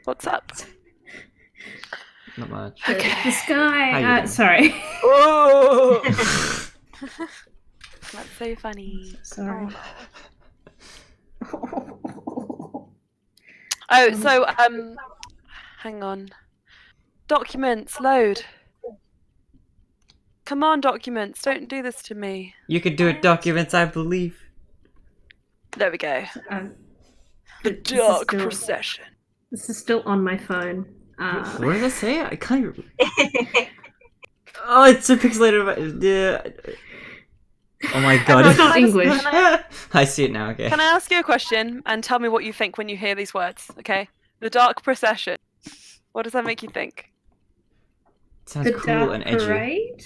What's up? Not much. Okay. The How you sky. doing? Sorry. Oh, that's so funny. Sorry. Oh, so hang on. Documents load. Come on, documents! Don't do this to me. You can do it, documents, I believe. There we go. The This is dark still- procession. This is still on my phone. What does that say? I can't even... Oh, it's so pixelated. Oh my god. It's not English. I see it now, okay. Can I ask you a question and tell me what you think when you hear these words? Okay. The dark procession. What does that make you think? Sounds The cool Dark and edgy. Parade?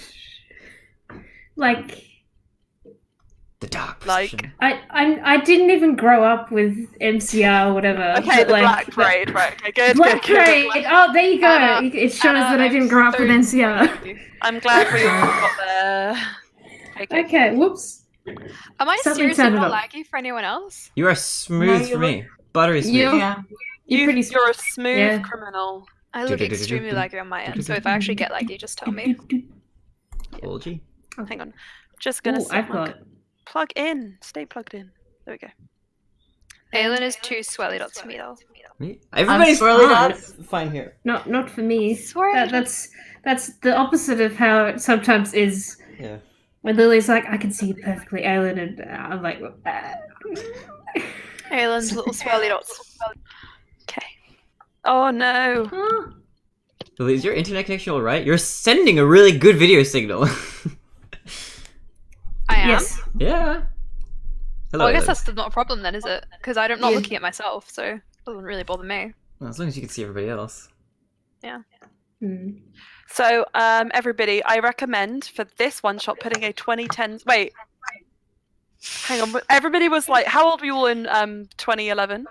Like, The dark Like- procession. I didn't even grow up with MCR or whatever. Okay, but the like, Black Parade, right? Okay, good. Black good, good. Parade. Oh, there you go. Anna, It shows Anna, that I didn't I'm grow up with so MCR. I'm glad we all got there. Okay. Okay, whoops. Am I Something seriously sounded not off. laggy for anyone else? You are smooth for me. Buttery smooth. Yeah. You're pretty. You're a smooth Yeah. criminal. I look extremely laggy on my end, so if I actually get laggy, just tell me. Told you. Hang on. Just gonna Ooh, I've got. plug in. Stay plugged in. There we go. Aelin is too swelly dots for me though. Me? Everybody's swirly fine. dots. Fine here. Not for me. Swirly That's the opposite of how it sometimes is. Yeah. When Lily's like, I can see you perfectly, Aelin, and I'm like, Aelin's little swirly dots. Okay. Oh no. huh? Lily, is your internet connection alright? You're sending a really good video signal. I am? Yes. Yeah. Hello. Well, I guess Ellen. that's not a problem then, is it? Because I'm not Yeah. looking at myself, so it doesn't really bother me. Well, as long as you can see everybody else. Hmm. So, everybody, I recommend for this one shot putting a 2010s. Wait. Hang on. Everybody was like, how old were you all in 2011?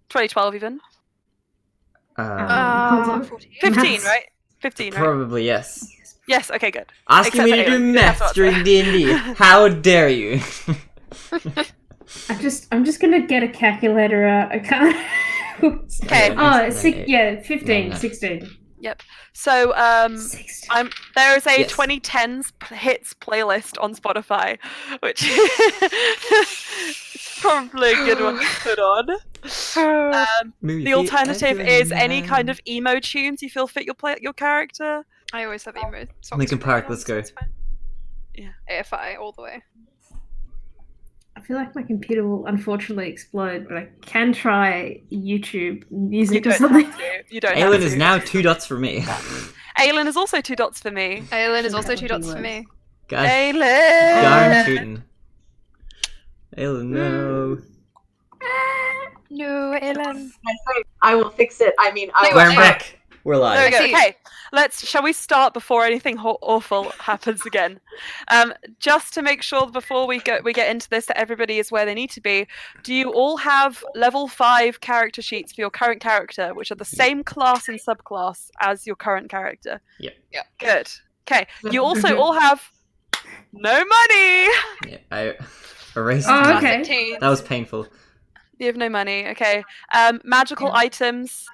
2012 even? Hold on. 14. 15, Maths. right? 15, right? Probably yes. Yes, okay, good. Asking Except me to for do Aelin. maths That's during what- D&D. How dare you? I'm just gonna get a calculator out. I can't. Okay. Oh, Nice. 15, No. 16. So, 16. there is a Yes. 2010s hits playlist on Spotify, which is probably a good one to put on. Move The your feet alternative and is your any kind hand. of emo tunes you feel fit your character. I always have emo songs. Linkin for Park, everyone, let's so go. it's fine. Yeah. AFI all the way. I feel like my computer will unfortunately explode, but I can try YouTube You music or don't something. have to. You don't have Aelin to. is now 2 dots for me. Aelin is also 2 dots for me. Aelin is also That 2 would be dots for worse. me. God Aelin! darn tootin'. Aelin, no. No, Aelin. I will fix it. I mean, I Wait, will We're what? try. back. We're There we live. go. see. Okay, shall we start before anything awful happens again? Just to make sure before we get into this that everybody is where they need to be. Do you all have level 5 character sheets for your current character, which are the same class and subclass as your current character? Yep. Yeah. Good. Okay. You also all have no money. Yeah, I erased Oh, that. okay. 15. That was painful. You have no money. Okay. Magical items.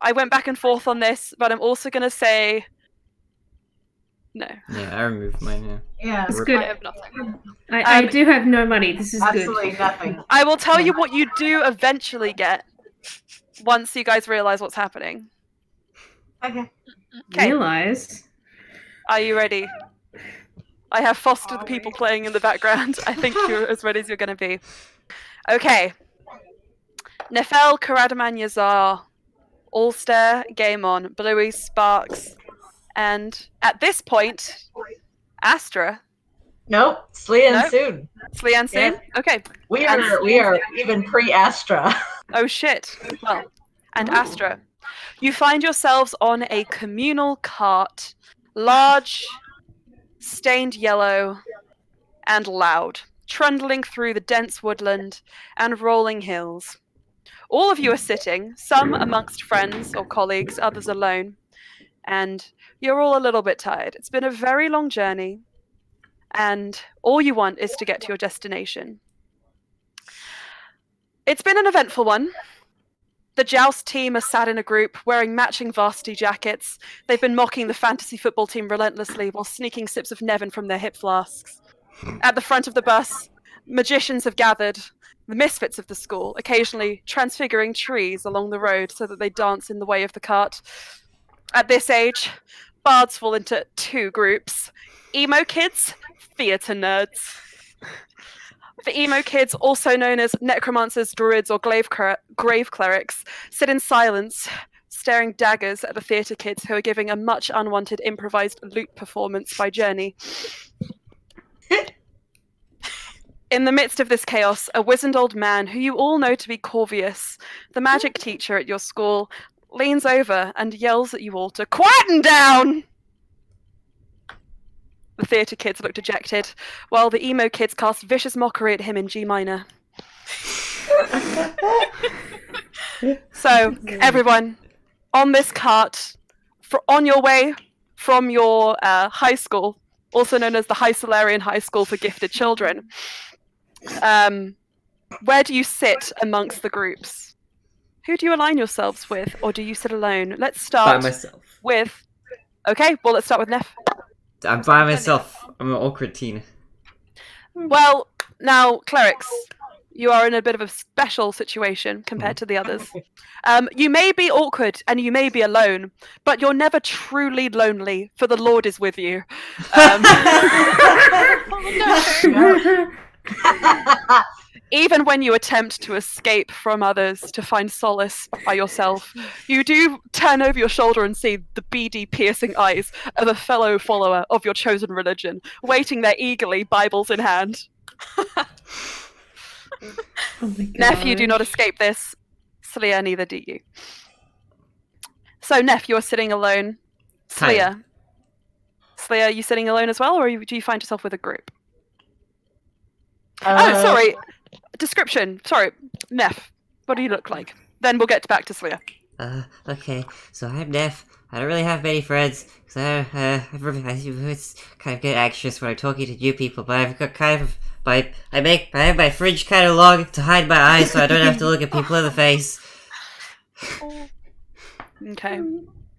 I went back and forth on this, but I'm also gonna say no. Yeah, I removed mine, yeah. Yeah, It's Rip. good. I have nothing. I do have no money. This is absolutely good. nothing. I will tell you what you do eventually get once you guys realize what's happening. Okay. Okay. Realize. Are you ready? I have fostered the people playing in the background. I think you're as ready as you're going to be. Okay. Nefel, Karadaman, Yazar, Ulster, Game On, Bluey, Sparks, and at this point, Astra. Nope. Slyan'ssun. Nope. Soon. Slyan'ssun? Okay. We are even pre-Astra. Oh shit. Well, and Astra. You find yourselves on a communal cart, large, stained yellow, and loud, trundling through the dense woodland and rolling hills. All of you are sitting, some amongst friends or colleagues, others alone, and you're all a little bit tired. It's been a very long journey, and all you want is to get to your destination. It's been an eventful one. The joust team are sat in a group, wearing matching varsity jackets. They've been mocking the fantasy football team relentlessly while sneaking sips of Nevin from their hip flasks. At the front of the bus, magicians have gathered, the misfits of the school, occasionally transfiguring trees along the road so that they dance in the way of the cart. At this age, bards fall into two groups: emo kids, theatre nerds. The emo kids, also known as necromancers, druids, or grave clerics, sit in silence, staring daggers at the theatre kids who are giving a much unwanted improvised lute performance by Journey. In the midst of this chaos, a wizened old man who you all know to be Corvius, the magic teacher at your school, leans over and yells at you all to quieten down! The theatre kids look dejected, while the emo kids cast vicious mockery at him in G minor. So, everyone, on this cart, on your way from your high school, also known as the High Solarian High School for Gifted Children, where do you sit amongst the groups? Who do you align yourselves with, or do you sit alone? Let's start By myself. with... Okay, well, let's start with Neff. I'm by myself. I'm an awkward teen. Well, now, clerics, you are in a bit of a special situation compared to the others. You may be awkward and you may be alone, but you're never truly lonely, for the Lord is with you. Even when you attempt to escape from others to find solace by yourself, you do turn over your shoulder and see the beady, piercing eyes of a fellow follower of your chosen religion, waiting there eagerly, Bibles in hand. Oh my Neff, you do not gosh. escape this. Slya, neither do you. So, Neff, you're sitting alone. Slya. Slya, are you sitting alone as well, or do you find yourself with a group? Oh, sorry. Description. Sorry. Neff, what do you look like? Then we'll get back to Slya. Okay, so I'm Neff. I don't really have many friends, because it's kind of get anxious when I'm talking to new people, but I've got kind of, I have my fringe kind of long to hide my eyes so I don't have to look at people in the face. Okay.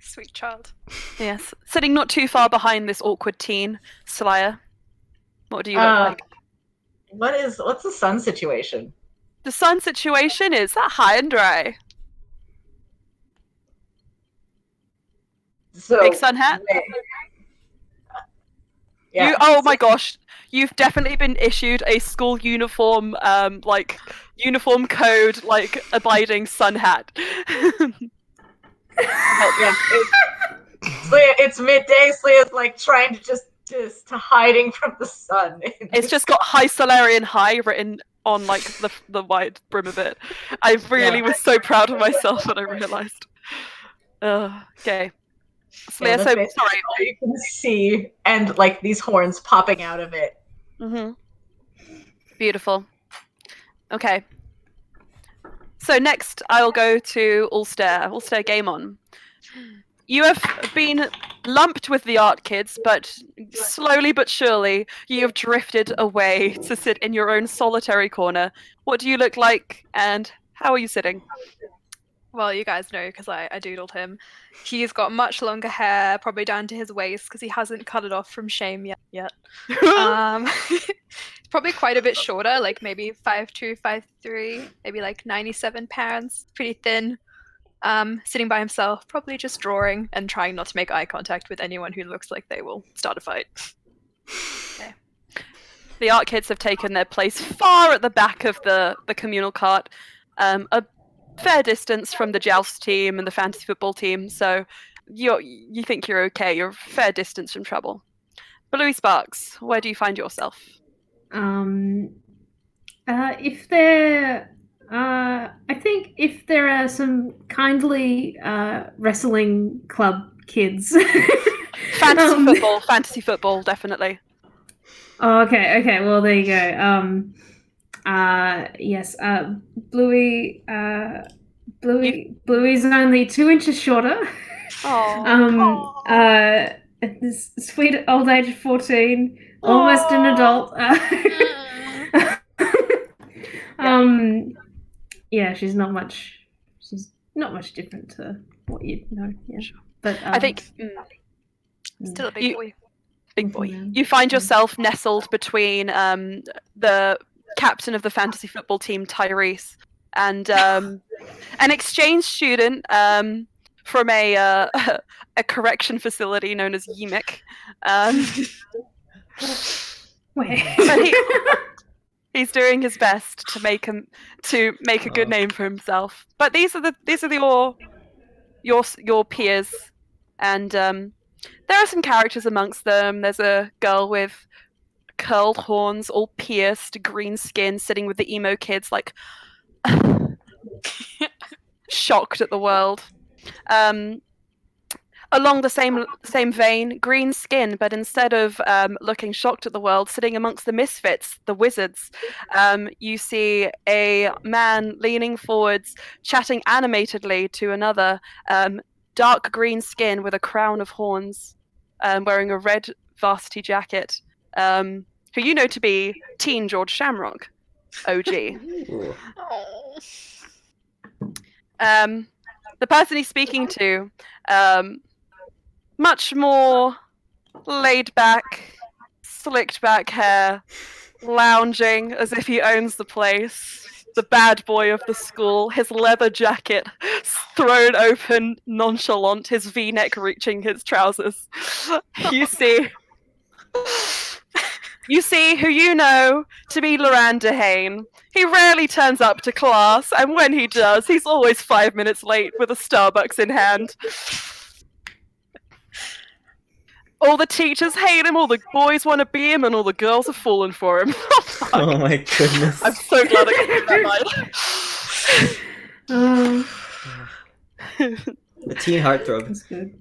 Sweet child. Yes. Sitting not too far behind this awkward teen, Slya. What do you look like? What's the sun situation? The sun situation is that high and dry. So Big sun hat? Yeah. Oh my gosh. You've definitely been issued a school uniform, uniform code, abiding sun hat. It's midday. Slya's trying to just hiding from the sun. It's just got High Solarian High written on the wide brim of it. I really was so proud of myself when I realised. Okay. Slya, so sorry. You can see and these horns popping out of it. Beautiful. Okay. So next, I'll go to Ulster. Ulster, game on. You have been lumped with the art kids, but slowly but surely, you have drifted away to sit in your own solitary corner. What do you look like, and how are you sitting? Well, you guys know because I doodled him. He's got much longer hair, probably down to his waist because he hasn't cut it off from shame yet. He's probably quite a bit shorter, maybe 5'2", 5'3", maybe 97 pounds. Pretty thin. Sitting by himself, probably just drawing and trying not to make eye contact with anyone who looks like they will start a fight. Okay. The art kids have taken their place far at the back of the communal cart, a fair distance from the joust team and the fantasy football team, so you think you're okay. You're a fair distance from trouble. Bluey Sparks, where do you find yourself? If there... I think if there are some kindly wrestling club kids. Fantasy football, definitely. Oh, okay. Well, there you go. Yes. Bluey's only 2 inches shorter. This sweet old age of 14, almost an adult. Yeah, she's not much. She's not much different to what you know. Yeah, but I think Still a big boy. big boy. Mhm. You find yourself nestled between the captain of the fantasy football team, Tyrese, and an exchange student from a a correction facility known as Yimik. Wait. He's doing his best to make a good name for himself. But these are your peers, and there are some characters amongst them. There's a girl with curled horns, all pierced, green skin, sitting with the emo kids, like shocked at the world. Along the same vein, green skin, but instead of looking shocked at the world, sitting amongst the misfits, the wizards, you see a man leaning forwards, chatting animatedly to another, dark green skin with a crown of horns, wearing a red varsity jacket, who you know to be teen George Shamrock, OG. Ooh. The person he's speaking to, much more laid back, slicked back hair, lounging as if he owns the place. The bad boy of the school, his leather jacket thrown open, nonchalant, his V-neck reaching his trousers. You see who you know to be Loran Dehane. He rarely turns up to class, and when he does, he's always 5 minutes late with a Starbucks in hand. All the teachers hate him, all the boys want to be him, and all the girls are falling for him. Oh my goodness. I'm so glad I got that line. The teen heartthrob. That's good.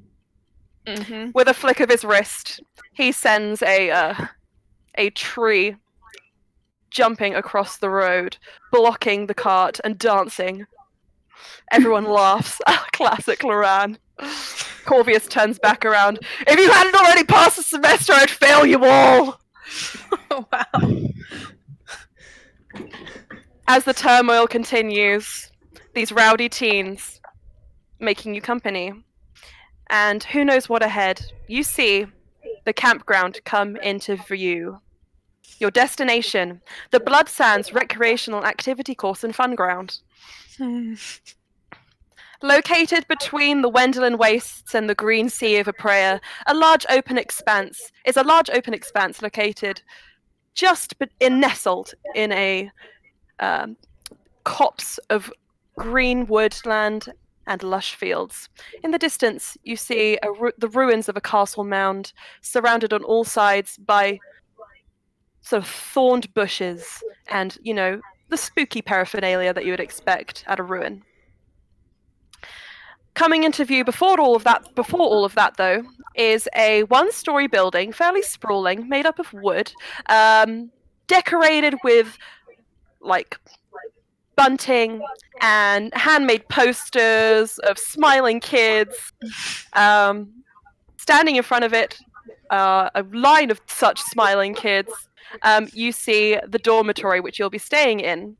Mm-hmm. With a flick of his wrist, he sends a tree jumping across the road, blocking the cart and dancing. Everyone laughs. Classic Loran. Corvius turns back around. If you hadn't already passed the semester, I'd fail you all! Oh, wow. As the turmoil continues, these rowdy teens making you company. And who knows what ahead? You see the campground come into view. Your destination, the Blood Sands Recreational Activity Course and Fun Ground. Located between the Wendelin Wastes and the Green Sea of Aprea, a large open expanse located just nestled in a copse of green woodland and lush fields. In the distance, you see the ruins of a castle mound, surrounded on all sides by sort of thorned bushes and, you know, the spooky paraphernalia that you would expect at a ruin. Coming into view before all of that, though, is a one-story building, fairly sprawling, made up of wood, decorated with, like, bunting and handmade posters of smiling kids. Standing in front of it, a line of such smiling kids, you see the dormitory which you'll be staying in.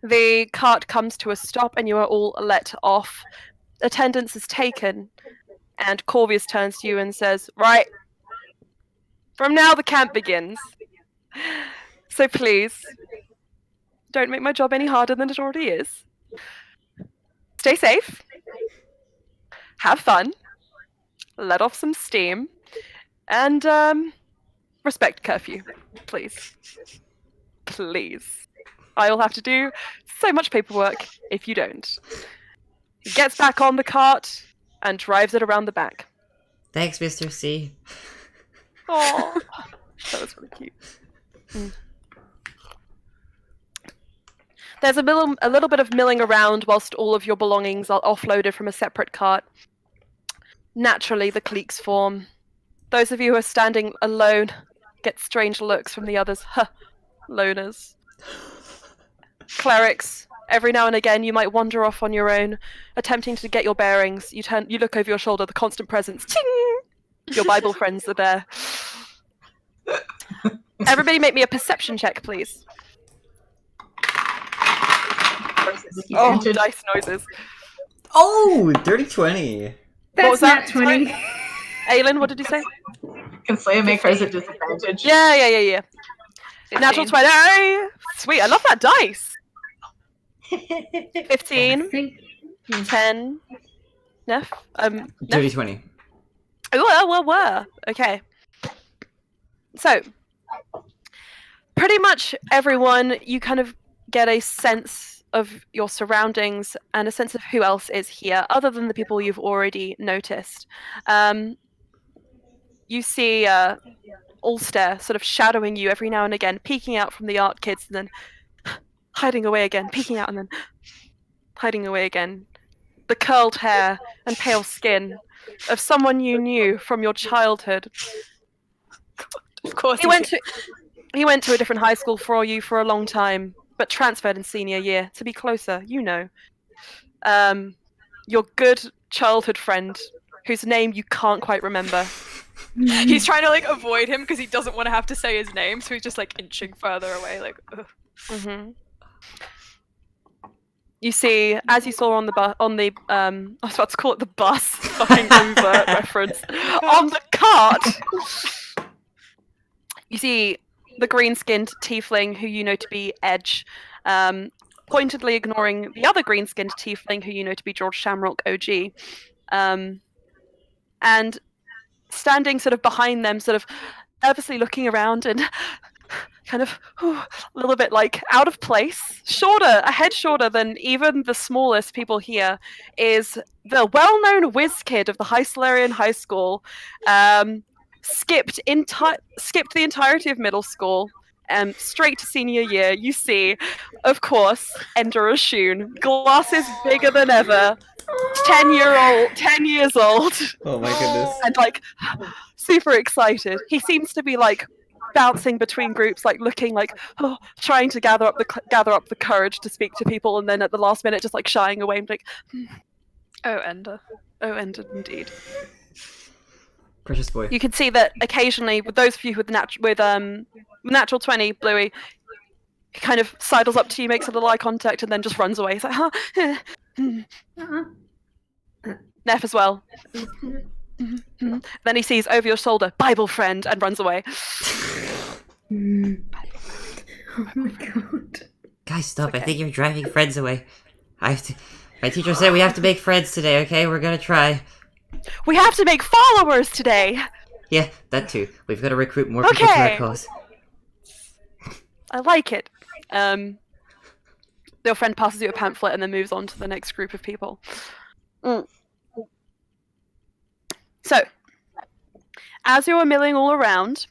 The cart comes to a stop and you are all let off. Attendance is taken, and Corvius turns to you and says, "Right, from now the camp begins. So please, don't make my job any harder than it already is. Stay safe, have fun, let off some steam, and respect curfew, please. Please. I will have to do so much paperwork if you don't." He gets back on the cart and drives it around the back. Thanks, Mr. C. Oh, that was really cute. There's a little bit of milling around whilst all of your belongings are offloaded from a separate cart. Naturally, the cliques form. Those of you who are standing alone get strange looks from the others. Huh, loners. Clerics, every now and again you might wander off on your own, attempting to get your bearings. You look over your shoulder, the constant presence. Ting! Your Bible friends are there. Everybody make me a perception check, please. Excuse Oh, me. Vintage. dice noises. Oh, dirty 20. That's was that? nat 20. Aylin, what did you say? Can Slaya make hers a disadvantage? Yeah. Natural 15. 20. Sweet, I love that dice. I 15, think. 10. Neff? Dirty 20. Well. Okay. So, pretty much everyone, you kind of get a sense of your surroundings and a sense of who else is here, other than the people you've already noticed. You see Ulster sort of shadowing you every now and again, peeking out from the art kids and then hiding away again, peeking out and then hiding away again. The curled hair and pale skin of someone you knew from your childhood. Of course. He went to a different high school for you for a long time, but transferred in senior year to be closer, you know. Your good childhood friend, whose name you can't quite remember. He's trying to like avoid him because he doesn't want to have to say his name, so he's just like inching further away, like. Ugh. Mm-hmm. You see, as you saw on the I was about to call it the bus, fucking overt reference. On the cart, you see the green-skinned tiefling who you know to be Edge, pointedly ignoring the other green-skinned tiefling who you know to be George Shamrock OG, and standing sort of behind them, sort of nervously looking around and kind of a little bit like out of place, a head shorter than even the smallest people here, is the well-known whiz kid of the Hyslarian High School. Skipped the entirety of middle school, straight to senior year. You see, of course, Ender Ashun, glasses bigger than ever, 10 years old, Oh my goodness. and like super excited. He seems to be like bouncing between groups, like looking like trying to gather up the courage to speak to people, and then at the last minute just like shying away and like, Oh, Ender. oh, Ender indeed. Precious boy. You can see that occasionally, with those of you with natural 20, Bluey, he kind of sidles up to you, makes a little eye contact, and then just runs away. He's like, huh? Neff as well. Then he sees over your shoulder, Bible friend, and runs away. Oh my god. Guys, stop. Okay. I think you're driving friends away. My teacher said we have to make friends today, okay? We're gonna try. We have to make followers today! Yeah, that too. We've got to recruit more people to our Okay. cause. I like it. Your friend passes you a pamphlet and then moves on to the next group of people. So, as you are milling all around,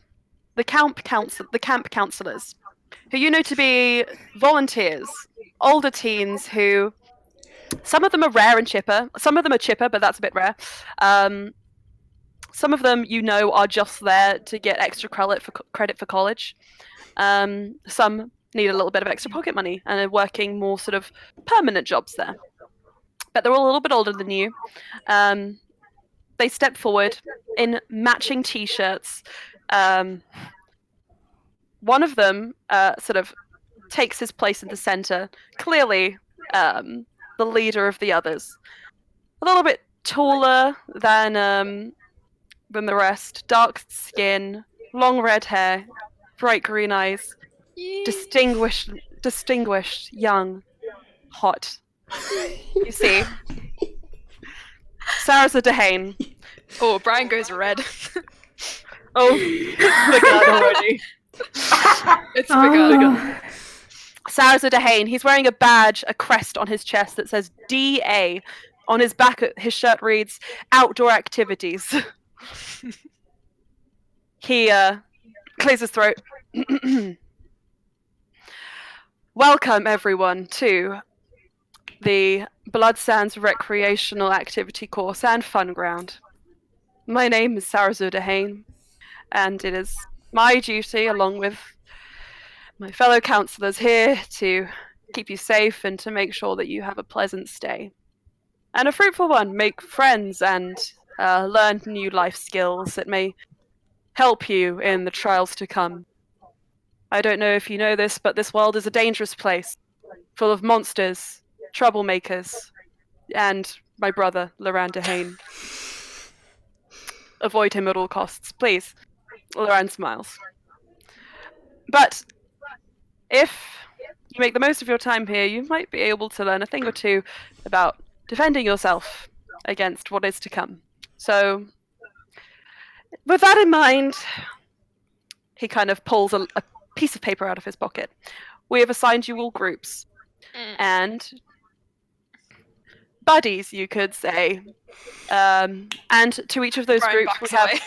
the camp counselors, who you know to be volunteers, older teens who, some of them are rare and chipper, some of them are chipper, but that's a bit rare. Some of them you know are just there to get extra credit for college. Some need a little bit of extra pocket money and are working more sort of permanent jobs there. But they're all a little bit older than you. They step forward in matching t-shirts. One of them sort of takes his place in the center, clearly the leader of the others. A little bit taller than the rest, dark skin, long red hair, bright green eyes, distinguished, young, hot. You see, Sarah's a Dehane. Oh, Brian goes red. Oh, begun already. It's begun. Oh. Sarah's a Dehane. He's wearing a badge, a crest on his chest that says DA. On his back, his shirt reads Outdoor Activities. He clears his throat. Welcome, everyone, to the Blood Sands Recreational Activity Course and Fun Ground. My name is Sarah Zudahane, and it is my duty, along with my fellow counsellors here, to keep you safe and to make sure that you have a pleasant stay. And a fruitful one. Make friends and learn new life skills that may help you in the trials to come. I don't know if you know this, but this world is a dangerous place, full of monsters troublemakers, and my brother, Loranda Hain. Avoid him at all costs, please. Loran smiles. But if you make the most of your time here, you might be able to learn a thing or two about defending yourself against what is to come. So, with that in mind, he kind of pulls a piece of paper out of his pocket. We have assigned you all groups. And buddies, you could say. And to each of those Brian groups, backs away.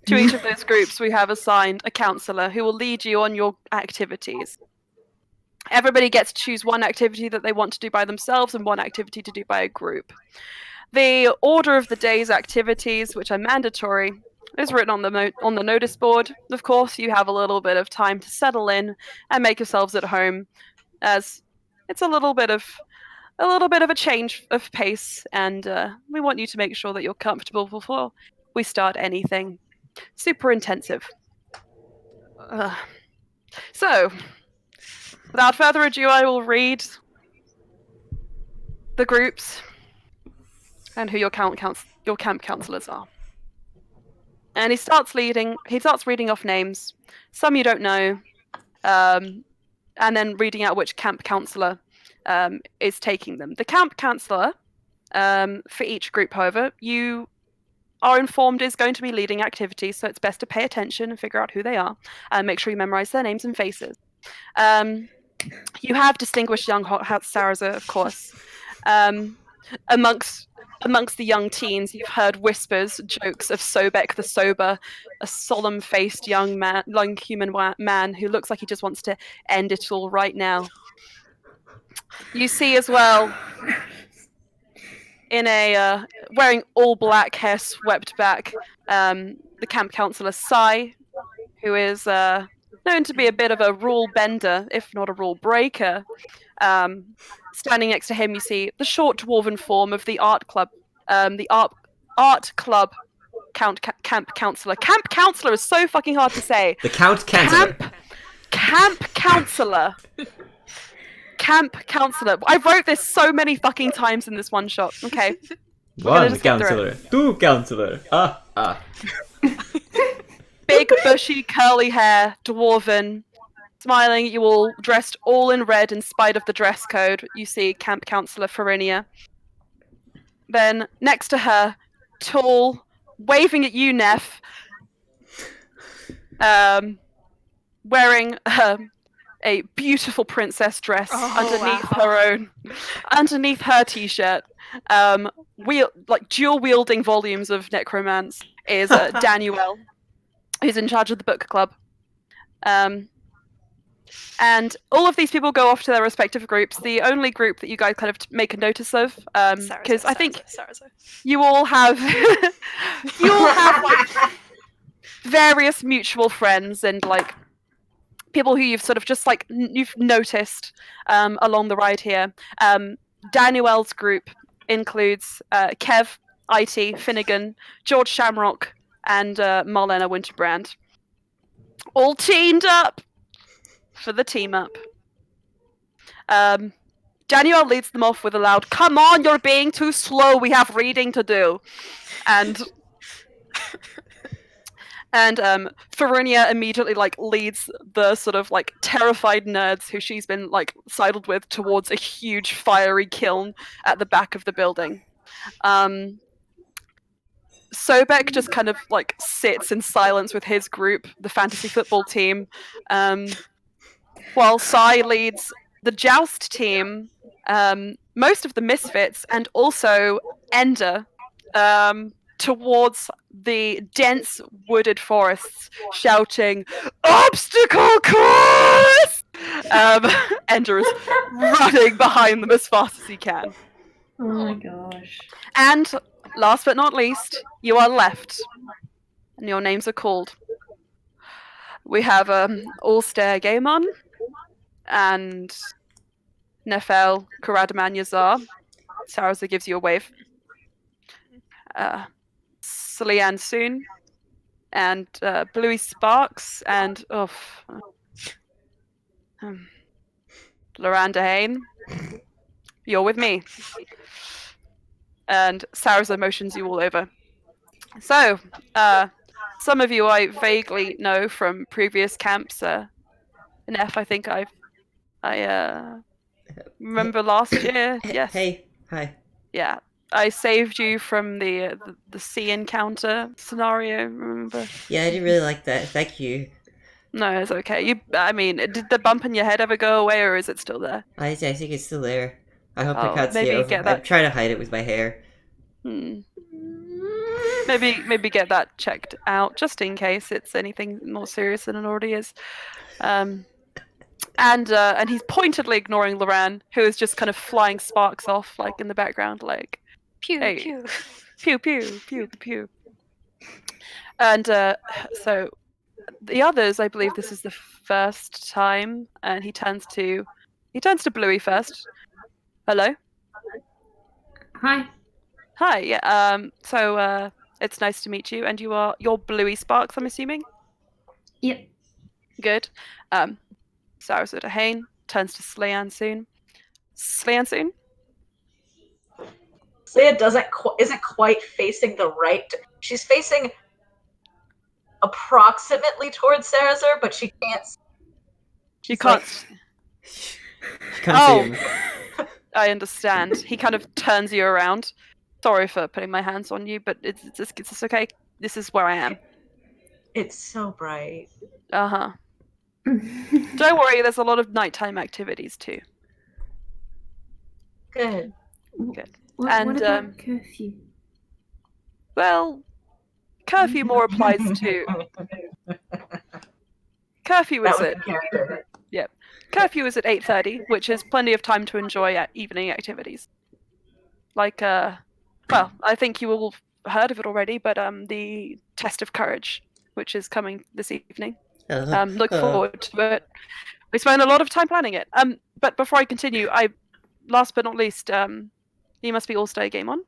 to each of those groups, we have assigned a counselor who will lead you on your activities. Everybody gets to choose one activity that they want to do by themselves and one activity to do by a group. The order of the day's activities, which are mandatory, is written on the notice board. Of course, you have a little bit of time to settle in and make yourselves at home, as it's a little bit of a change of pace, and we want you to make sure that you're comfortable before we start anything super intensive. So, without further ado, I will read the groups and who your camp counselors are. And he starts reading off names. Some you don't know, and then reading out which camp counselor is taking them. The camp counselor for each group, however, you are informed is going to be leading activities, so it's best to pay attention and figure out who they are, and make sure you memorize their names and faces. You have distinguished young Sarza, of course. Amongst the young teens, you've heard whispers, jokes of Sobek the Sober, a solemn-faced young human man who looks like he just wants to end it all right now. You see as well, in a wearing all black, hair swept back, the camp counselor Sai, who is known to be a bit of a rule bender, if not a rule breaker. Standing next to him, you see the short dwarven form of the art club camp counselor. Camp counselor is so fucking hard to say. The Count Counselor. Camp counselor. Camp counselor. I wrote this so many fucking times in this one shot. Okay. One counselor. Two counselor. Big, bushy, curly hair, dwarven, smiling at you all, dressed all in red in spite of the dress code. You see camp counselor Farinia. Then, next to her, tall, waving at you, Neff, wearing a beautiful princess dress underneath her t-shirt, dual wielding volumes of necromance, is Daniel, who's in charge of the book club. And all of these people go off to their respective groups. The only group that you guys kind of make a notice of, because I think you all have like various mutual friends and like people who you've sort of just like you've noticed along the ride here. Daniel's group includes Kev, IT, Finnegan, George Shamrock, and Marlena Winterbrand, all teamed up for the team up. Daniel leads them off with a loud, "Come on, you're being too slow. We have reading to do." And Farunia immediately like leads the sort of like terrified nerds who she's been like sidled with towards a huge fiery kiln at the back of the building. Sobek just kind of like sits in silence with his group, the fantasy football team, while Sai leads the joust team, most of the misfits, and also Ender, towards the dense wooded forests, shouting, "Obstacle course!" Ender is running behind them as fast as he can. Oh my gosh. And last but not least, you are left, and your names are called. We have Allstair Gaemon, and Nefel Karadaman Yazar. Sarza gives you a wave. Slyan'ssun, and Bluey Sparks, and Loranda Hain, You're with me. And Sarza motions you all over. So, some of you I vaguely know from previous camps. Neff, I think I remember last year. Yes. Hey, hi. Yeah. I saved you from the sea encounter scenario. Remember? Yeah, I didn't really like that. Thank you. No, it's okay. I mean, did the bump in your head ever go away, or is it still there? I think it's still there. I hope I Oh, can't see maybe it over. get I'm that- trying to hide it with my hair. Maybe get that checked out just in case it's anything more serious than it already is. And he's pointedly ignoring Loran, who is just kind of flying sparks off like in the background, like Pew Hey. pew. pew pew pew pew. And so the others, I believe this is the first time, and he turns to Bluey first. Hello. Hi. Hi. Yeah. So it's nice to meet you, and you're Bluey Sparks, I'm assuming. Yep. Good. Sarasota Hain turns to Slyan'ssun. Slyan'ssun? Slya isn't quite facing the right. She's facing approximately towards Sarazar, but she can't. You She's can't. She can't see him. I understand. He kind of turns you around. Sorry for putting my hands on you, but it's okay. This is where I am. It's so bright. Uh-huh. Don't worry, there's a lot of nighttime activities too. Good. Good. What And, about curfew? Well, curfew more applies to... Curfew That is was at in character. curfew is at 8:30, which is plenty of time to enjoy evening activities. Like, well, I think you all heard of it already, but the test of courage, which is coming this evening. Look forward to it. We spent a lot of time planning it. But before I continue, last but not least, you must be all stay game on.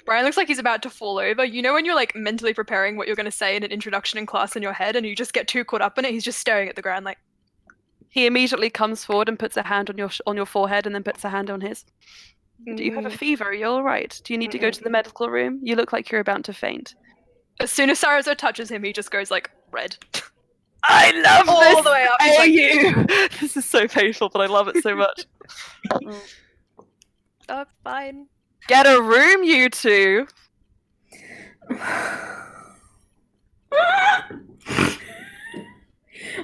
Brian looks like he's about to fall over. You know when you're like mentally preparing what you're going to say in an introduction in class in your head and you just get too caught up in it? He's just staring at the ground like... He immediately comes forward and puts a hand on your forehead and then puts a hand on his. Do you have a fever? You're all right. Do you need to go to the medical room? You look like you're about to faint. As soon as Sarazar touches him, he just goes like red. I love All this. the way up. Hey, He's like, you. This is so painful, but I love it so much. oh, fine. Get a room, you two.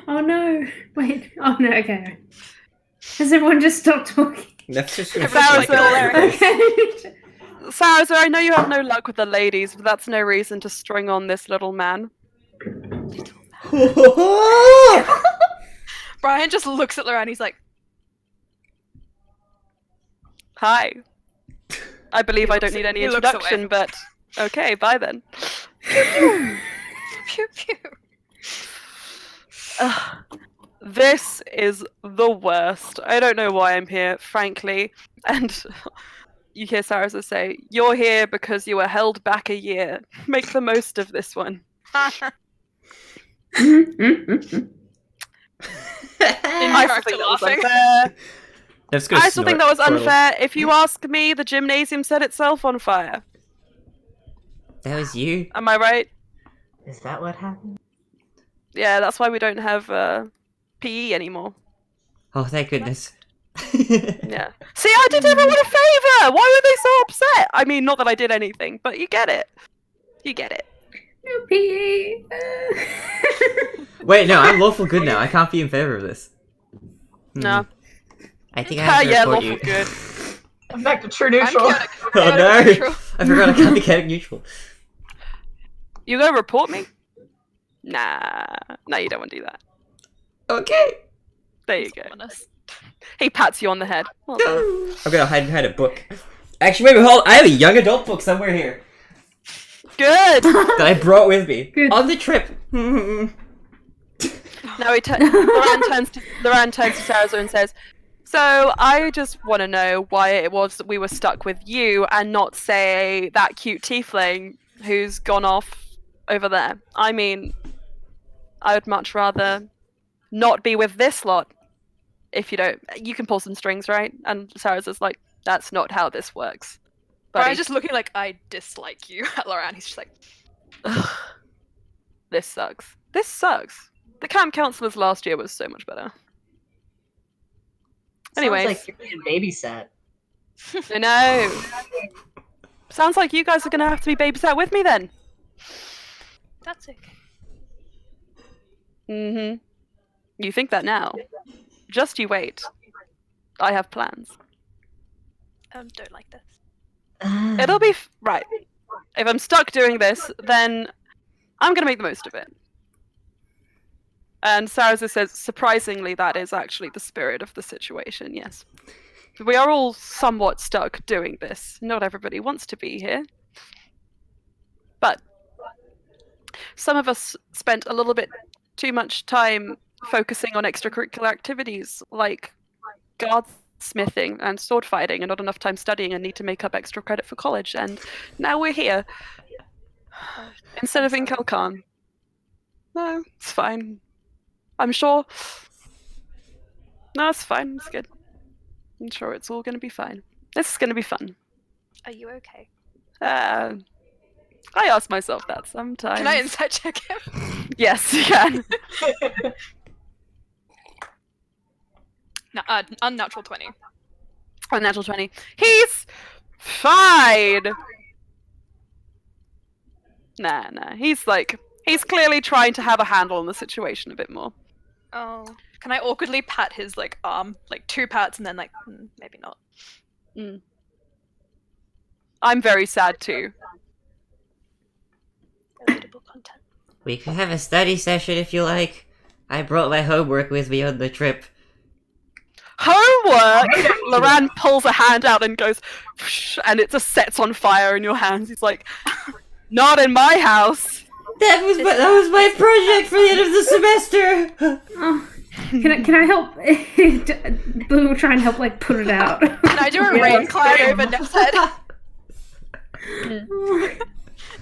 Oh no! Wait. Oh no. Okay. Has everyone just stopped talking? That's just gonna Sarah's like hilarious. Okay. Sarah, I know you have no luck with the ladies, but that's no reason to string on this little man. Brian just looks at Loran. He's like, Hi. I believe I don't need any he looks away. introduction, but okay, bye then. pew pew. Ugh. This is the worst. I don't know why I'm here, frankly. And you hear Sarasa say, "You're here because you were held back a year. Make the most of this one." I still think that was unfair. That's gonna I still think that was snort, Squirtle. unfair. If you ask me, the gymnasium set itself on fire. That was you? Am I right? Is that what happened? Yeah, that's why we don't have PE anymore. Oh, thank goodness. Yeah. See, I did everyone a favor! Why were they so upset? I mean, not that I did anything, but you get it. You get it. No PE. Wait, no, I'm lawful good now. I can't be in favor of this. No. I think I have to Yeah, report lawful you. good. I'm back to true I'm neutral. chaotic. Oh no! chaotic neutral. I forgot I can't be chaotic neutral. You gonna report me? Nah. No, you don't want to do that. Okay. There you go. Honest. He pats you on the head. Well done. I'm gonna hide behind a book. Actually, wait, hold. I have a young adult book somewhere here Good! that I brought with me Good. on the trip. Now Loran turns to Sarah and says, "So I just want to know why it was that we were stuck with you and not, say, that cute tiefling who's gone off over there. I mean, I would much rather not be with this lot if you don't, you can pull some strings, right? And Sarah's is like, that's not how this works. Brian's just looking like, I dislike you at Loran. He's just like, This sucks. This sucks. The camp counselors last year was so much better. Anyways. Sounds like you're being babysat. I know. Sounds like you guys are going to have to be babysat with me then. that's okay. Mm-hmm. You think that now. Just you wait. I have plans. Don't like this. It'll be right. If I'm stuck doing this, then I'm going to make the most of it. And Sarazu says, surprisingly, that is actually the spirit of the situation, yes. We are all somewhat stuck doing this. Not everybody wants to be here. But some of us spent a little bit too much time focusing on extracurricular activities like guardsmithing and sword fighting and not enough time studying and need to make up extra credit for college. And now we're here. Instead of in Kelkan. No, it's fine. I'm sure. No, it's fine. It's good. I'm sure it's all going to be fine. This is going to be fun. Are you okay? I ask myself that sometimes. Can I insight check him? Yes, you can. No, unnatural 20. Unnatural 20. He's fine. Nah. He's clearly trying to have a handle on the situation a bit more. Oh. Can I awkwardly pat his arm? 2 pats and then maybe not. I'm very sad too. Relatable content. We could have a study session if you like. I brought my homework with me on the trip. Homework! Loran pulls a hand out and goes, and it just sets on fire in your hands. He's like, not in my house. That was my project for the end of the semester. Oh, can I help? Blue will try and help put it out. Can I do a rain cloud over Neff's head?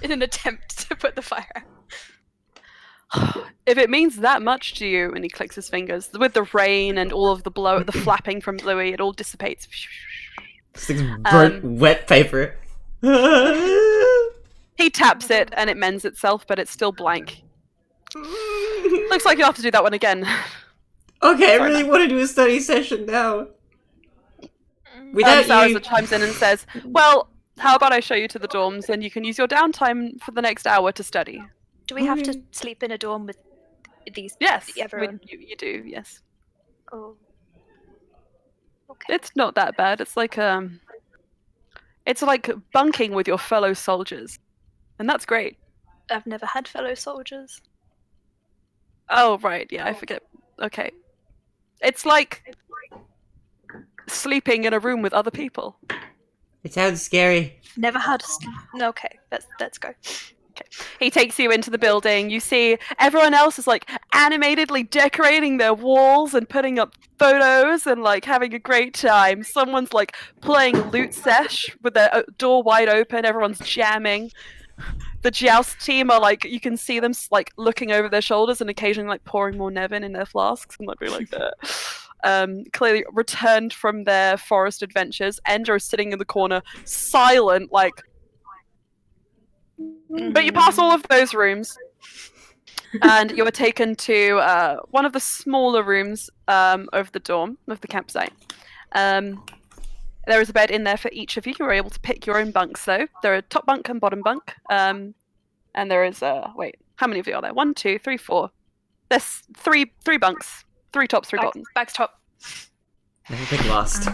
In an attempt to put the fire out. If it means that much to you, and he clicks his fingers, with the rain and all of the flapping from Bluey, it all dissipates. It's like burnt wet paper. He taps it and it mends itself, but it's still blank. Looks like you'll have to do that one again. Okay, I really want to do a study session now. Without you... Salazar chimes in and says, well, how about I show you to the dorms and you can use your downtime for the next hour to study? Do we have to sleep in a dorm with these? Yes, everyone? you do, yes. Oh. Okay. It's not that bad. It's like bunking with your fellow soldiers. And that's great. I've never had fellow soldiers. Oh, right, yeah, I forget. Okay. It's like sleeping in a room with other people. It sounds scary. Never had okay, let's go. Okay. He takes you into the building. You see everyone else is animatedly decorating their walls and putting up photos and having a great time. Someone's playing loot sesh with their door wide open. Everyone's jamming. The joust team are you can see them looking over their shoulders and occasionally pouring more Nevin in their flasks and be like that. Clearly returned from their forest adventures. Ender is sitting in the corner, silent, But you pass all of those rooms, and you are taken to one of the smaller rooms of the dorm, of the campsite. There is a bed in there for each of you. You are able to pick your own bunks, though. There are top bunk and bottom bunk. And there is, wait, how many of you are there? 1, 2, 3, 4. There's three bunks. 3 tops, 3 bottoms. Back's top. Everything lost.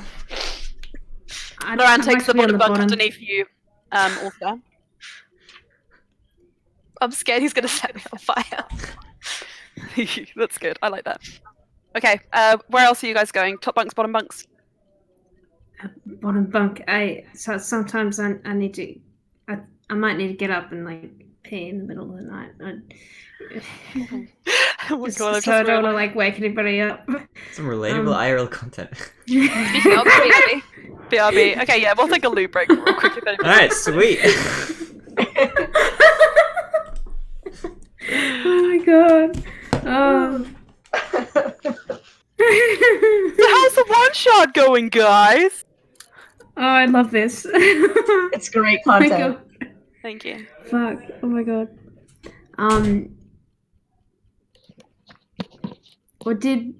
Loran takes the bottom bunk underneath you, also. I'm scared he's gonna set me on fire. That's good. I like that. Okay, where else are you guys going? Top bunks, bottom bunks? Bottom bunk. So sometimes I need to. I might need to get up and pee in the middle of the night. So I don't want to wake anybody up. Some relatable IRL content. Speaking of BRB. BRB. Okay, yeah, we'll take a loo break real quick. Alright, sweet. Oh my god. So how's the one shot going, guys? Oh, I love this. It's great Oh my content. god. Thank you. Fuck. Oh my god. Or did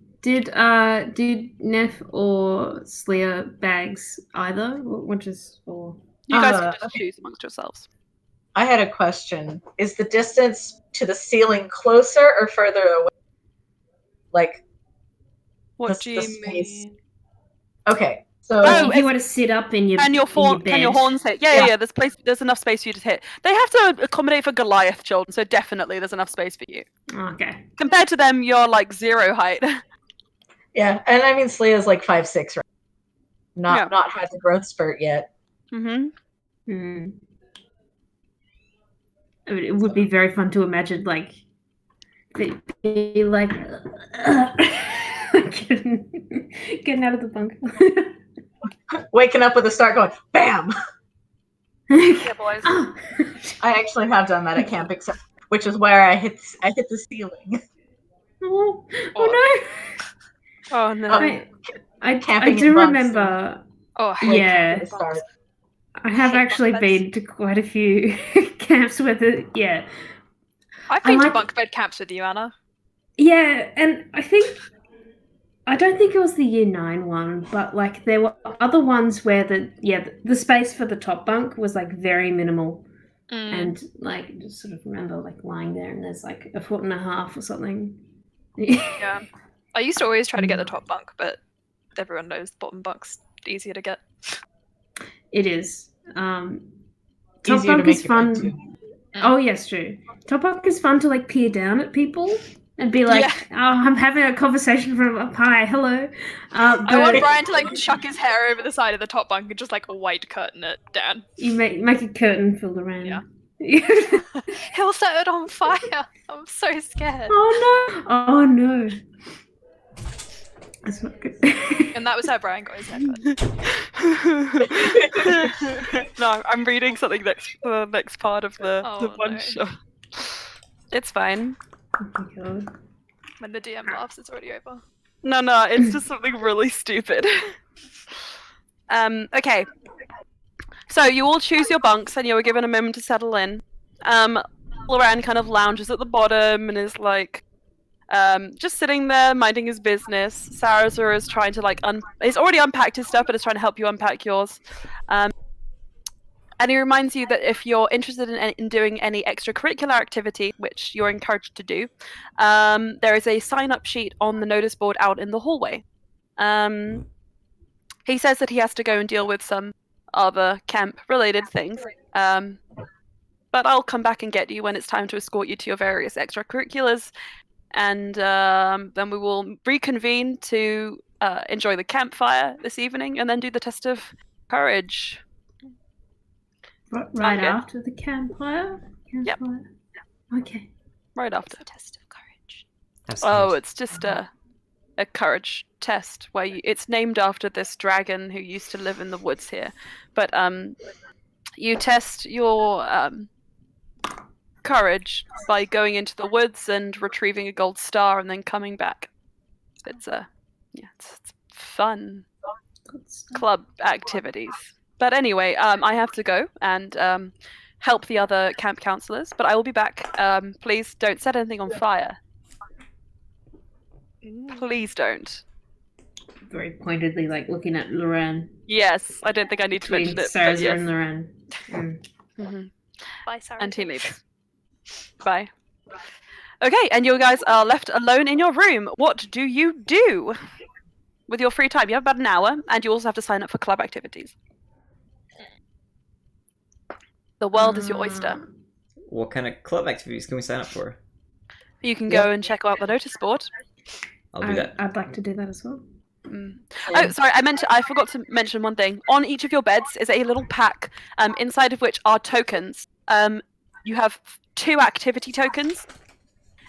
Neff or Slya bags either? Which is or You guys can Uh, just choose amongst yourselves. I had a question. Is the distance to the ceiling closer or further away? Like, What The- do the you space. mean? okay, so Oh, if you were to sit up in your Can your bed. can your horns hit? Yeah, yeah, Yeah. yeah. There's enough space for you to hit. They have to accommodate for Goliath children, so definitely there's enough space for you. Okay. Compared to them, you're like 0 height. yeah, and I mean Slaya's like 5'6", right? Yeah. Not had the growth spurt yet. Mm-hmm. Hmm. I mean, it would be very fun to imagine, like, be like getting out of the bunker. Waking up with a start going, bam! Yeah, boys. Ah. I actually have done that at camp, except which is where I hit the ceiling. Oh, oh Oh no. no! I Camping do in bunks remember. Oh, I hate Yeah. The start. I have hate actually bunk beds. been to quite a few camps where I've been like- to bunk bed camps with you, Anna. yeah, and I don't think it was the year 9 one, but like there were other ones where the space for the top bunk was like very minimal, Mm. and like just sort of remember like lying there and there's like 1.5 feet or something. Yeah. I used to always try to get the Mm. top bunk, but everyone knows the bottom bunk's easier to get. It is. Top Easier to bunk make is your fun. bed, too. Oh yes, true. Top bunk is fun to like peer down at people and be like, "Oh, I'm having a conversation from up high. Hello." I want But Brian to like chuck his hair over the side of the top bunk and just like white curtain it down. you make a curtain filled around. Yeah. Yeah. He'll set it on fire. I'm so scared. Oh no! Oh no! That's not good. And that was how Brian got his haircut. No, I'm reading something the next part of the Oh, one no. shot. It's fine. Oh my god. When the DM laughs, it's already over. No, it's just something really stupid. Okay. So you all choose your bunks and you are given a moment to settle in. Loran kind of lounges at the bottom and is like just sitting there minding his business. Sarazar is trying to like he's already unpacked his stuff but is trying to help you unpack yours. And he reminds you that if you're interested in doing any extracurricular activity, which you're encouraged to do, there is a sign-up sheet on the notice board out in the hallway. He says that he has to go and deal with some other camp-related things, but I'll come back and get you when it's time to escort you to your various extracurriculars, and then we will reconvene to enjoy the campfire this evening, and then do the test of courage. Right good. after the campfire? Yep. Okay. Right after. It's a test of courage. Oh, it's just a courage test where it's named after this dragon who used to live in the woods here. But you test your courage by going into the woods and retrieving a gold star and then coming back. It's it's fun club activities. But anyway, I have to go and help the other camp counselors, but I will be back. Please don't set anything on fire. Please don't. Very pointedly, like looking at Loran. Yes, I don't think I need to Between mention it. But Sarazar yes. and Loran. Mhm. Bye, Sarah. And he leaves. Bye. Okay, and you guys are left alone in your room. What do you do with your free time? You have about an hour, and you also have to sign up for club activities. The world is your oyster. What kind of club activities can we sign up for? You can go and check out the notice board. I'll do that. I'd like to do that as well. Oh, sorry, I forgot to mention one thing. On each of your beds is a little pack, inside of which are tokens. You have 2 activity tokens,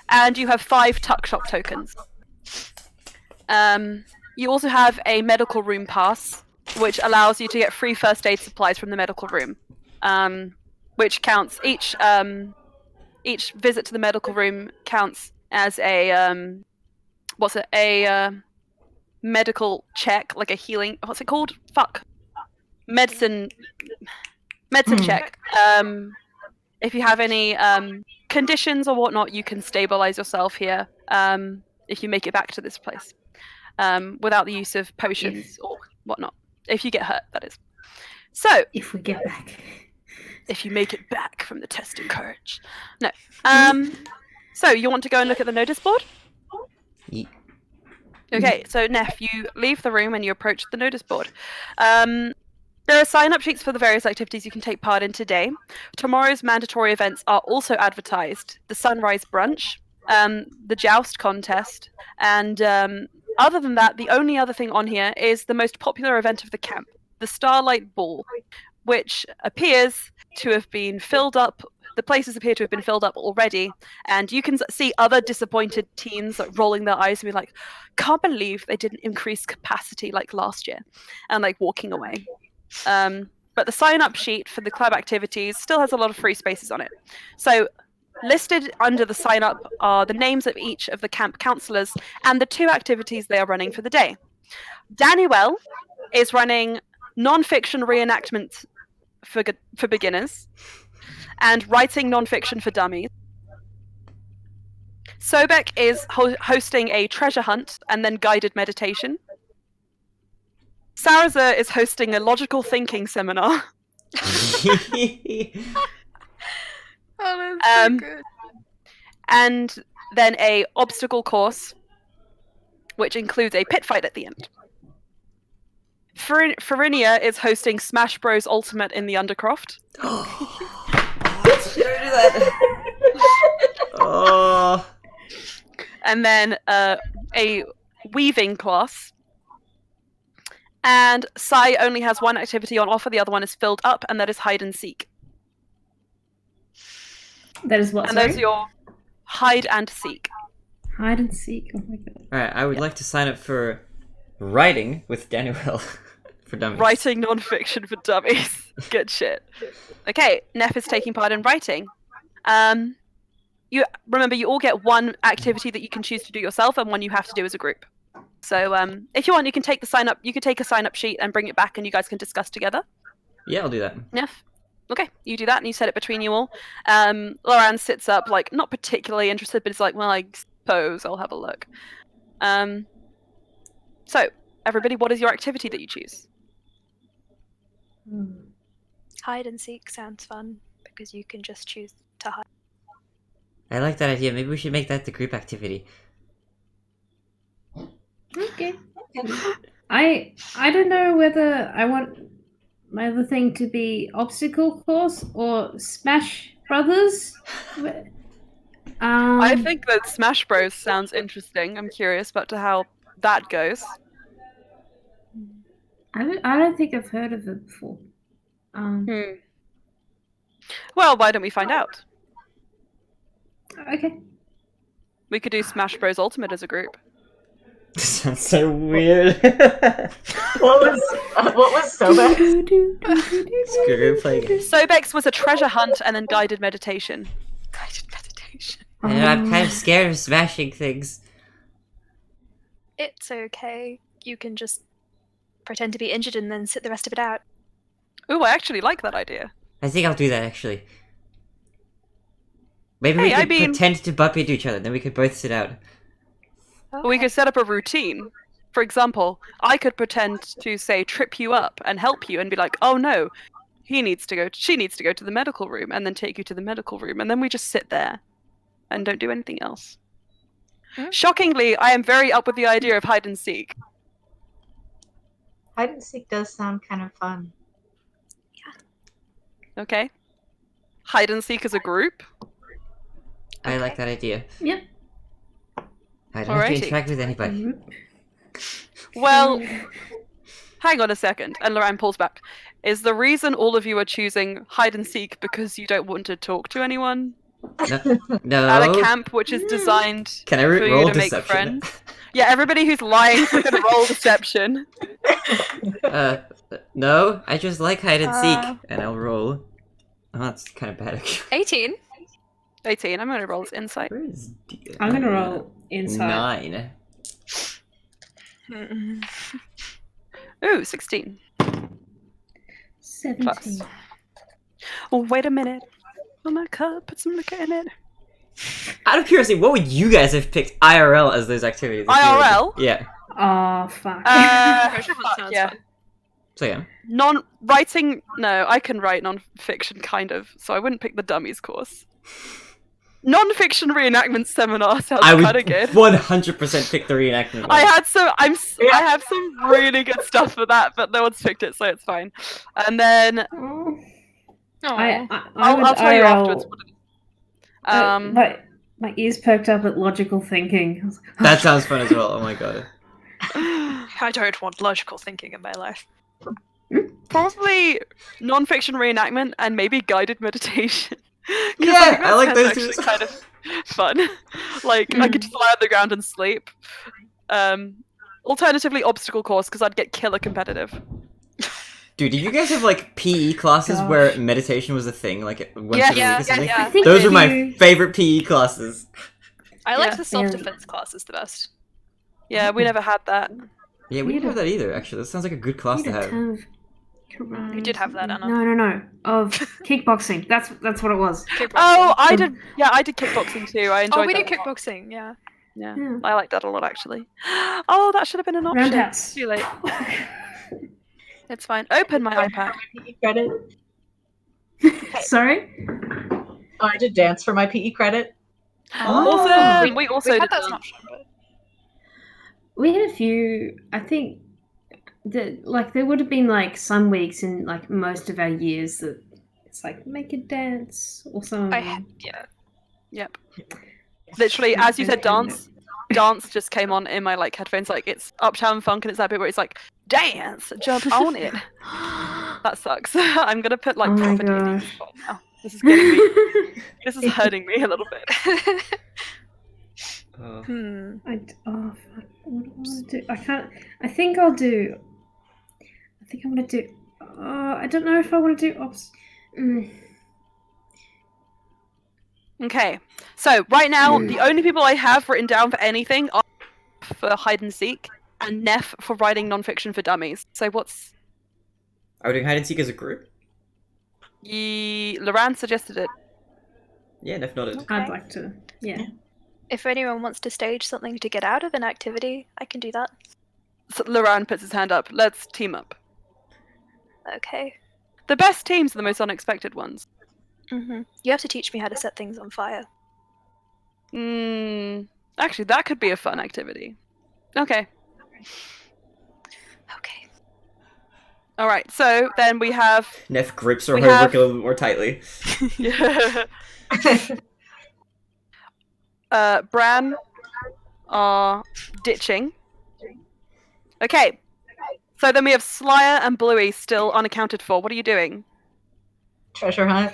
and you have 5 tuck shop tokens. You also have a medical room pass, which allows you to get free first aid supplies from the medical room, which counts each visit to the medical room counts as a medical check, like a healing. What's it called? Fuck. Medicine check. If you have any conditions or whatnot, you can stabilize yourself here. If you make it back to this place, without the use of potions or whatnot. If you get hurt, that is. So, If we get back. if you make it back from the test of courage. No. So, you want to go and look at the notice board? Ye- Okay, so Neff, you leave the room and you approach the notice board. There are sign-up sheets for the various activities you can take part in today. Tomorrow's mandatory events are also advertised. The sunrise brunch, the joust contest, and other than that, the only other thing on here is the most popular event of the camp, the Starlight Ball, which appears to have been filled up. The places appear to have been filled up already, and you can see other disappointed teens like, rolling their eyes and be like, "Can't believe they didn't increase capacity like last year," and like walking away. But the sign-up sheet for the club activities still has a lot of free spaces on it. So listed under the sign-up are the names of each of the camp counselors and the 2 activities they are running for the day. Daniel is running non-fiction reenactment for beginners and writing non-fiction for dummies. Sobek is hosting a treasure hunt and then guided meditation. Saraza is hosting a logical thinking seminar. Oh, that's so good. And then a obstacle course, which includes a pit fight at the end. Farinia is hosting Smash Bros. Ultimate in the Undercroft. Oh. And then a weaving class. And Sai only has one activity on offer, the other one is filled up, and that is hide and seek. That is what, And sorry? those are your hide and seek. Hide and seek. Oh my god. Alright, I would like to sign up for writing with Daniel for dummies. Writing non-fiction for dummies. Good shit. Okay, Neff is taking part in writing. You remember, you all get one activity that you can choose to do yourself and one you have to do as a group. So if you want, you can take the sign up. You could take a sign up sheet and bring it back, and you guys can discuss together. Yeah, I'll do that. Neff. Okay, you do that, and you set it between you all. Loran sits up, like not particularly interested, but it's like, well, I suppose I'll have a look. So everybody, what is your activity that you choose? Hide and seek sounds fun because you can just choose to hide. I like that idea. Maybe we should make that the group activity. Okay. I don't know whether I want my other thing to be obstacle course or Smash Brothers. I think that Smash Bros sounds interesting. I'm curious about how that goes. I don't think I've heard of it before. Well, why don't we find out? Okay. We could do Smash Bros Ultimate as a group. This sounds so weird. What was Sobek? Screw playing. Sobex was a treasure hunt and then guided meditation. Guided meditation. I know, I'm kind of scared of smashing things. It's okay. You can just pretend to be injured and then sit the rest of it out. Ooh, I actually like that idea. I think I'll do that, actually. Maybe Hey, we I could mean- pretend to bump into each other, then we could both sit out. Or we could set up a routine. For example, I could pretend to, say, trip you up and help you and be like, oh no, she needs to go to the medical room, and then take you to the medical room, and then we just sit there and don't do anything else. Shockingly, I am very up with the idea of hide and seek. Hide and seek does sound kind of fun. Okay? Hide and seek as a group? I like that idea. Yep. I don't have to Alrighty. interact with anybody. Well, hang on a second. And Lorraine pulls back. Is the reason all of you are choosing hide and seek because you don't want to talk to anyone No. at a camp which is designed Can I for you roll to make deception? friends? Yeah, everybody who's lying is going to roll deception. No, I just like hide and seek. And I'll roll. Oh, that's kind of bad. 18. 18. I'm going to roll this insight. Where is I'm gonna roll inside. 9. Ooh, 16. 17. Plus. Oh, wait a minute. Oh my god, put some liquor in it. Out of curiosity, what would you guys have picked IRL as those activities? if you were- IRL? Yeah. Oh, fuck. Treasure hunt Fuck, sounds yeah. fun. So yeah. Non-writing, no, I can write non-fiction, kind of, so I wouldn't pick the dummies course. Non-fiction reenactment seminar sounds I would kind of good. 100% pick the reenactment. I one. had some. I have some really good stuff for that, but no one's picked it, so it's fine. And then Oh. Aw. I'll tell you afterwards. What it is. My ears perked up at logical thinking. I was like, That sounds fun as well. Oh my god. I don't want logical thinking in my life. Probably non-fiction reenactment and maybe guided meditation. 'Cause, Yeah, I like that those sounds two. actually kind of fun. Like I could just lie on the ground and sleep. Alternatively, obstacle course because I'd get killer competitive. Dude, did you guys have like PE classes Gosh. where meditation was a thing? Like once Yes, a week yeah, or something? I think Those are my you- favorite PE classes. I like Yeah. the self-defense classes the best. Yeah, we never had that. Yeah, we didn't Yeah. have that either, actually. That sounds like a good class You to had a have. ton of karate. We did have that, Anna. No. Of kickboxing. That's what it was. Oh, Kickboxing. I did. Yeah, I did kickboxing too. I enjoyed Oh, we that. did kickboxing, yeah. Yeah, Yeah. I like that a lot actually. Oh, that should have been an option. Roundhouse. Too late. It's fine. Open my iPad. PE credit. Sorry? Oh, I did dance for my PE credit. Oh. Awesome. We also We had did that as an that. option, but We had a few, I think, there would have been like some weeks in like most of our years that it's like make a dance or something. yeah. Yep. Literally, as you said, dance just came on in my like headphones. Like it's Uptown Funk, and it's that bit where it's like dance, jump on it. That sucks. I'm gonna put like Oh my proper D&D gosh. on now. This is getting me. This is hurting me a little bit. Oh. fuck. What do I want to do? I can't. I think I'm gonna do. I don't know if I want to do ops. Okay, so right now the only people I have written down for anything are for hide and seek and Neff for writing non-fiction for dummies. So what's Are we doing hide and seek as a group? Loran suggested it. Yeah, Neff nodded. I'd like to. Yeah. If anyone wants to stage something to get out of an activity, I can do that. So Loran puts his hand up. Let's team up. Okay. The best teams are the most unexpected ones. You have to teach me how to set things on fire. Actually, that could be a fun activity. Okay. Okay. All right. So then we have. Neff grips her We homework have- a little bit more tightly. Bran are ditching. Okay. So then we have Slyer and Bluey still unaccounted for. What are you doing? Treasure hunt.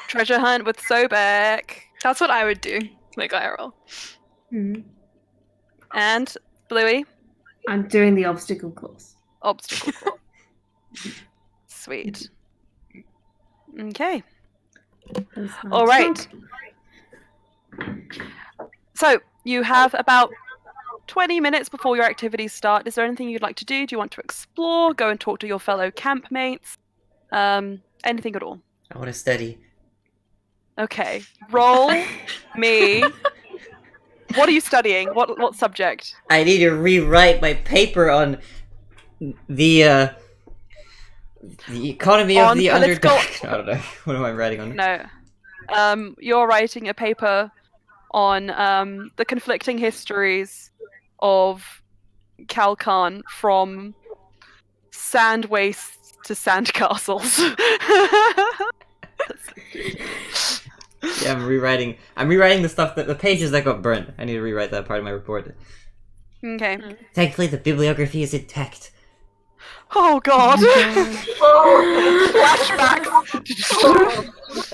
Treasure hunt with Sobek. That's what I would do. Like IRL. And Bluey, I'm doing the obstacle course. obstacle course. Sweet. Okay. All right. So you have about 20 minutes before your activities start. Is there anything you'd like to do? Do you want to explore? Go and talk to your fellow campmates? Anything at all? I want to study. Okay. Roll me. What are you studying? What subject? I need to rewrite my paper on the economy of On the political- underdog. I don't know. What am I writing on? No. You're writing a paper on the conflicting histories of Kalkan from sand wastes to sand castles. Yeah, I'm rewriting the stuff the pages that got burnt. I need to rewrite that part of my report. Okay. Thankfully, the bibliography is intact. Oh god. Flashbacks.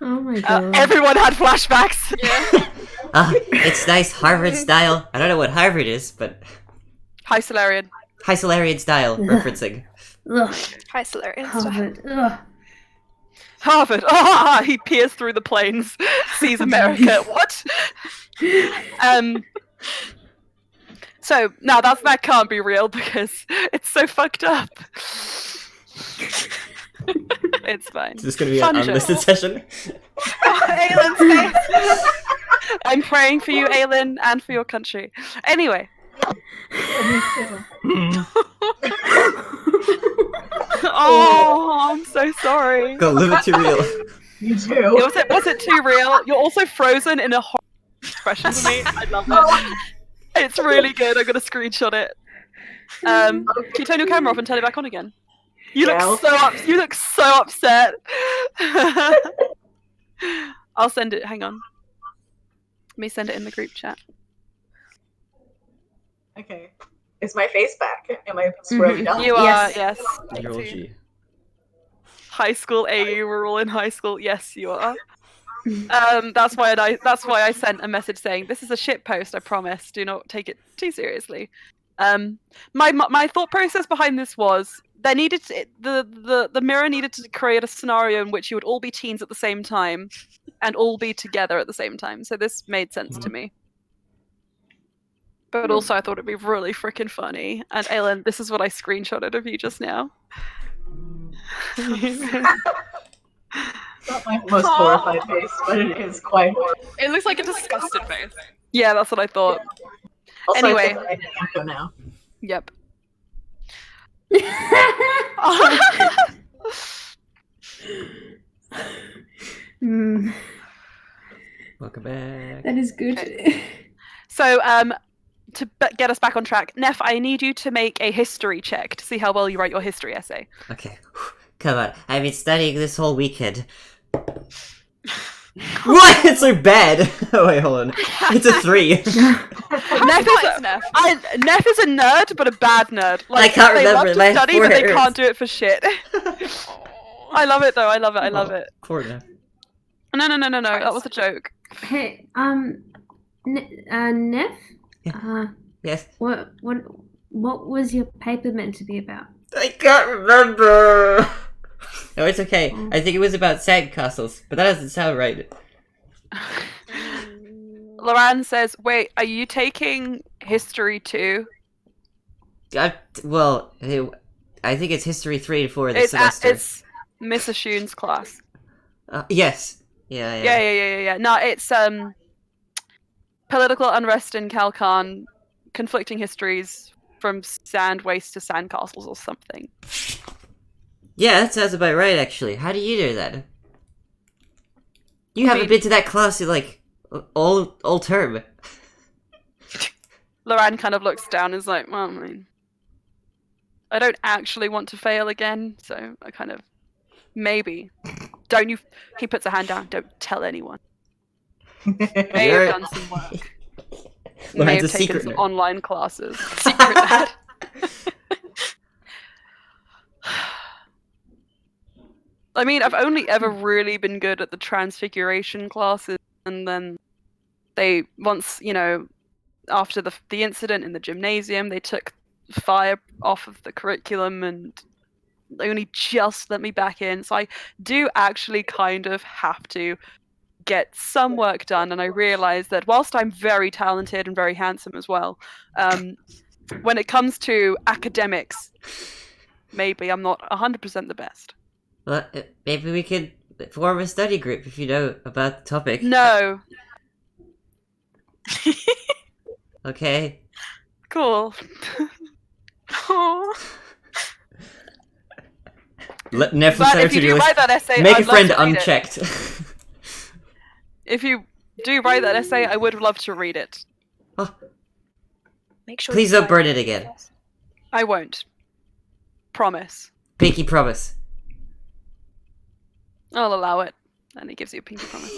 Oh my god. Everyone had flashbacks. Ah, it's nice Harvard style. I don't know what Harvard is, but Hi, Solarian. high Solarian style referencing. Ugh, Hi, Solarian. Harvard. Ugh. Harvard. Ah, he peers through the plains, sees America. What? So now that can't be real because it's so fucked up. It's fine. Is this going to be Fun an show. unlisted session? Aylin's face. I'm praying for you, Aylin, and for your country. Anyway. Oh, I'm so sorry. Go live it too real. You too. Was it too real? You're also frozen in a horrible expression for me. I love it. It's really good. I'm gonna screenshot it. Can you turn your camera off and turn it back on again? You look so upset. I'll send it. Hang on. Let me send it in the group chat. Okay. Is my face back? Am I squarely down? You are, yes. You're all G. High school AU, we're all in high school. Yes, you are. That's why I sent a message saying this is a shit post. I promise. Do not take it too seriously. My thought process behind this was there needed the mirror needed to create a scenario in which you would all be teens at the same time, and all be together at the same time. So this made sense to me. But also, I thought it'd be really freaking funny. And Aylin, this is what I screenshotted of you just now. Not my most horrified face, but it is quite horrible. It looks like a disgusted face. Yeah, that's what I thought. Also, Anyway. I think I can now. Yep. Welcome back. That is good. Okay. So, to get us back on track, Neff, I need you to make a history check to see how well you write your history essay. Okay. Come on. I've been studying this whole weekend. What? It's so bad. Oh wait, hold on. It's a 3. Neff is a nerd, but a bad nerd. I can't they remember, love to my study, but they forehead can't do it for shit. I love it though. I love it. Poor Neff. No. That was a joke. Hey, Neff? Yes. What was your paper meant to be about? I can't remember. No, it's okay. I think it was about sandcastles, but that doesn't sound right. Loran says, "Wait, are you taking history too?" I think it's history 3 and 4 this semester. It's Miss Ashun's class. Yes. Yeah. Yeah. No, it's political unrest in Kalkan, conflicting histories from sand waste to sandcastles or something. Yeah, that sounds about right, actually. How do you do that? You haven't been to that class in, like, all term. Loran kind of looks down and is like, well, I mean, I don't actually want to fail again, so I kind of, maybe. Don't you, he puts a hand down, don't tell anyone. May have done some work. May have taken some online classes. Secret lad. I mean, I've only ever really been good at the transfiguration classes, and then they after the incident in the gymnasium, they took fire off of the curriculum and they only just let me back in. So I do actually kind of have to get some work done, and I realize that whilst I'm very talented and very handsome as well, when it comes to academics, maybe I'm not 100% the best. Well, maybe we could form a study group if you know about the topic. No. Okay. Cool. Let Neff But if you do write that essay, make I'd a friend love to read it. unchecked. If you do write that essay, I would love to read it. Make sure. Please don't burn it again. I won't. Promise. Pinky promise. I'll allow it. And he gives you a pinky promise.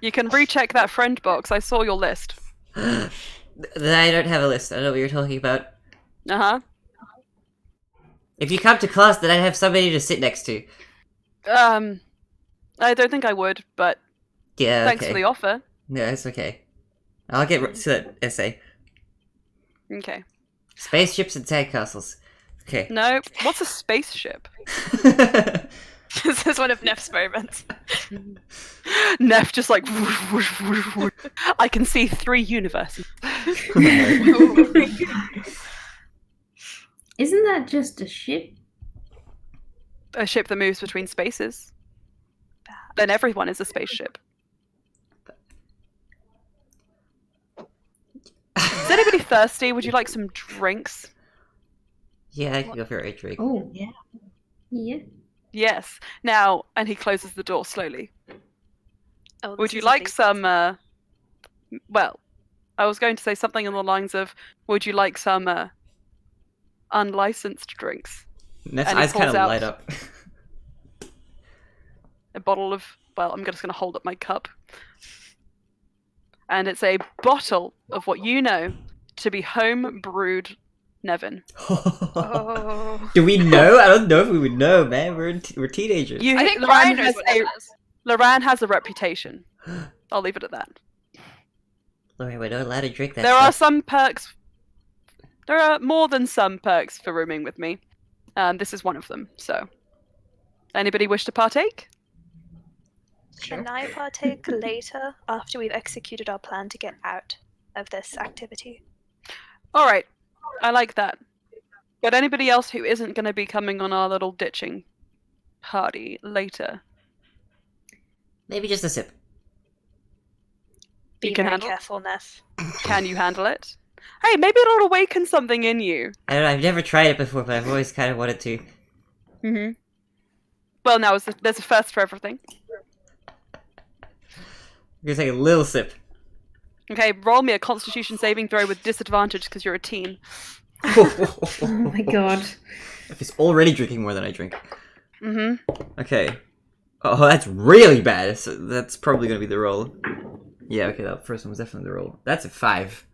You can recheck that friend box. I saw your list. I don't have a list. I don't know what you're talking about. Uh-huh. If you come to class, then I'd have somebody to sit next to. I don't think I would, but Yeah, thanks okay. for the offer. No, it's okay. I'll get to that essay. Okay. Spaceships and sandcastles. Okay. No, what's a spaceship? It's a was one of Neff's moments. Neff just like, I can see 3 universes. Isn't that just a ship? A ship that moves between spaces. Then everyone is a spaceship. Is anybody thirsty? Would you like some drinks? Yeah, I can go for a drink. Oh, Yeah. yeah. Yes. Now, and he closes the door slowly. Oh, Would this you is a like big- some, well, I was going to say something along the lines of, would you like some, unlicensed drinks? Neff's And he eyes kind of pulls out- light up. A bottle of, well, I'm just going to hold up my cup. And it's a bottle of what you know to be home brewed Nevin. Oh. Do we know? I don't know if we would know, man. We're teenagers. I think Loran Brian knows has what it is. Loran has a reputation. I'll leave it at that. Lord, we're not allowed to drink that There are stuff. some perks. There are more than some perks for rooming with me. This is one of them. So, anybody wish to partake? Can I partake later after we've executed our plan to get out of this activity? All right, I like that. But anybody else who isn't going to be coming on our little ditching party later? Maybe just a sip. Be You can very handle- careful, Neff. Can you handle it? Hey, maybe it'll awaken something in you. I don't know, I've never tried it before, but I've always kind of wanted to. Mm-hmm. Well, now there's a first for everything. I'm gonna take a little sip. Okay, roll me a Constitution saving throw with disadvantage because you're a teen. Oh my god. If he's already drinking more than I drink. Mm-hmm. Okay. Oh, that's really bad. So that's probably gonna be the roll. Yeah, okay, that first one was definitely the roll. That's a 5.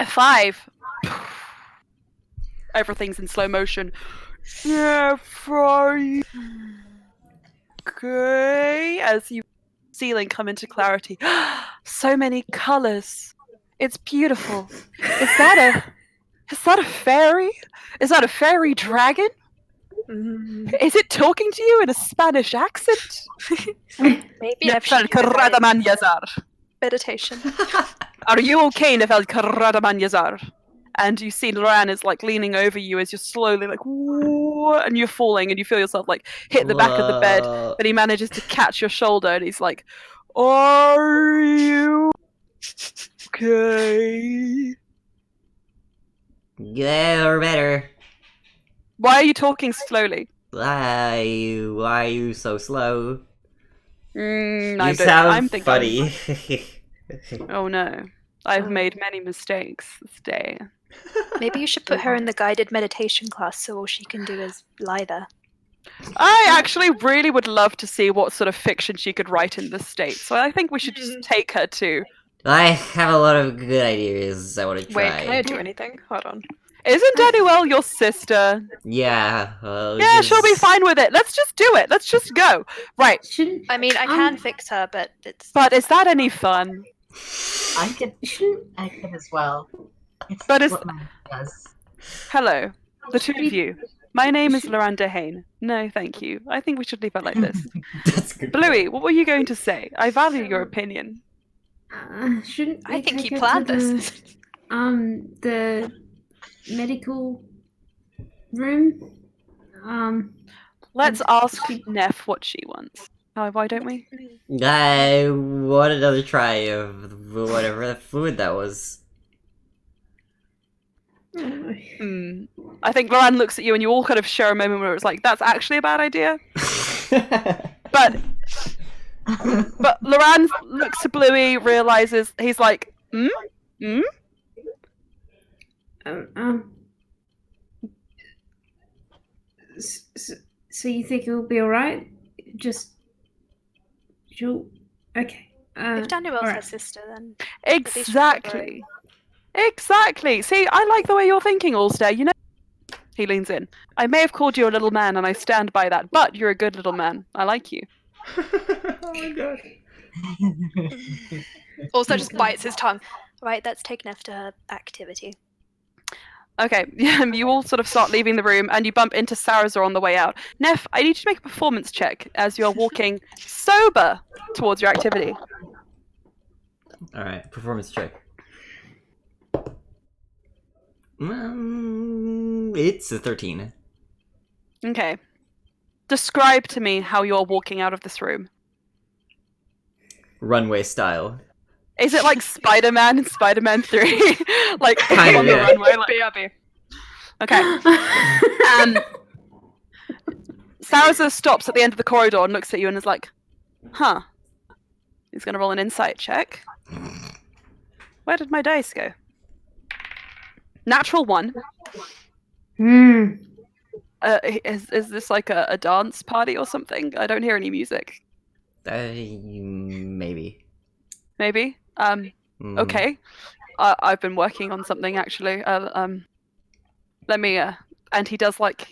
A 5. Everything's in slow motion. Yeah, fry. Okay, as you ceiling come into clarity. So many colors. It's beautiful. Is that a fairy? Is that a fairy dragon? Is it talking to you in a Spanish accent? Maybe Neff should do a guided Nefel Yazar. meditation. Are you okay, Nefel Yazar? And you see Loran is like leaning over you as you're slowly like, "Whoa," and you're falling, and you feel yourself like hit the back of the bed. Whoa. But he manages to catch your shoulder, and he's like, "Are you okay?" Yeah, or better. Why are you talking slowly? Why are you so slow? You I'm sound thinking. funny. Oh no, I've made many mistakes this day. Maybe you should put her in the guided meditation class so all she can do is lie there. I actually really would love to see what sort of fiction she could write in this state. So I think we should just take her to. I have a lot of good ideas I want to try. Wait, can I do anything? Hold on. Isn't Danielle your sister? Yeah. Yeah, she'll be fine with it. Let's just do it. Let's just go. Right. Shouldn't I mean, I can fix her, but it's... But is that any fun? I can as well. It's But it's- what mine does. Hello, the two of you. My name is Loranda Hain. No, thank you. I think we should leave it like this. That's good. Bluey, what were you going to say? I value your opinion. shouldn't I we think take you her planned to this. The medical room. Let's ask Neff what she wants. Why don't we? I want another try of whatever the fluid that was. I think Loran looks at you and you all kind of share a moment where it's like, that's actually a bad idea. But Loran looks to Bluey, realizes, he's like, So you think it'll be alright? Just she'll okay. If Danielle's her alright. sister, then... Exactly. Exactly. See, I like the way you're thinking, Allstay. You know, he leans in. I may have called you a little man, and I stand by that, but you're a good little man. I like you. Oh my god. Also just bites his tongue. Right, let's take Neff to her activity. Okay, you all sort of start leaving the room, and you bump into Sarazar on the way out. Neff, I need you to make a performance check as you're walking sober towards your activity. Alright, performance check. It's a 13. Okay. Describe to me how you're walking out of this room. Runway style. Is it like Spider-Man in Spider-Man 3? Like Kind of, on the yeah. runway? Like... BRB. Okay. Sarazar stops at the end of the corridor and looks at you and is like, huh. He's going to roll an insight check. Where did my dice go? Natural 1. Hmm. Is this like a dance party or something? I don't hear any music. Maybe. Maybe? Mm. Okay. I've been working on something actually. Let me, and he does like,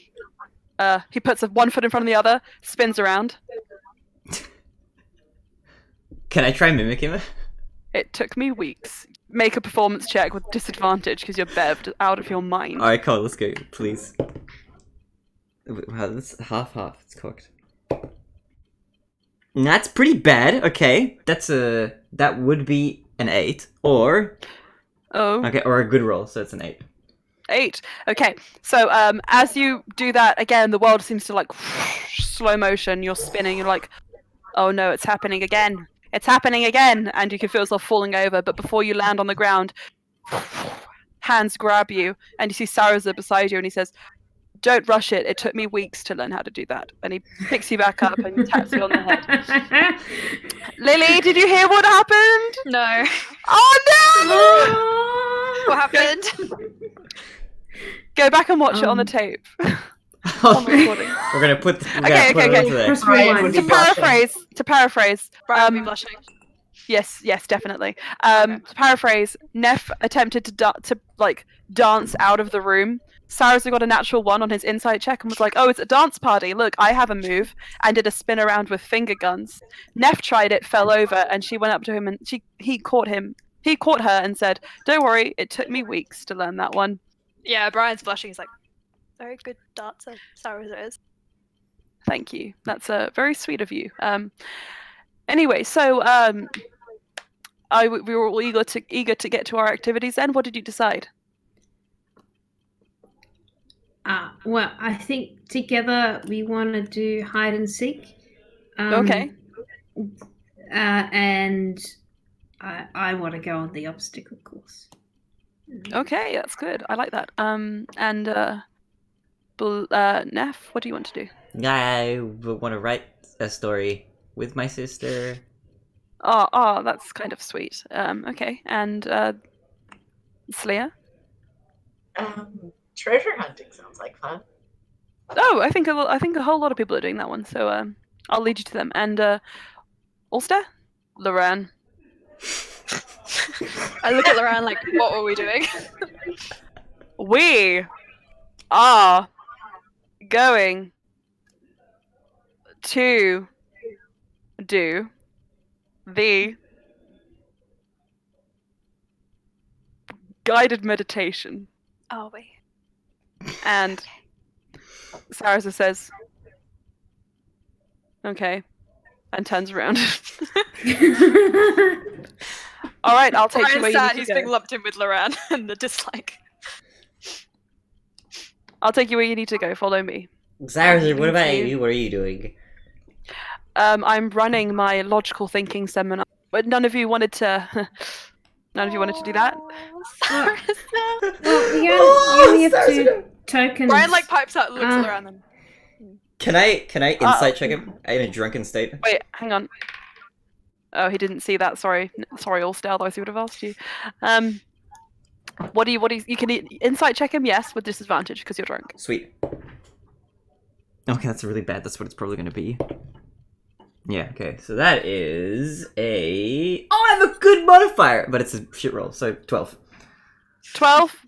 he puts one foot in front of the other, spins around. Can I try mimic him? It took me weeks. Make a performance check with disadvantage because you're bevved out of your mind. Alright, Cole, let's go, please. Wow, that's half. It's cooked. That's pretty bad. Okay, that would be an 8, or Oh. okay, or a good roll, so it's an 8. 8. Okay, so as you do that, again, the world seems to like slow motion. You're spinning. You're like, oh no, it's happening again. It's happening again, and you can feel yourself falling over. But before you land on the ground, hands grab you, and you see Sarazar beside you, and he says, "Don't rush it. It took me weeks to learn how to do that." And he picks you back up and taps you on the head. Lily, did you hear what happened? No. Oh no! What happened? Go back and watch it on the tape. On the recording. We're gonna put. Okay. There. Press Brian rewind. would be To paraphrase. Brian will be blushing. Yes, definitely. To paraphrase, Neff attempted to dance out of the room. Sarazar got a natural 1 on his insight check and was like, "Oh, it's a dance party. Look, I have a move," and did a spin around with finger guns. Neff tried it, fell over, and she went up to him and he caught her and said, "Don't worry, it took me weeks to learn that one." Yeah, Brian's blushing. He's like, very good dancer, Sarazar is. Thank you. That's very sweet of you. Anyway, so we were all eager to get to our activities. Then, what did you decide? Well, I think together we want to do hide and seek. Okay. And I want to go on the obstacle course. Okay, that's good. I like that. Neff, what do you want to do? I want to write a story with my sister. Oh, that's kind of sweet. Okay, and Slya? Treasure hunting sounds like fun. Oh, I think a whole lot of people are doing that one. So I'll lead you to them. And Ulster, Loran. I look at Loran like, what were we doing? We are going to do the guided meditation. Oh, wait. And Sarazar says, "Okay," and turns around. All right, I'll take you where Brian's you sad. need He's to being go. lumped in with Loran and the dislike. I'll take you where you need to go. Follow me. Sarazar, what about you. you? What are you doing? I'm running my logical thinking seminar, but none of you wanted to. None of you wanted to do that. Sarazar. Well, you only have 2 tokens. Brian like pipes out, looks at Loran, then. Can I insight check him in a drunken state? Wait, hang on. Oh, he didn't see that. Sorry, Ulster. Otherwise, he would have asked you. What do you can insight check him? Yes, with disadvantage because you're drunk. Sweet. Okay, that's really bad. That's what it's probably gonna be. Yeah. Okay. So that is a. Oh, I have a good modifier, but it's a shit roll. So 12. 12.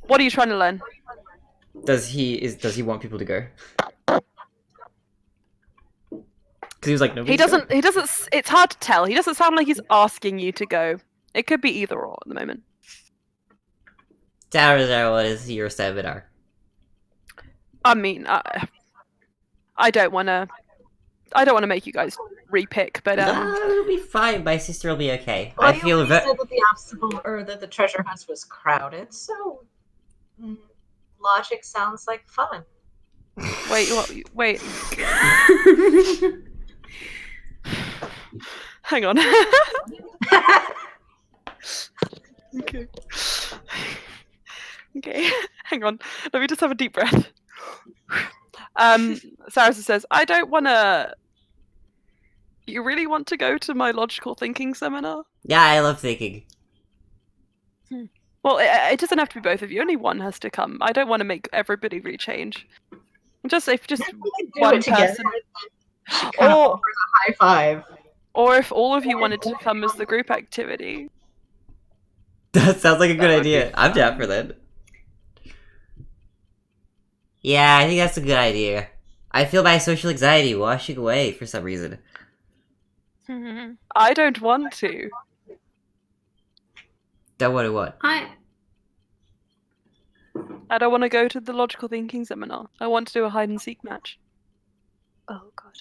What are you trying to learn? Does he want people to go? Because he was like, no. He doesn't. It's hard to tell. He doesn't sound like he's asking you to go. It could be either or at the moment. Salazar, what is your seminar? I mean, I don't want to. I don't want to make you guys repick, but It'll be fine. My sister will be okay. Well, I you feel already said that the obstacle or that the treasure hunt was crowded, so logic sounds like fun. wait, what, wait, hang on. Okay. Okay, hang on. Let me just have a deep breath. Sarasa says, I don't want to. You really want to go to my logical thinking seminar? Yeah, I love thinking. Well, it doesn't have to be both of you. Only one has to come. I don't want to make everybody rechange. Just if just We can do one it together. person, She kind of or offers a high five. or if all of you wanted to come as the group activity. That sounds like a good That would be idea. I'm down for that. Yeah, I think that's a good idea. I feel my social anxiety washing away for some reason. I don't want to. Don't want to what? I don't want to go to the logical thinking seminar. I want to do a hide and seek match. Oh god.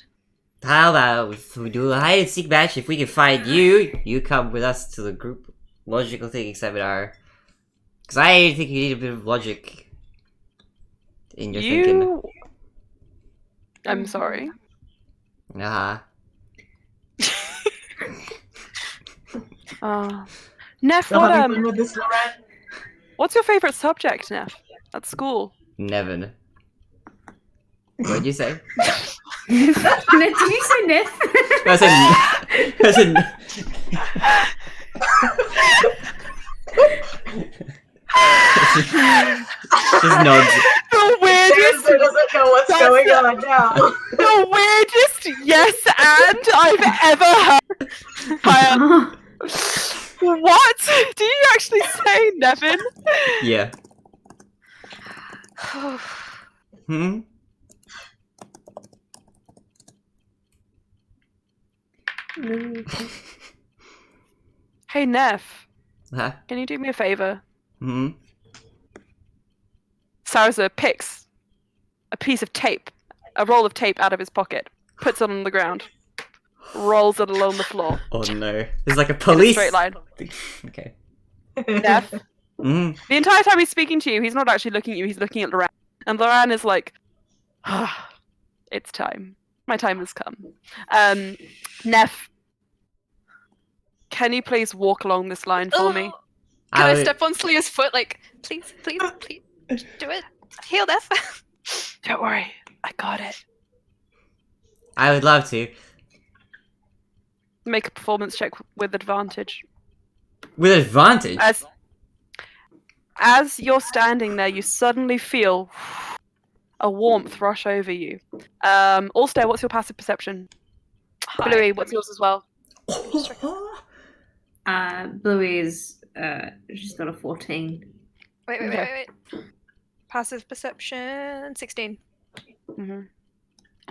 How about if we do a hide and seek match? If we can find you, you come with us to the group logical thinking seminar. Because I think you need a bit of logic in your thinking. I'm sorry. Uh-huh. Neff, So having fun with this, Lorette? what's your favorite subject, Neff, at school? Nevin. What'd you say? Did you say Neth? I said, just nods. The weirdest, Sarah doesn't know what's That's going the- on now. the weirdest yes and I've ever heard. What? Do you actually say, Nevin? Yeah. Hmm? Hey, Neff, Huh? can you do me a favor? Hmm? Sarza picks a piece of tape, a roll of tape out of his pocket, puts it on the ground, rolls it along the floor Oh no. There's like a in a police. straight line. Okay. Neff, Hmm? the entire time he's speaking to you, he's not actually looking at you, he's looking at Loran. And Loran is like, it's time. My time has come. Neff, can you please walk along this line for me? Can I would- step on Slea's foot? Like, please, please, please, do it. Heal death. Don't worry, I got it. I would love to. Make a performance check with advantage. With advantage. As you're standing there, you suddenly feel a warmth rush over you. Allstare, what's your passive perception? Bluey, what's yours as well? Bluey's she's got a 14. Wait. Passive perception, 16.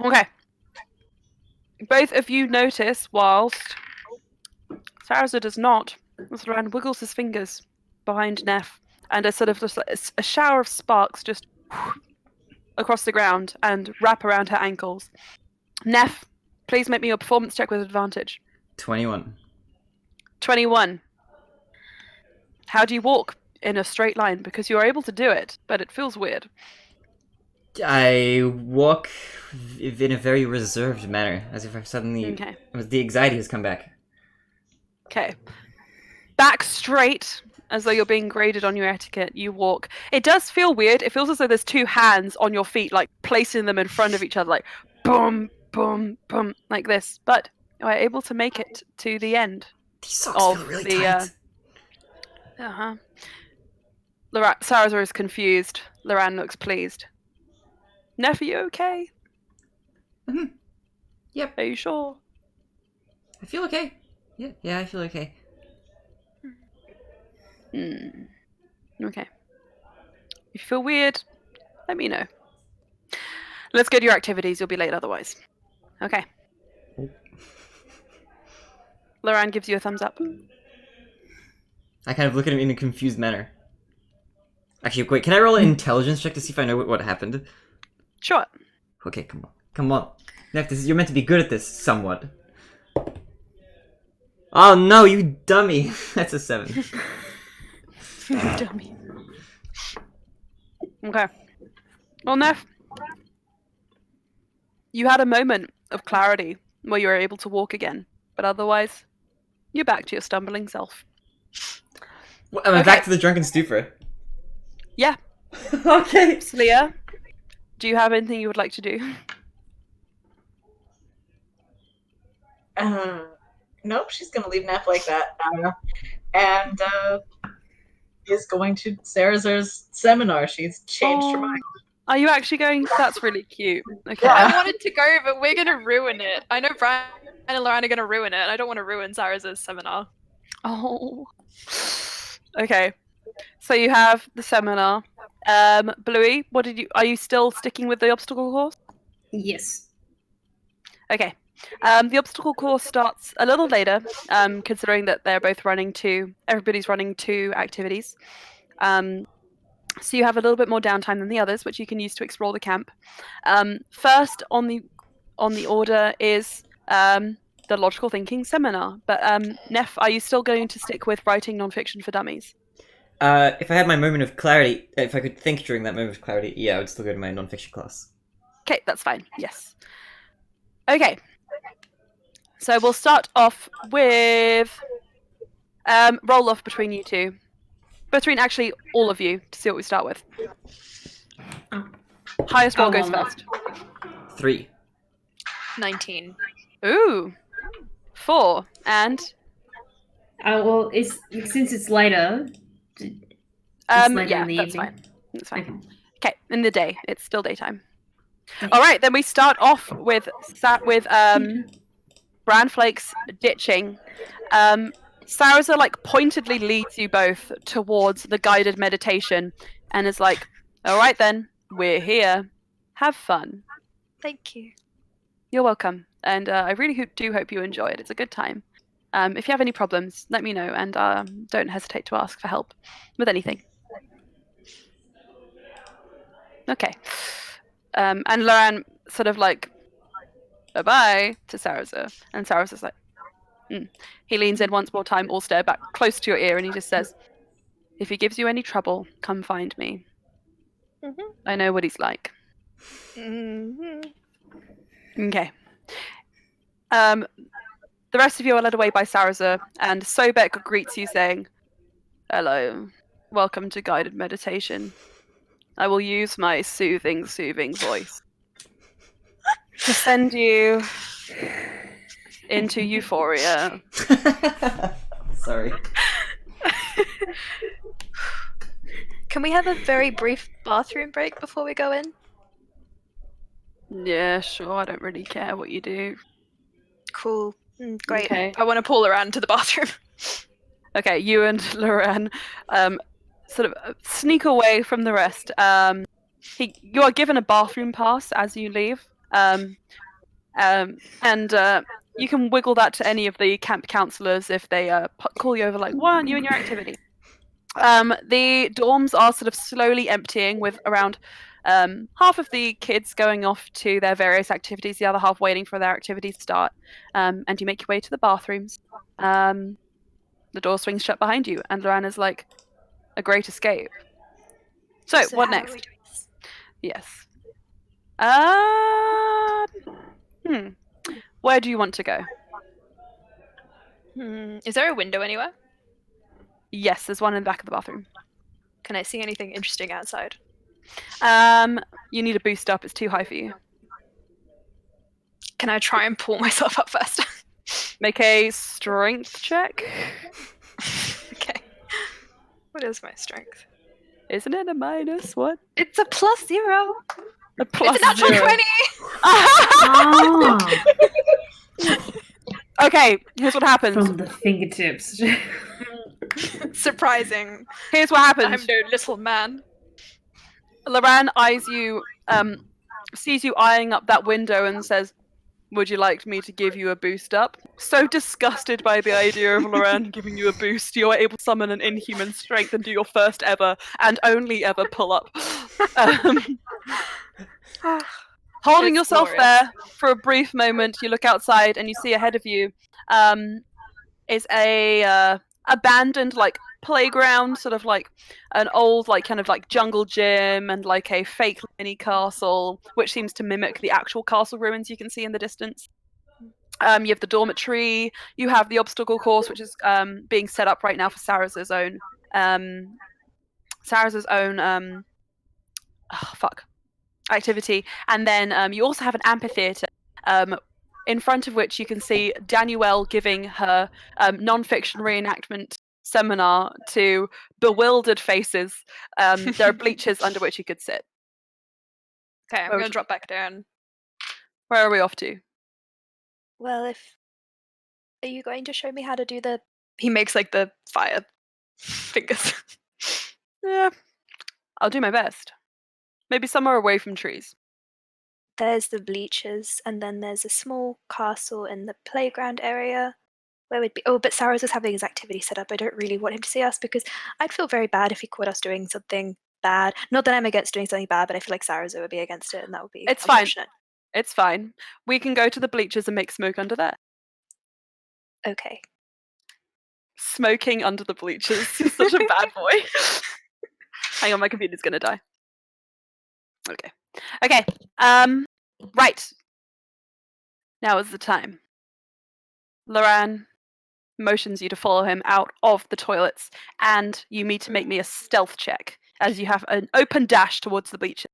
Okay. Both of you notice, whilst Sarza does not, as Loran wiggles his fingers behind Neff, and a sort of just like a shower of sparks just across the ground and wrap around her ankles. Neff, please make me your performance check with advantage. 21. 21. How do you walk in a straight line? Because you are able to do it, but it feels weird. I walk in a very reserved manner, as if I've suddenly... Okay. The anxiety has come back. Okay. Back straight, as though you're being graded on your etiquette, you walk. It does feel weird. It feels as though there's two hands on your feet, like placing them in front of each other, like boom, boom, boom, like this. But you are able to make it to the end. These socks Of feel really the, tight. Sarazar is confused. Loran looks pleased. Neff, are you okay? Mhm. Yep. Are you sure? I feel okay. Yeah, I feel okay. Okay. If you feel weird, let me know. Let's go to your activities. You'll be late otherwise. Okay. Loran gives you a thumbs up. I kind of look at him in a confused manner. Actually, wait, can I roll an intelligence check to see if I know what happened? Sure. Okay, come on. Come on. Neff, you're meant to be good at this, somewhat. Oh no, you dummy! That's a 7. Dummy. Okay. Well, Neff, you had a moment of clarity where you were able to walk again, but otherwise, you're back to your stumbling self. Well, am I back to the drunken stupor? Yeah. Okay. Slia, do you have anything you would like to do? Nope, she's gonna leave Neff like that. And is going to Sarazar's seminar. She's changed her mind. Are you actually going? That's really cute. Okay. Yeah. I wanted to go, but we're gonna ruin it. I know Brian and Lauren are gonna ruin it, and I don't want to ruin Sarah's seminar. Oh. Okay. So you have the seminar. Bluey, are you still sticking with the obstacle course? Yes. Okay. The obstacle course starts a little later, considering that everybody's running 2 activities. So you have a little bit more downtime than the others, which you can use to explore the camp. First on the order is the logical thinking seminar. But Neff, are you still going to stick with writing nonfiction for dummies? If I had my moment of clarity, if I could think during that moment of clarity, yeah, I would still go to my nonfiction class. Okay, that's fine. Yes. Okay. So we'll start off with roll off between you two. Between actually all of you to see what we start with. Highest roll goes first. 3. 19. Ooh. 4. And Well, since it's later. It's later yeah, in the that's evening. fine. That's fine. Okay. Okay, in the day. It's still daytime. Okay. All right, then we start off with Bran Flakes ditching. Saraza pointedly leads you both towards the guided meditation and is like, "All right then, we're here. Have fun." Thank you. You're welcome, and I really do hope you enjoy it. It's a good time. If you have any problems, let me know, and don't hesitate to ask for help with anything. Okay. And Loran sort of bye-bye to Saraza, and Saraza's like, He leans in once more time, all stare back close to your ear, and he just says, "If he gives you any trouble, come find me. Mhm. I know what he's like." Mhm. Okay. The rest of you are led away by Saraza, and Sobek greets you saying, "Hello. Welcome to guided meditation. I will use my soothing voice to send you into euphoria." Sorry. Can we have a very brief bathroom break before we go in? Yeah, sure. I don't really care what you do. Cool. Great. Okay. I want to pull around to the bathroom. Okay, you and Loran sort of sneak away from the rest. You are given a bathroom pass as you leave, and you can wiggle that to any of the camp counselors if they call you over why aren't you in your activity? The dorms are sort of slowly emptying, with around half of the kids going off to their various activities, the other half waiting for their activities to start. And you make your way to the bathrooms. The door swings shut behind you, and Loran is like, "A great escape." So what how are we next? doing this? Yes. Where do you want to go? Is there a window anywhere? Yes, there's one in the back of the bathroom. Can I see anything interesting outside? You need a boost up. It's too high for you. Can I try and pull myself up first? Make a strength check. Okay. What is my strength? Isn't it a -1? It's a +0. A plus It's a natural 0. 20. Ah, Okay, here's what happens. from the fingertips. Surprising. Here's what I'm happens. no little man. Loran eyes you, sees you eyeing up that window and says, Would you like me to give you a boost up? So disgusted by the idea of Loran giving you a boost, you are able to summon an inhuman strength and do your first ever and only ever pull up. Holding It's yourself glorious. there for a brief moment, you look outside and you see ahead of you is a abandoned like playground, sort of like an old like kind of like jungle gym and like a fake mini castle, which seems to mimic the actual castle ruins you can see in the distance. You have the dormitory. You have the obstacle course, which is being set up right now for Sarah's own activity. And then you also have an amphitheater, in front of which you can see Danielle giving her non-fiction reenactment seminar to bewildered faces. There are bleachers under which you could sit. Okay, I'm Where gonna would- drop back down. Where are we off to? Well, are you going to show me how to do the? He makes like the fire fingers. Yeah, I'll do my best. Maybe somewhere away from trees. There's the bleachers, and then there's a small castle in the playground area. Where would be? Oh, but Saros is having his activity set up. I don't really want him to see us because I'd feel very bad if he caught us doing something bad. Not that I'm against doing something bad, but I feel like Saros would be against it, and that would be It's fine. unfortunate. It's fine. We can go to the bleachers and make smoke under there. Okay. Smoking under the bleachers. You're such a bad boy. Hang on, my computer's gonna die. Okay. Okay. Right. Now is the time. Loran motions you to follow him out of the toilets, and you need to make me a stealth check as you have an open dash towards the bleachers.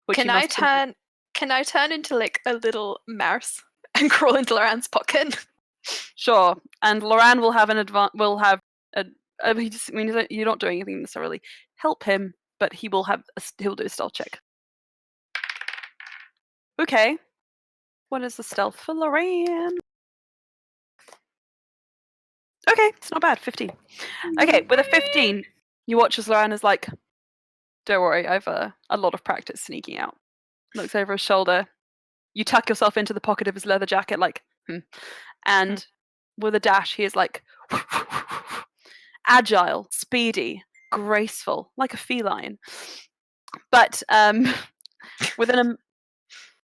which Can you I must complete. turn? Can I turn into like a little mouse and crawl into Loran's pocket? Sure, and Loran will have he just, I mean, you're not doing anything necessarily. Help him, but he'll do a stealth check. Okay. What is the stealth for Loran? Okay, it's not bad. 15. Okay, with a 15, you watch as Loran is like, "Don't worry, I've a lot of practice sneaking out." Looks over his shoulder. You tuck yourself into the pocket of his leather jacket, like, and with a dash, he is like agile, speedy, graceful, like a feline. But within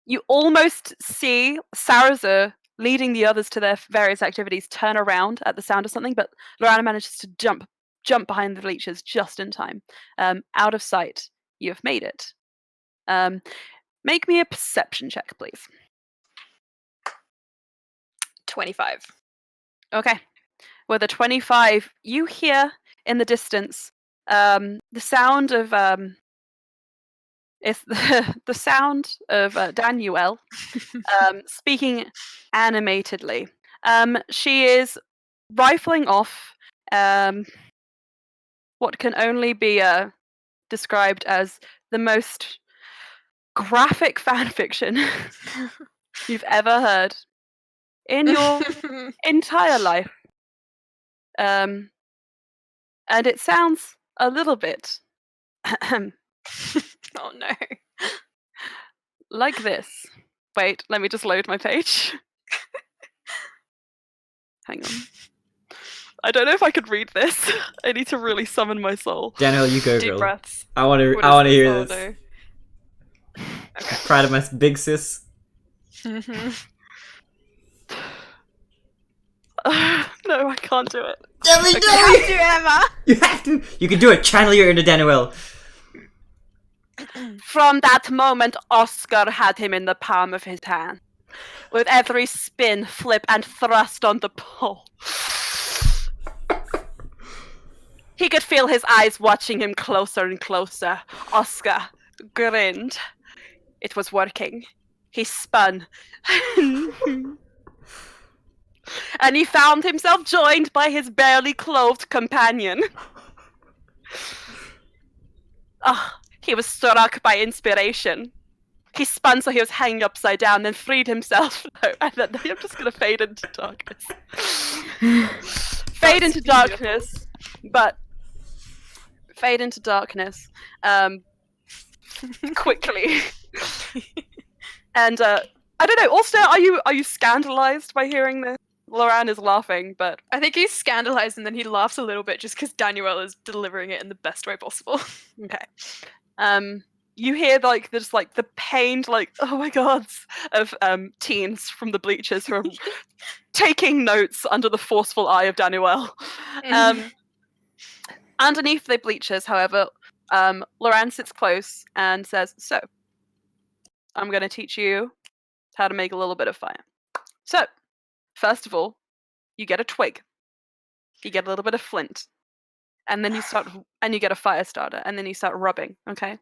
you almost see Sarazer leading the others to their various activities turn around at the sound of something, but Lorana manages to jump behind the bleachers just in time. Out of sight, you have made it. Make me a perception check, please. 25. Okay. With a 25, you hear in the distance the sound of it's the sound of Danielle speaking animatedly. She is rifling off what can only be described as the most graphic fan fiction you've ever heard in your entire life. And it sounds a little bit Oh no. like this. Wait, let me just load my page. Hang on. I don't know if I could read this. I need to really summon my soul. Daniel, you go, Deep girl. breaths. I want to. What I does want to this hear all this. do? Proud of my big sis. Mhm. No, I can't do it. Emily, Okay. no! Have to, Emma. You have to. You can do it. Channel your inner Daniel. From that moment, Oscar had him in the palm of his hand. With every spin, flip, and thrust on the pole, he could feel his eyes watching him closer and closer. Oscar grinned. It was working. He spun. And he found himself joined by his barely clothed companion. He was struck by inspiration. He spun so he was hanging upside down, then freed himself. No, and then I'm just gonna fade into darkness. Fade into darkness, but fade into darkness. Quickly. And I don't know. Also, are you scandalized by hearing this? Loran is laughing, but I think he's scandalized and then he laughs a little bit just because Daniel is delivering it in the best way possible. okay. You hear like this, like the pained, like oh my god, of teens from the bleachers who are taking notes under the forceful eye of Daniel. Underneath the bleachers, however, Loran sits close and says, "So, I'm going to teach you how to make a little bit of fire. So, first of all, you get a twig, you get a little bit of flint, and then you get a fire starter, and then you start rubbing. Okay,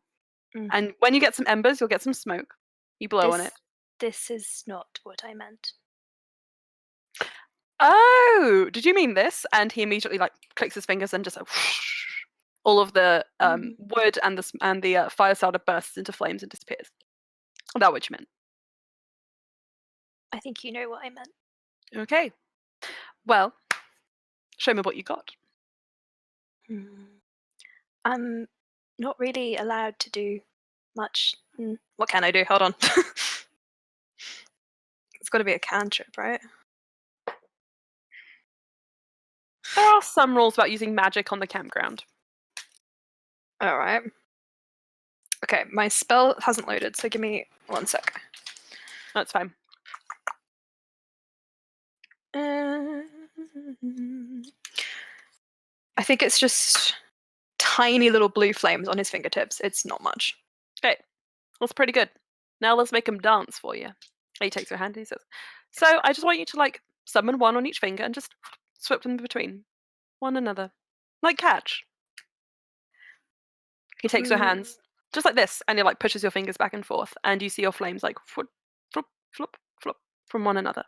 and when you get some embers, you'll get some smoke. You blow on it. This is not what I meant. Oh, did you mean this?" And he immediately like clicks his fingers and just like, whoosh, all of the wood and the fire starter bursts into flames and disappears. Is that what you meant? I think you know what I meant. Okay. Well, show me what you got. I'm not really allowed to do much. What can I do? Hold on. It's got to be a cantrip, right? There are some rules about using magic on the campground. All right. Okay, my spell hasn't loaded, so give me 1 sec. That's fine. I think it's just tiny little blue flames on his fingertips. It's not much. Okay, that's pretty good. Now let's make him dance for you. He takes your hand and he says, "So I just want you to like summon one on each finger and just swip them between one another, like catch." He takes your hands just like this, and he like pushes your fingers back and forth, and you see your flames like flip, flip, flip, flip from one another.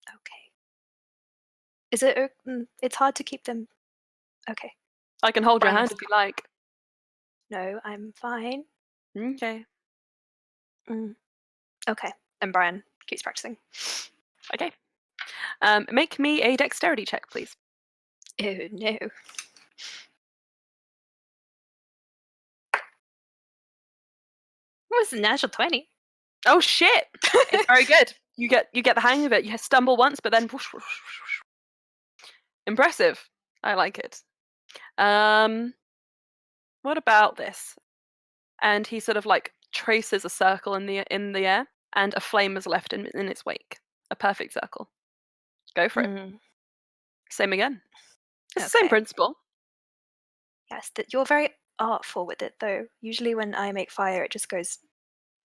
Okay. Is it? It's hard to keep them. Okay. I can hold your hand if you like. No, I'm fine. Okay. Okay. And Brian keeps practicing. Okay. Make me a dexterity check, please. Oh no. It was a natural 20. Oh shit! It's very good. You get the hang of it. You stumble once, but then whoosh, whoosh, whoosh, whoosh. Impressive. I like it. What about this? And he sort of like traces a circle in the air, and a flame is left in its wake. A perfect circle. Go for it. Same again. It's the same principle. Yes, that you're very artful with it, though. Usually, when I make fire, it just goes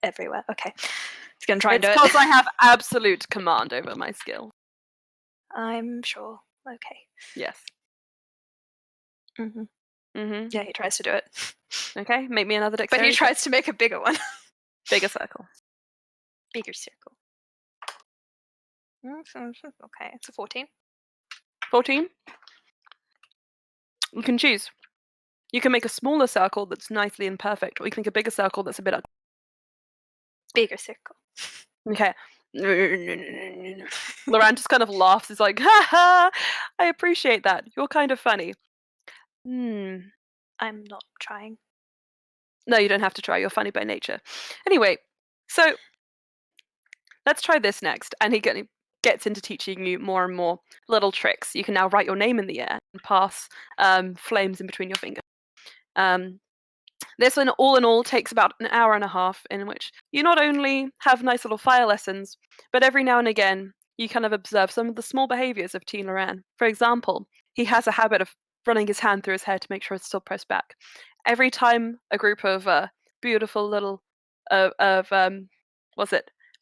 everywhere. Okay, he's gonna try and do it. It's because I have absolute command over my skill. I'm sure. Okay. Yes. Yeah, he tries to do it. Okay, make me another But dexterity. he tries to make a bigger one. Bigger circle. Bigger circle. Okay, it's a 14. 14. You can choose. You can make a smaller circle that's nicely imperfect, or you can make a bigger circle that's a bit. Bigger circle. Okay. Loran just kind of laughs. He's like, "Ha ha! I appreciate that. You're kind of funny." I'm not trying. No, you don't have to try. You're funny by nature. Anyway, so let's try this next. And he gets into teaching you more and more little tricks. You can now write your name in the air and pass flames in between your fingers. This one, all in all, takes about an hour and a half, in which you not only have nice little fire lessons, but every now and again you kind of observe some of the small behaviors of Teen Loran. For example, he has a habit of running his hand through his hair to make sure it's still pressed back. Every time a group of beautiful little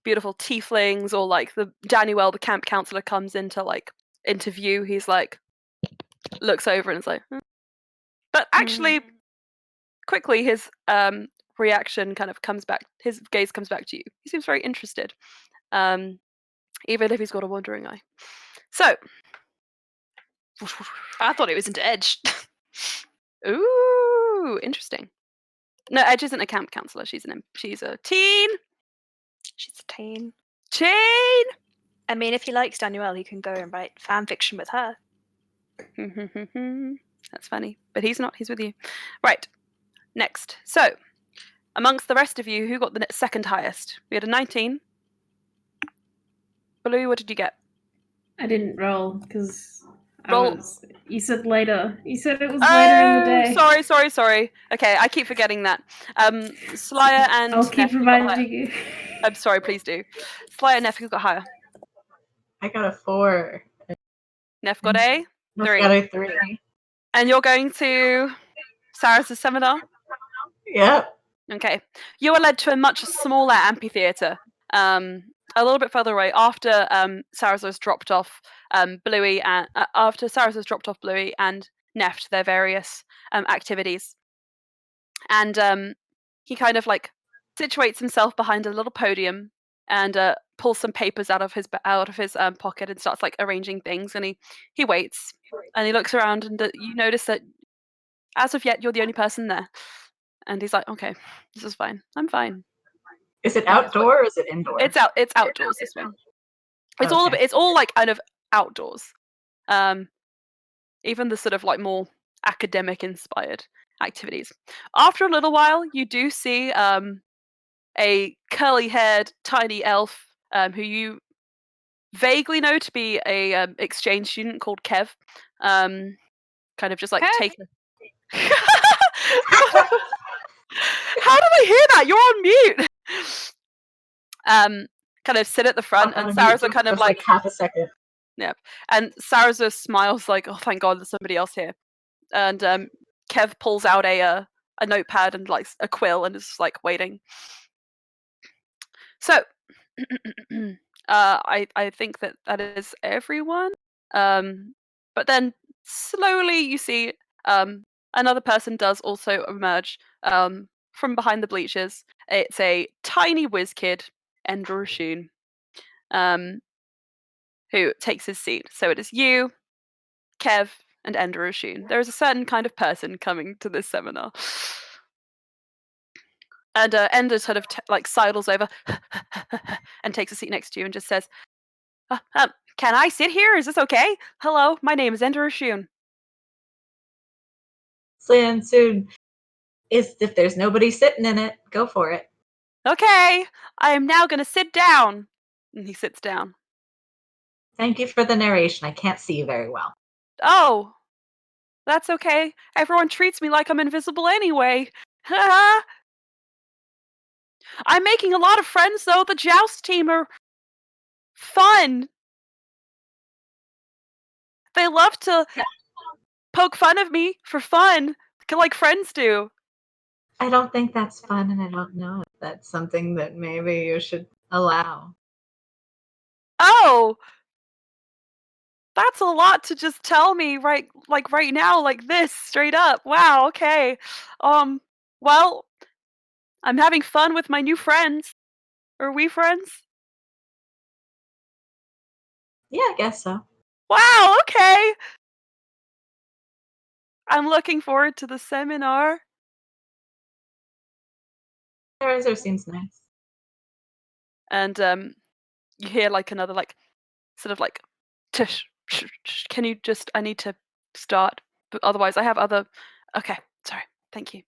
beautiful tieflings, or like the Daniel, the camp counselor, comes into like interview, he's like looks over and is like, but actually quickly his reaction kind of comes back, his gaze comes back to you. He seems very interested, even if he's got a wandering eye. So I thought he was into Edge. ooh, interesting. No, Edge isn't a camp counselor. She's a teen. She's a teen. Teen. I mean, if he likes Danielle, he can go and write fan fiction with her. That's funny, but he's not. He's with you. Right. Next. So, amongst the rest of you, who got the second highest? We had a 19. Blue, what did you get? I didn't roll because Roll. You said later. You said it was later in the day. Sorry. Okay, I keep forgetting that. Slya and I'll keep Neff, who got higher? reminding you. I'm sorry, please do. Slya and Neff, who got higher? I got a 4. Neff got a Neff 3. got a 3. And you're going to Sarah's seminar? Yep. Okay. You are led to a much smaller amphitheatre, a little bit further away after Sarah's dropped off Bluey and Bluey and Neff to their various activities. And he kind of like situates himself behind a little podium and pulls some papers out of his pocket and starts like arranging things. And he waits and he looks around and you notice that as of yet you're the only person there. And he's like, okay, this is fine. I'm fine. Is it outdoor or is it indoor? It's outdoors, this one. It's Okay. it's all like kind of outdoors. Even the sort of like more academic inspired activities. After a little while, you do see a curly haired tiny elf who you vaguely know to be a exchange student called Kev. Kind of just like Kev? take. How did I hear that? You're on mute. Kind of sit at the front, and Sarah's kind of like half a second. Yep. And Sarah's smiles like, "Oh, thank God, there's somebody else here." And Kev pulls out a notepad and like a quill and is just like waiting. So, I think that is everyone. But then slowly you see another person does also emerge from behind the bleachers. It's a tiny whiz kid, Ender Rashun, who takes his seat. So it is you, Kev, and Ender Rashun. There is a certain kind of person coming to this seminar. And Ender sort of like sidles over and takes a seat next to you and just says, "Can I sit here? Is this okay? Hello, my name is Ender Rashun." Slyan'ssun, if there's nobody sitting in it, go for it. "Okay, I am now going to sit down." And he sits down. Thank you for the narration. I can't see you very well. "Oh, that's okay. Everyone treats me like I'm invisible anyway. I'm making a lot of friends, though. The joust team are fun. They love to poke fun of me for fun, like friends do." I don't think that's fun, and I don't know if that's something that maybe you should allow. "Oh, that's a lot to just tell me right now, like this, straight up. Wow, okay. Well, I'm having fun with my new friends. Are we friends?" Yeah, I guess so. "Wow, okay. I'm looking forward to the seminar." Sarah seems nice. And you hear like another like sort of like tush, can you just, I need to start, but otherwise I have other. Okay, sorry, thank you.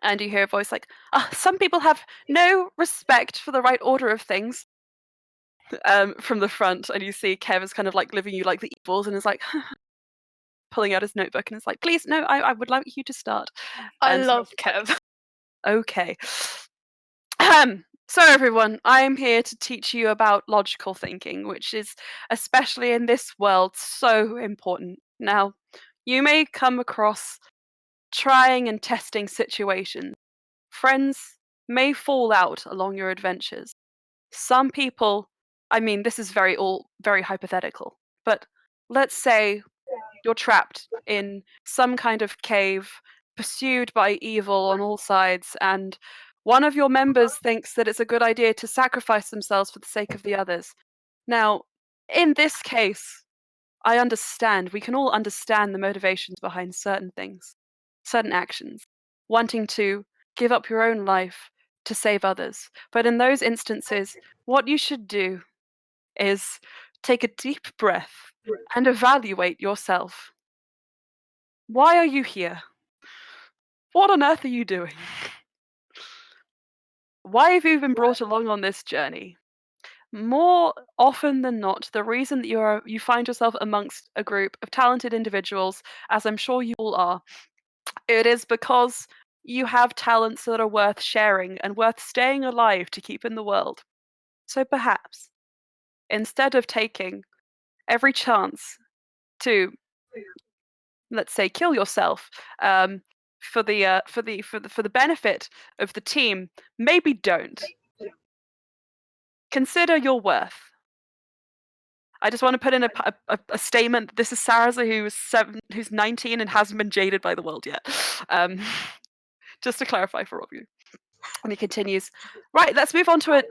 And you hear a voice like, "Some people have no respect for the right order of things," from the front. And you see Kev is kind of like giving you like the equals and is like pulling out his notebook and is like, "Please, no, I would like you to start." I And love Kev. okay. So everyone, I'm here to teach you about logical thinking, which is, especially in this world, so important. Now, you may come across trying and testing situations. Friends may fall out along your adventures. Some people, I mean, this is very hypothetical, but let's say you're trapped in some kind of cave, pursued by evil on all sides, and one of your members thinks that it's a good idea to sacrifice themselves for the sake of the others. Now, in this case, I understand. We can all understand the motivations behind certain things, certain actions, wanting to give up your own life to save others. But in those instances, what you should do is take a deep breath and evaluate yourself. Why are you here? What on earth are you doing? Why have you been brought along on this journey? more often than not, the reason that you find yourself amongst a group of talented individuals, as I'm sure you all are, it is because you have talents that are worth sharing and worth staying alive to keep in the world. So perhaps, instead of taking every chance to, let's say, kill yourself for the benefit of the team, maybe don't. Consider your worth. I just want to put in a statement. This is Sarza, who's 19 and hasn't been jaded by the world yet. Just to clarify for all of you. And he continues. Right, let's move on to it.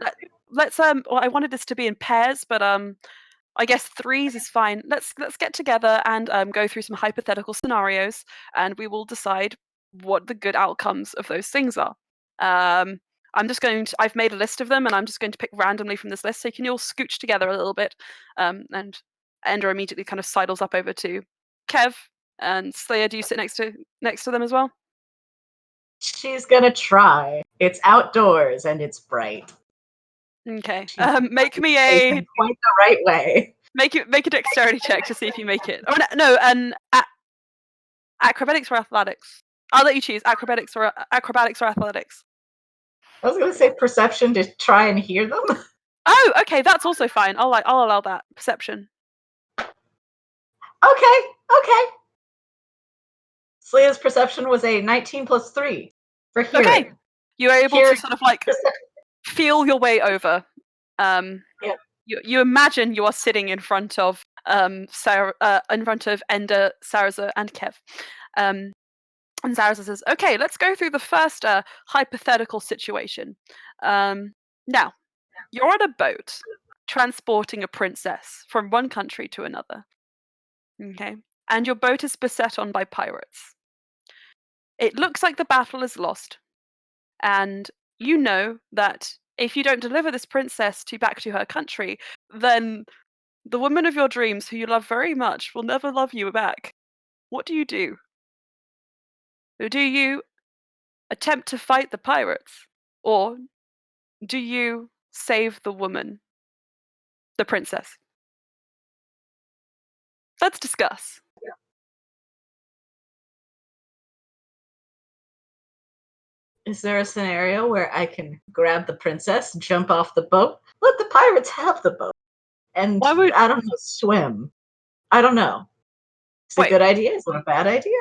Let's well, I wanted this to be in pairs, but I guess threes is fine. Let's get together and go through some hypothetical scenarios, and we will decide what the good outcomes of those things are. I've made a list of them, and I'm just going to pick randomly from this list. So you can all scooch together a little bit, and Ender immediately kind of sidles up over to Kev and Slayer. Do you sit next to them as well? She's gonna try. It's outdoors and it's bright. Okay. She's Make me facing quite the right way. make a dexterity check to see if you make it. Oh no, acrobatics or athletics. I'll let you choose acrobatics or athletics. I was gonna say perception to try and hear them. Oh, okay, that's also fine. I'll allow that. Perception. Okay. Slayer's perception was a 19 plus 3 for hearing. Okay. You are able to sort of like feel your way over. Yep. You imagine you are sitting in front of in front of Ender, Sarza, and Kev. And Sarza says, "Okay, let's go through the first hypothetical situation. Now, you're on a boat transporting a princess from one country to another. Okay, and your boat is beset on by pirates. It looks like the battle is lost, and you know that if you don't deliver this princess back to her country, then the woman of your dreams, who you love very much, will never love you back. What do you do? Do you attempt to fight the pirates, or do you save the woman, the princess? Let's discuss." Is there a scenario where I can grab the princess, jump off the boat, let the pirates have the boat, and Why would- I don't know, swim? I don't know. Is it Wait. a good idea? Is it a bad idea?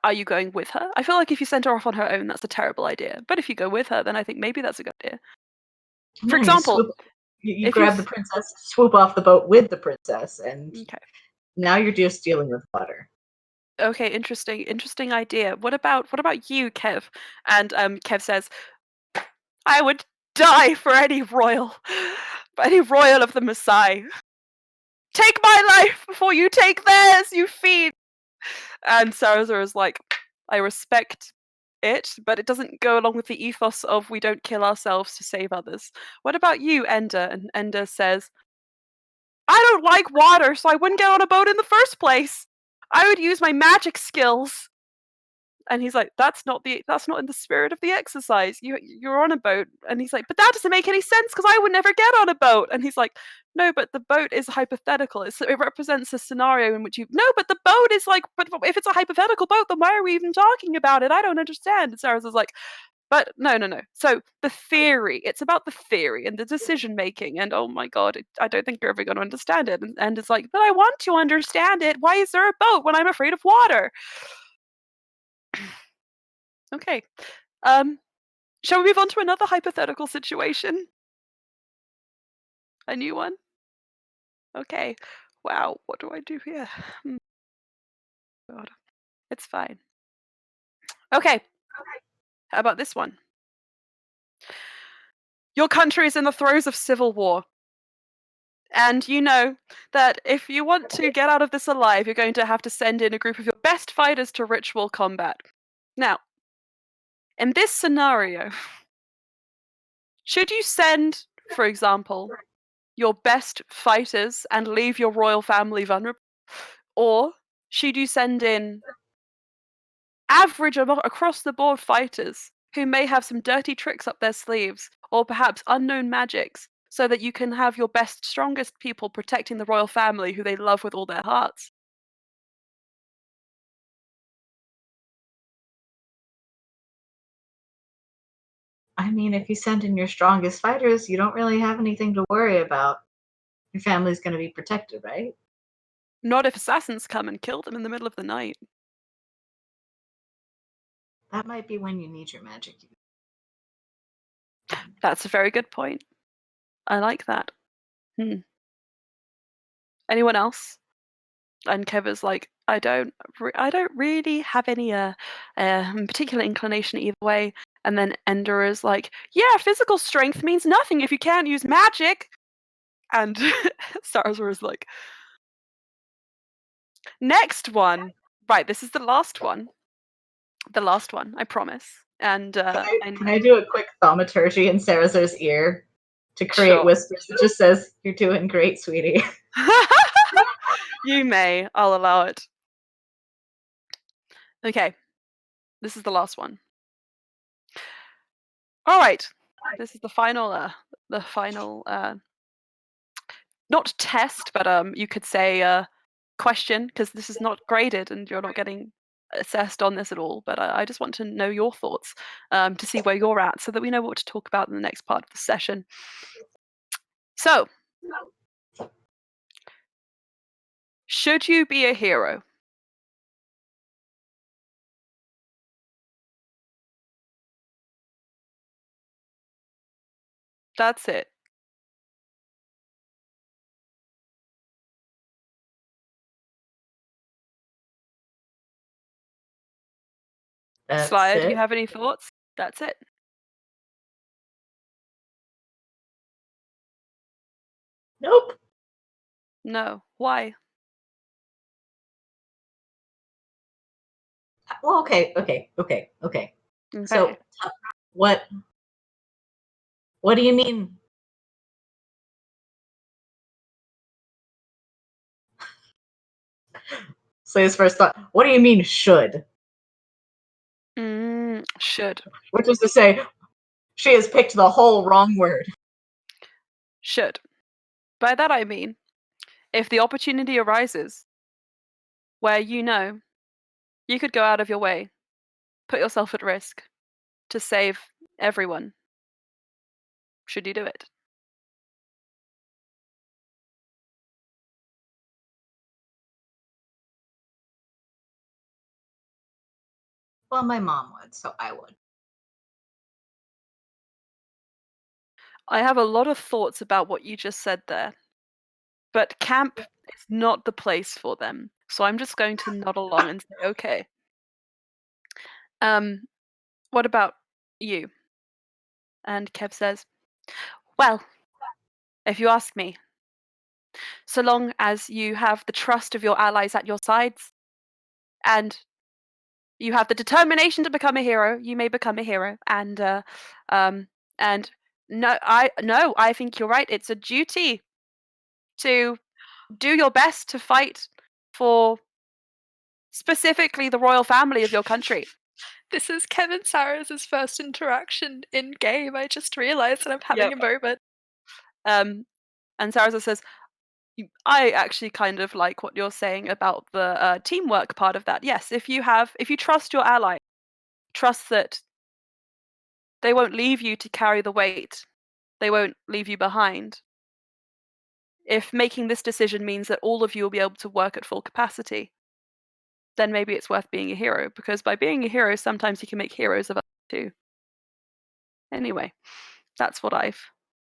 Are you going with her? I feel like if you send her off on her own, that's a terrible idea. But if you go with her, then I think maybe that's a good idea. For No, example, you if grab the princess, swoop off the boat with the princess, and Okay. now you're just dealing with water. Okay, interesting idea. What about you, Kev? And Kev says, "I would die for any royal of the Maasai. Take my life before you take theirs, you fiend." And Sarah is like, "I respect it, but it doesn't go along with the ethos of we don't kill ourselves to save others. What about you, Ender?" And Ender says, "I don't like water, so I wouldn't get on a boat in the first place. I would use my magic skills." And he's like, that's not in the spirit of the exercise. You're on a boat." And he's like, "But that doesn't make any sense because I would never get on a boat." And he's like, "No, but the boat is hypothetical. It represents a scenario in which you. No, but the boat is like. But if it's a hypothetical boat, then why are we even talking about it? I don't understand." And Sarah's is like, "But no. So the theory. It's about the theory and the decision making. And oh my god, I don't think you're ever going to understand it." And it's like, "But I want to understand it. Why is there a boat when I'm afraid of water?" Okay. Shall we move on to another hypothetical situation? A new one? Okay. Wow, what do I do here? God. It's fine. Okay. How about this one? Your country is in the throes of civil war. And you know that if you want to get out of this alive, you're going to have to send in a group of your best fighters to ritual combat. Now, in this scenario, should you send, for example, your best fighters and leave your royal family vulnerable? Or should you send in average across the board fighters who may have some dirty tricks up their sleeves, or perhaps unknown magics, so that you can have your best, strongest people protecting the royal family who they love with all their hearts. I mean, if you send in your strongest fighters, you don't really have anything to worry about. Your family's going to be protected, right? Not if assassins come and kill them in the middle of the night. That might be when you need your magic. That's a very good point. I like that. Anyone else? And Keva's like, I don't really have any particular inclination either way. And then Ender is like, yeah, physical strength means nothing if you can't use magic. And Sarazor is like, next one. Right, this is the last one. The last one, I promise. And Can I do a quick thaumaturgy in Sarazor's ear to create Sure. whispers that just says, "You're doing great, sweetie." You may. I'll allow it. Okay. This is the last one. All right. This is the final not test, but you could say question, because this is not graded and you're not getting assessed on this at all. But I just want to know your thoughts to see where you're at, so that we know what to talk about in the next part of the session. So, should you be a hero? That's it. That's Slyer, do it. you have any thoughts? That's it. Nope. No. Why? Well, okay. Okay. So, what do you mean? So his first thought, what do you mean should? Should. Which is to say, she has picked the whole wrong word. Should. By that I mean, if the opportunity arises where you could go out of your way, put yourself at risk to save everyone, should you do it? Well, my mom would, so I would. I have a lot of thoughts about what you just said there, but camp is not the place for them. So I'm just going to nod along and say, okay. What about you? And Kev says, well, if you ask me, so long as you have the trust of your allies at your sides and you have the determination to become a hero, you may become a hero. And I think you're right. It's a duty to do your best to fight for specifically the royal family of your country. This is Kevin Saras' first interaction in game. I just realized that I'm having a moment. And Sarah says, I actually kind of like what you're saying about the teamwork part of that. Yes, if you trust your ally, trust that they won't leave you to carry the weight, they won't leave you behind. If making this decision means that all of you will be able to work at full capacity, then maybe it's worth being a hero, because by being a hero, sometimes you can make heroes of others too. Anyway, that's what I've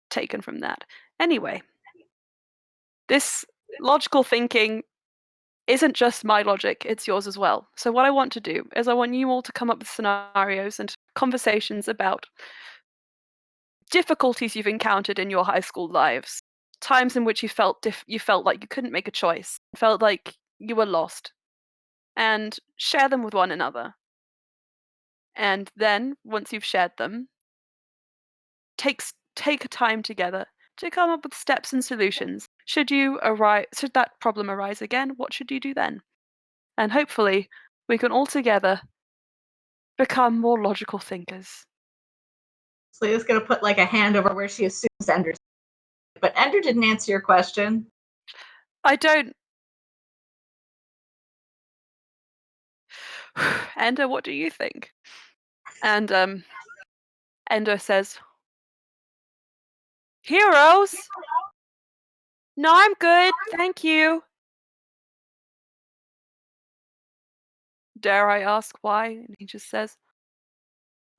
taken from that. Anyway, this logical thinking isn't just my logic, it's yours as well. So what I want to do is I want you all to come up with scenarios and conversations about difficulties you've encountered in your high school lives, times in which you felt like you couldn't make a choice, felt like you were lost, and share them with one another. And then once you've shared them, take a time together to come up with steps and solutions. Should that problem arise again, what should you do then? And hopefully we can all together become more logical thinkers. Slay's gonna put like a hand over where she assumes Ender's. But Ender didn't answer your question. I don't. Ender, what do you think? And Ender says, "Heroes? No, I'm good, thank you." Dare I ask why? And he just says,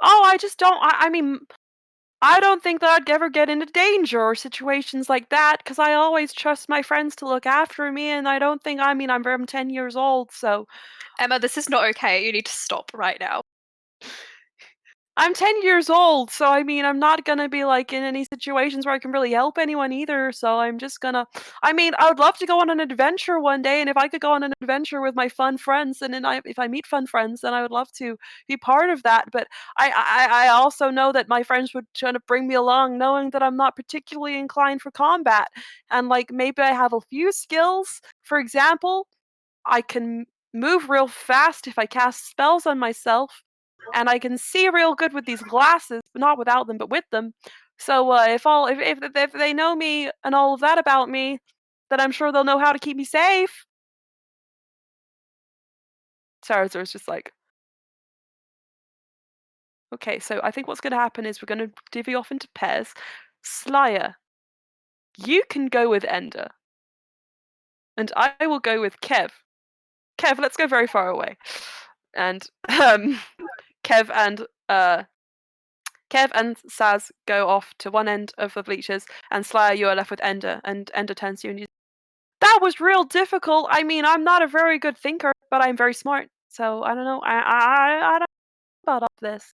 "Oh, I just don't. I mean, I don't think that I'd ever get into danger or situations like that because I always trust my friends to look after me, and I don't think. I mean, I'm 10 years old, so Emma, this is not okay. You need to stop right now. I'm 10 years old, so I mean, I'm not gonna be like in any situations where I can really help anyone either. So I'm just gonna. I mean, I would love to go on an adventure one day, and if I could go on an adventure with my fun friends, and then if I meet fun friends, then I would love to be part of that. But I also know that my friends would try to bring me along, knowing that I'm not particularly inclined for combat, and like maybe I have a few skills. For example, I can move real fast if I cast spells on myself, and I can see real good with these glasses, but not without them, but with them. So if they know me and all of that about me, then I'm sure they'll know how to keep me safe. Sarazor's just like, okay, so I think what's going to happen is we're going to divvy off into pairs. Slya, you can go with Ender, and I will go with Kev. Kev, let's go very far away. And Kev and Saz go off to one end of the bleachers, and Slya, you are left with Ender, and Ender turns to you and you, "That was real difficult. I mean, I'm not a very good thinker, but I'm very smart. So I don't know. I don't know about all this."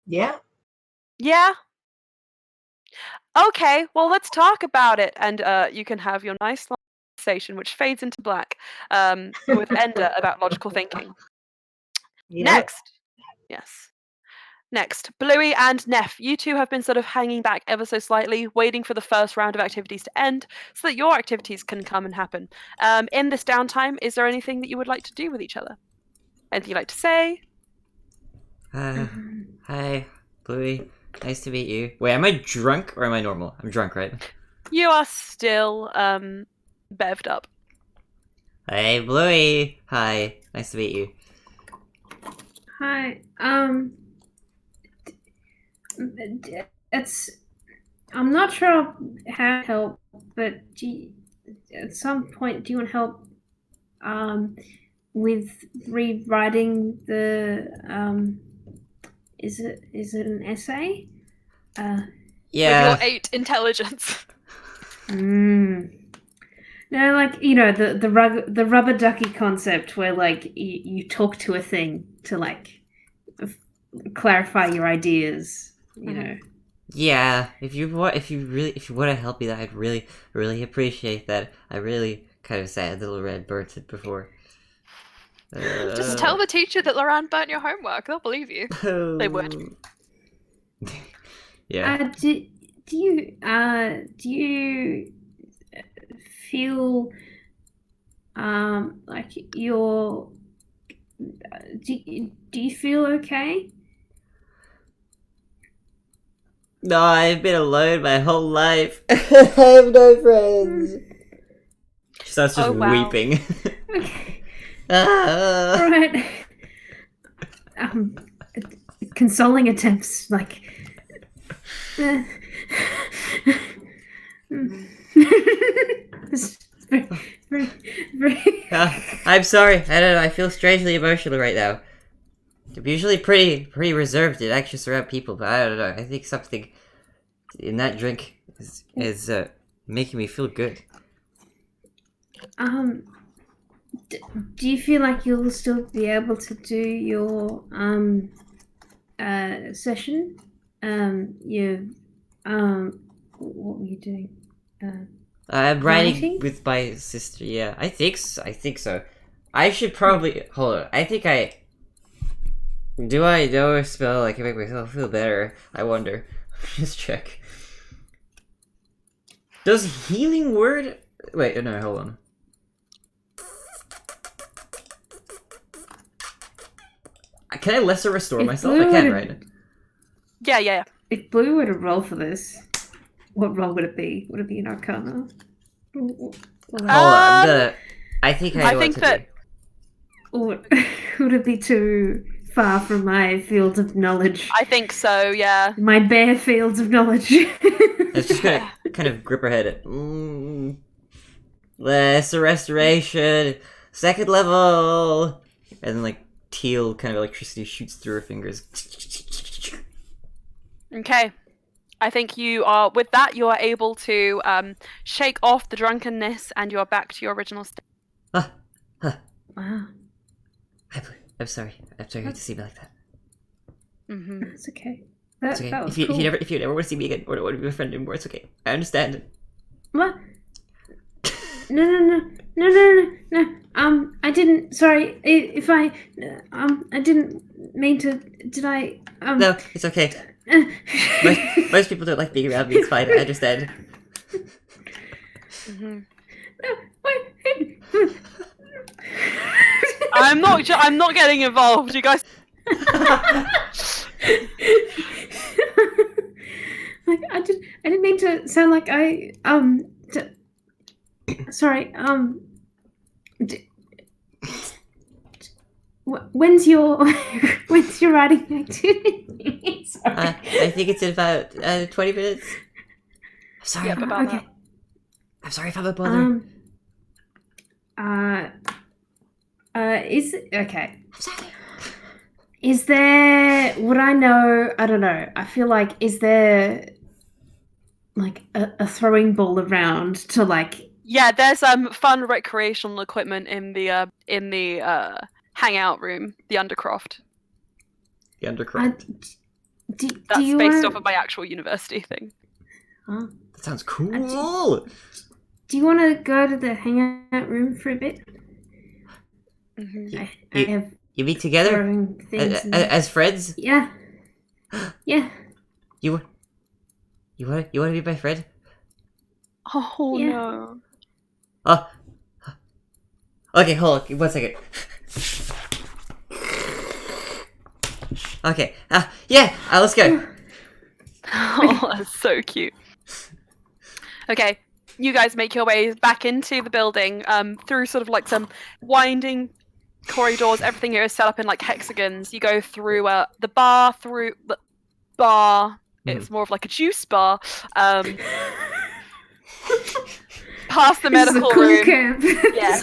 Yeah. Yeah. Okay. Well, let's talk about it, and you can have your nice long conversation, which fades into black, with Ender about logical thinking. Yep. Next, yes. Next, Bluey and Neff, you two have been sort of hanging back ever so slightly, waiting for the first round of activities to end so that your activities can come and happen. In this downtime, is there anything that you would like to do with each other? Anything you'd like to say? Hi, Bluey. Nice to meet you. Wait, am I drunk or am I normal? I'm drunk, right? You are still bevved up. Hey, Bluey. Hi. Nice to meet you. Hi. It's. I'm not sure how to help, but at some point, do you want help? With rewriting the Is it an essay? Yeah. With your 8 intelligence. No, like the rubber ducky concept, where like you talk to a thing to like clarify your ideas. You know. Yeah. If you want to help me, that I'd really appreciate that. I really kind of sad little red burnt it before. Just tell the teacher that Loran burnt your homework. They'll believe you. They would. Yeah. Do you feel like you're do you feel okay? No, I've been alone my whole life. I have no friends. She starts just weeping. Okay. Ah. Right. Consoling attempts, like. I'm sorry. I don't know. I feel strangely emotional right now. I'm usually pretty reserved and anxious around people, but I don't know. I think something in that drink is making me feel good. Do you feel like you'll still be able to do your session? What were you doing? I'm writing Writing? with my sister. Yeah, I think so. I should probably hold on. I think I do. I know a spell I can make myself feel better. I wonder. Just check. Does healing word? Wait, no, hold on. Can I lesser restore If myself? I Blue can, were to- right? Yeah. If Blue were to roll for this, what roll would it be? Would it be an Arcana? Hold on, I'm gonna. I think I I know think what to that- do. Or would it be too far from my field of knowledge? I think so, yeah. My bare fields of knowledge. It's just gonna kind of grip her head. Lesser restoration, second level, and then like teal kind of electricity shoots through her fingers. Okay. I think you are, with that, you are able to shake off the drunkenness and you are back to your original state. Wow, I'm sorry. I'm sorry to see me like that. Mm-hmm. that's okay. It's okay. That was If cool. you never want to see me again or want to be my friend anymore, it's okay. I understand. What? No. I didn't. Sorry, if I didn't mean to. Did I? No, it's okay. Most people don't like being around me. It's fine. I understand. Mm-hmm. No, wait. I'm not getting involved, you guys. Like I didn't mean to sound like I sorry when's your writing activity? Sorry. I think it's in about 20 minutes. I'm sorry. Yep, about that. I'm sorry if I'm a bother. Is okay. I'm sorry. Is there, would I know, I don't know, I feel like, is there like a throwing ball around to like... Yeah, there's fun recreational equipment in the hangout room, the Undercroft. The Undercroft. That's do you based wanna, off of my actual university thing. huh? That sounds cool. Do you want to go to the hangout room for a bit? Mm-hmm. I have You meet together throwing things. in there. as friends. Yeah. Yeah. You want to be my friend? Oh Yeah. no. Oh. Okay, hold on. 1 second. Okay. Yeah. Let's go. Oh, that's so cute. Okay, you guys make your way back into the building through sort of like some winding corridors. Everything here is set up in like hexagons. You go through the bar, through the bar. It's more of like a juice bar. Past the This is a medical cool room. camp. Yeah.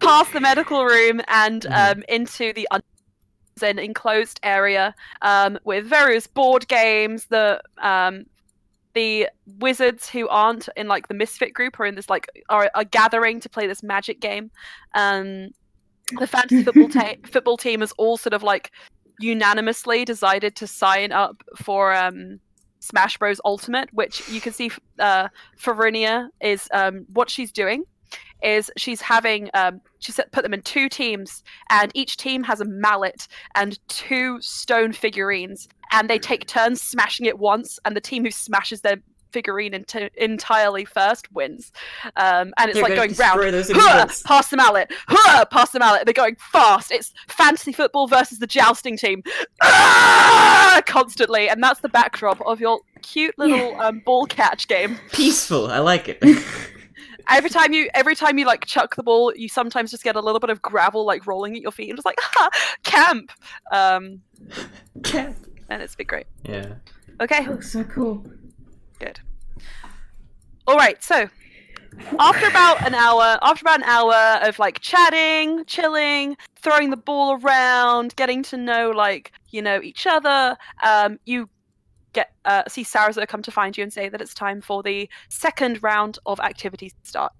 Past the medical room and into the an enclosed area with various board games. The wizards who aren't in like the misfit group are in this like are gathering to play this magic game. The fantasy football team has all sort of like unanimously decided to sign up for Smash Bros Ultimate, which you can see Farinia is what she's doing is she's having she's put them in 2 teams, and each team has a mallet and 2 stone figurines, and they take turns smashing it once, and the team who smashes their figurine entirely first wins. And it's They're like gonna going round, destroy those "Huh, idiots." pass the mallet, huh, pass the mallet. They're going fast. It's fantasy football versus the jousting team, constantly, and that's the backdrop of your cute little ball catch game. Peaceful. I like it. Every time you like chuck the ball, you sometimes just get a little bit of gravel like rolling at your feet, and just like camp. Camp. And it's been great. Yeah. Okay, That looks so cool. good. All right, so after about an hour of like chatting, chilling, throwing the ball around, getting to know like each other, you get see Sarazer come to find you and say that it's time for the second round of activities to start.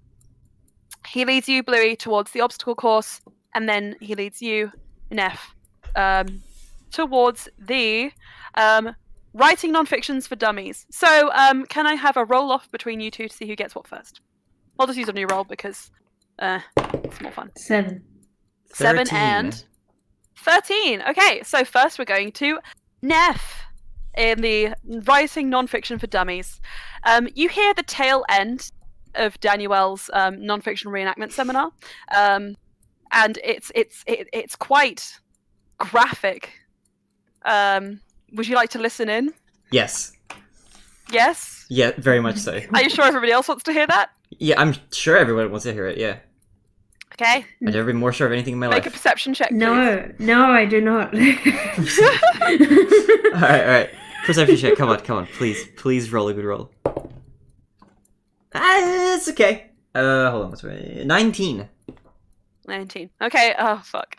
He leads you, Bluey, towards the obstacle course, and then he leads you, Neff, towards the writing non-fictions for dummies. So can I have a roll off between you two to see who gets what first? I'll just use a new roll because it's more fun. 7. 7 13. and 13. Okay, so first we're going to Neff in the writing non-fiction for dummies. You hear the tail end of Danielle's non-fiction reenactment seminar, and it's quite graphic. Would you like to listen in? Yes. Yes? Yeah, very much so. Are you sure everybody else wants to hear that? Yeah, I'm sure everyone wants to hear it, yeah. Okay. I've never been more sure of anything in my Make a life. perception check, please. No, I do not. Alright. Perception check, come on. Please roll a good roll. It's okay. Hold on, what's right? 19. 19. Okay, oh fuck.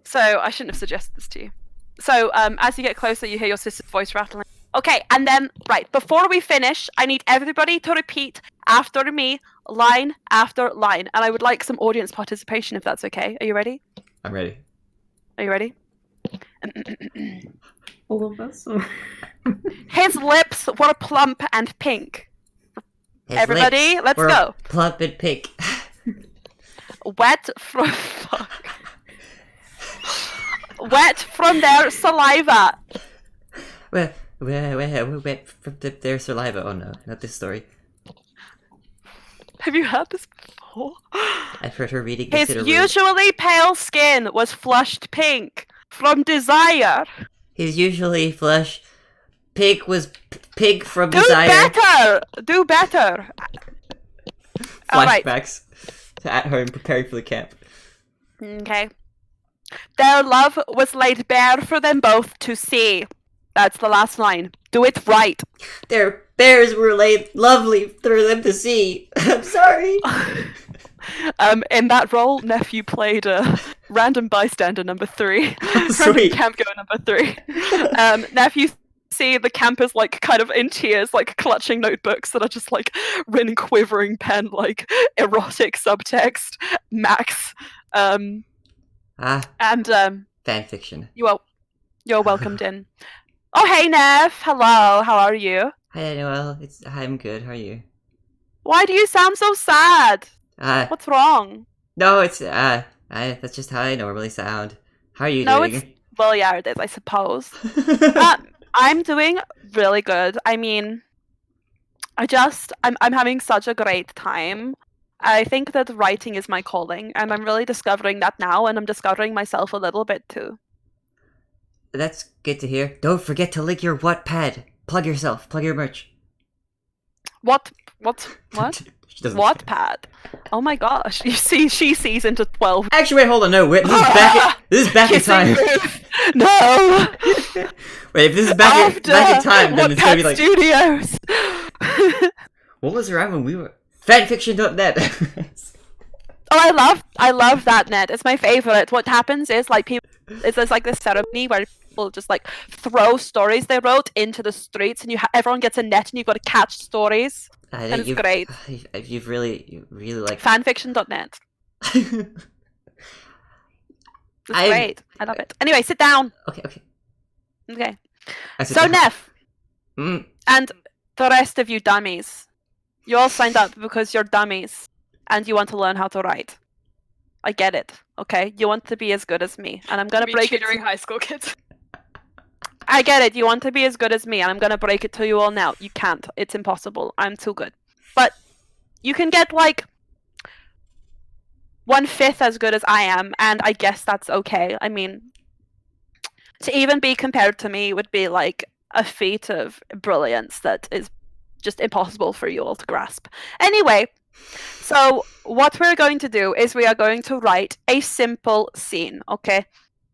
So, I shouldn't have suggested this to you. So, as you get closer, you hear your sister's voice rattling. Okay, and then, right, before we finish, I need everybody to repeat after me, line after line. And I would like some audience participation if that's okay. Are you ready? I'm ready. Are you ready? All of us? Or... His lips were plump and pink. His Everybody, lips let's were go. Plump and pink. Wet from... Fuck. Wet from their saliva. Wet from their saliva. Oh no, not this story. Have you heard this before? I've heard her reading His considerably. usually pale skin was flushed pink from desire. His usually flush pig was pig from Do desire. better! Do better! Alright, Flashbacks to at home preparing for the camp. okay. Their love was laid bare for them both to see. That's the last line. Do it right. Their bears were laid lovely for them to see. I'm sorry. In that role, nephew played random bystander number 3. Sweet. Camp goer number 3. Nephew see the campers like kind of in tears, like clutching notebooks that are just like written quivering pen, like erotic subtext, Max. And Fanfiction. you're welcomed in. Oh hey Nev, hello, how are you? Hi, Noel. I'm good. How are you? Why do you sound so sad? What's wrong? No, it's that's just how I normally sound. How are you No, doing? it's well, yeah, it is, I suppose. I'm doing really good. I mean, I'm having such a great time. I think that writing is my calling, and I'm really discovering that now, and I'm discovering myself a little bit too. That's good to hear. Don't forget to link your Wattpad. Plug yourself. Plug your merch. What? She doesn't- Wattpad? Oh my gosh! You see, she sees into 12. Actually, wait, hold on. No, wait. This is back in time. No. Wait, if this is back in time, then it's gonna be Wattpad like. Studios. What was around when we were fanfiction.net? Oh, I love that net. It's my favorite. What happens is like there's like this ceremony where people just like throw stories they wrote into the streets, and everyone gets a net, and you've got to catch stories. And it's great. You really like Fanfiction.net. It's great. I love it. Anyway, sit down. Okay. So Neff, Mm. and the rest of you dummies, you all signed up because you're dummies, and you want to learn how to write. I get it. Okay, you want to be as good as me, and I'm gonna break it. Tutoring high school kids. I get it. You want to be as good as me, and I'm gonna break it to you all now. You can't. It's impossible. I'm too good. But you can get like 1/5 as good as I am, and I guess that's okay. I mean, to even be compared to me would be like a feat of brilliance that is just impossible for you all to grasp. Anyway, so what we're going to do is we are going to write a simple scene, okay?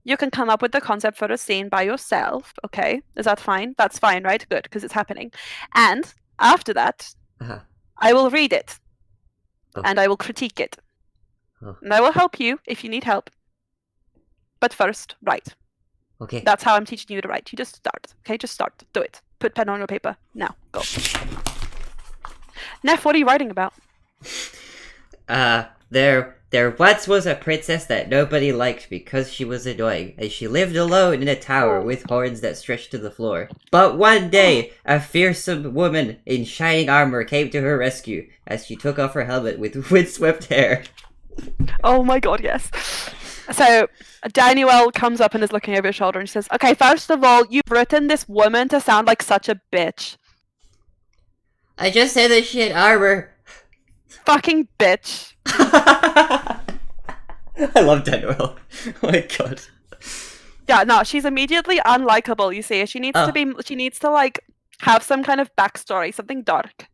You can come up with the concept for a scene by yourself, okay? Is that fine? That's fine, right? Good, because it's happening. And after that, Uh-huh. I will read it. Oh. And I will critique it. Oh. And I will help you if you need help. But first, write. Okay. That's how I'm teaching you to write. You just start, okay? Just start. Do it. Put pen on your paper. Now, go. Neff, what are you writing about? There once was a princess that nobody liked because she was annoying, and she lived alone in a tower with horns that stretched to the floor. But one day, a fearsome woman in shining armor came to her rescue as she took off her helmet with windswept hair. Oh my god, yes. So, Daniel comes up and is looking over your shoulder and says, okay, first of all, you've written this woman to sound like such a bitch. I just said that she had armor. Fucking bitch. I love Daniel. Oh my god. Yeah, no, she's immediately unlikable, you see. She needs Oh. to be she needs to like have some kind of backstory, something dark.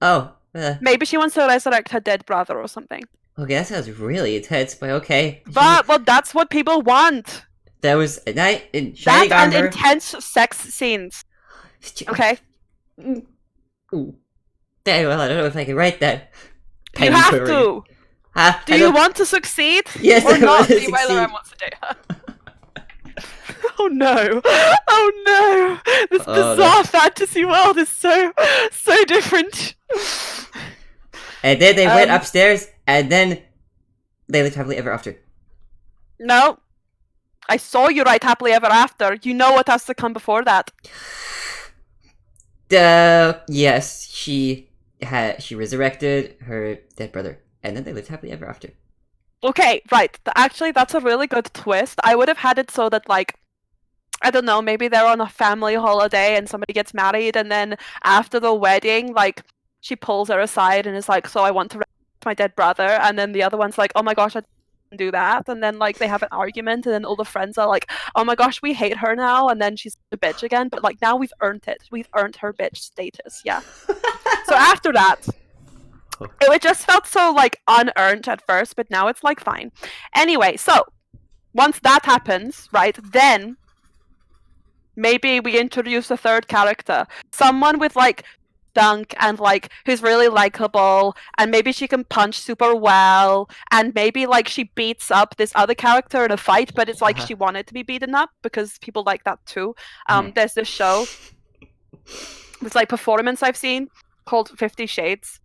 Oh, Maybe she wants to resurrect her dead brother or something. okay, that sounds really intense, but okay. But well, that's what people want. There was a knight in shining That and armor. intense sex scenes. Okay? Ooh. Damn, well, I don't know if I can write that. You have to. Huh? Do you want to succeed? Yes, or I not? want to See, Wailer succeed. wants to date her. Oh no! Oh no! This Oh, no. bizarre fantasy world is so different. And then they went upstairs, and then they lived happily ever after. No, I saw you write happily ever after. You know what has to come before that. Yes, she resurrected her dead brother, and then they lived happily ever after. Okay, right. Actually, that's a really good twist. I would have had it so that, like, I don't know, maybe they're on a family holiday and somebody gets married, and then after the wedding, like, she pulls her aside and is like, so I want to resurrect my dead brother, and then the other one's like, oh my gosh, I didn't do that, and then, like, they have an argument, and then all the friends are like, oh my gosh, we hate her now, and then she's a bitch again, but, like, now we've earned it. We've earned her bitch status, yeah. So after that, it just felt so, like, unearned at first, but now it's, like, fine. Anyway, so, once that happens, right, then maybe we introduce a third character. Someone with, like, dunk and, like, who's really likable, and maybe she can punch super well, and maybe, like, she beats up this other character in a fight, but it's like she wanted to be beaten up, because people like that too. There's this show, this, like, performance I've seen, called 50 Shades.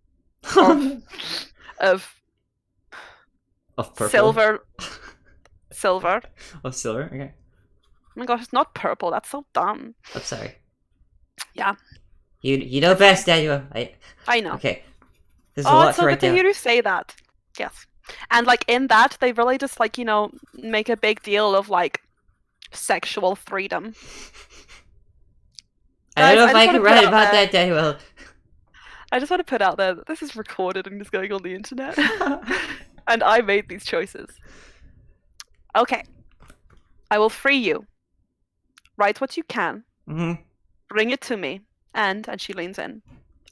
Of purple. silver. Of silver. Okay. Oh my gosh, it's not purple. That's so dumb. I'm sorry. Yeah. You know best, Daniel. I know. Okay. There's a lot it's so to good write to down. hear you say that. Yes. And, like, in that, they really just, like, you know, make a big deal of, like, sexual freedom. I don't know if I just can wanna put write out about there- that, Daniel. I just want to put out there that this is recorded and is going on the internet. And I made these choices. Okay. I will free you. Write what you can. Mm-hmm. Bring it to me. And she leans in.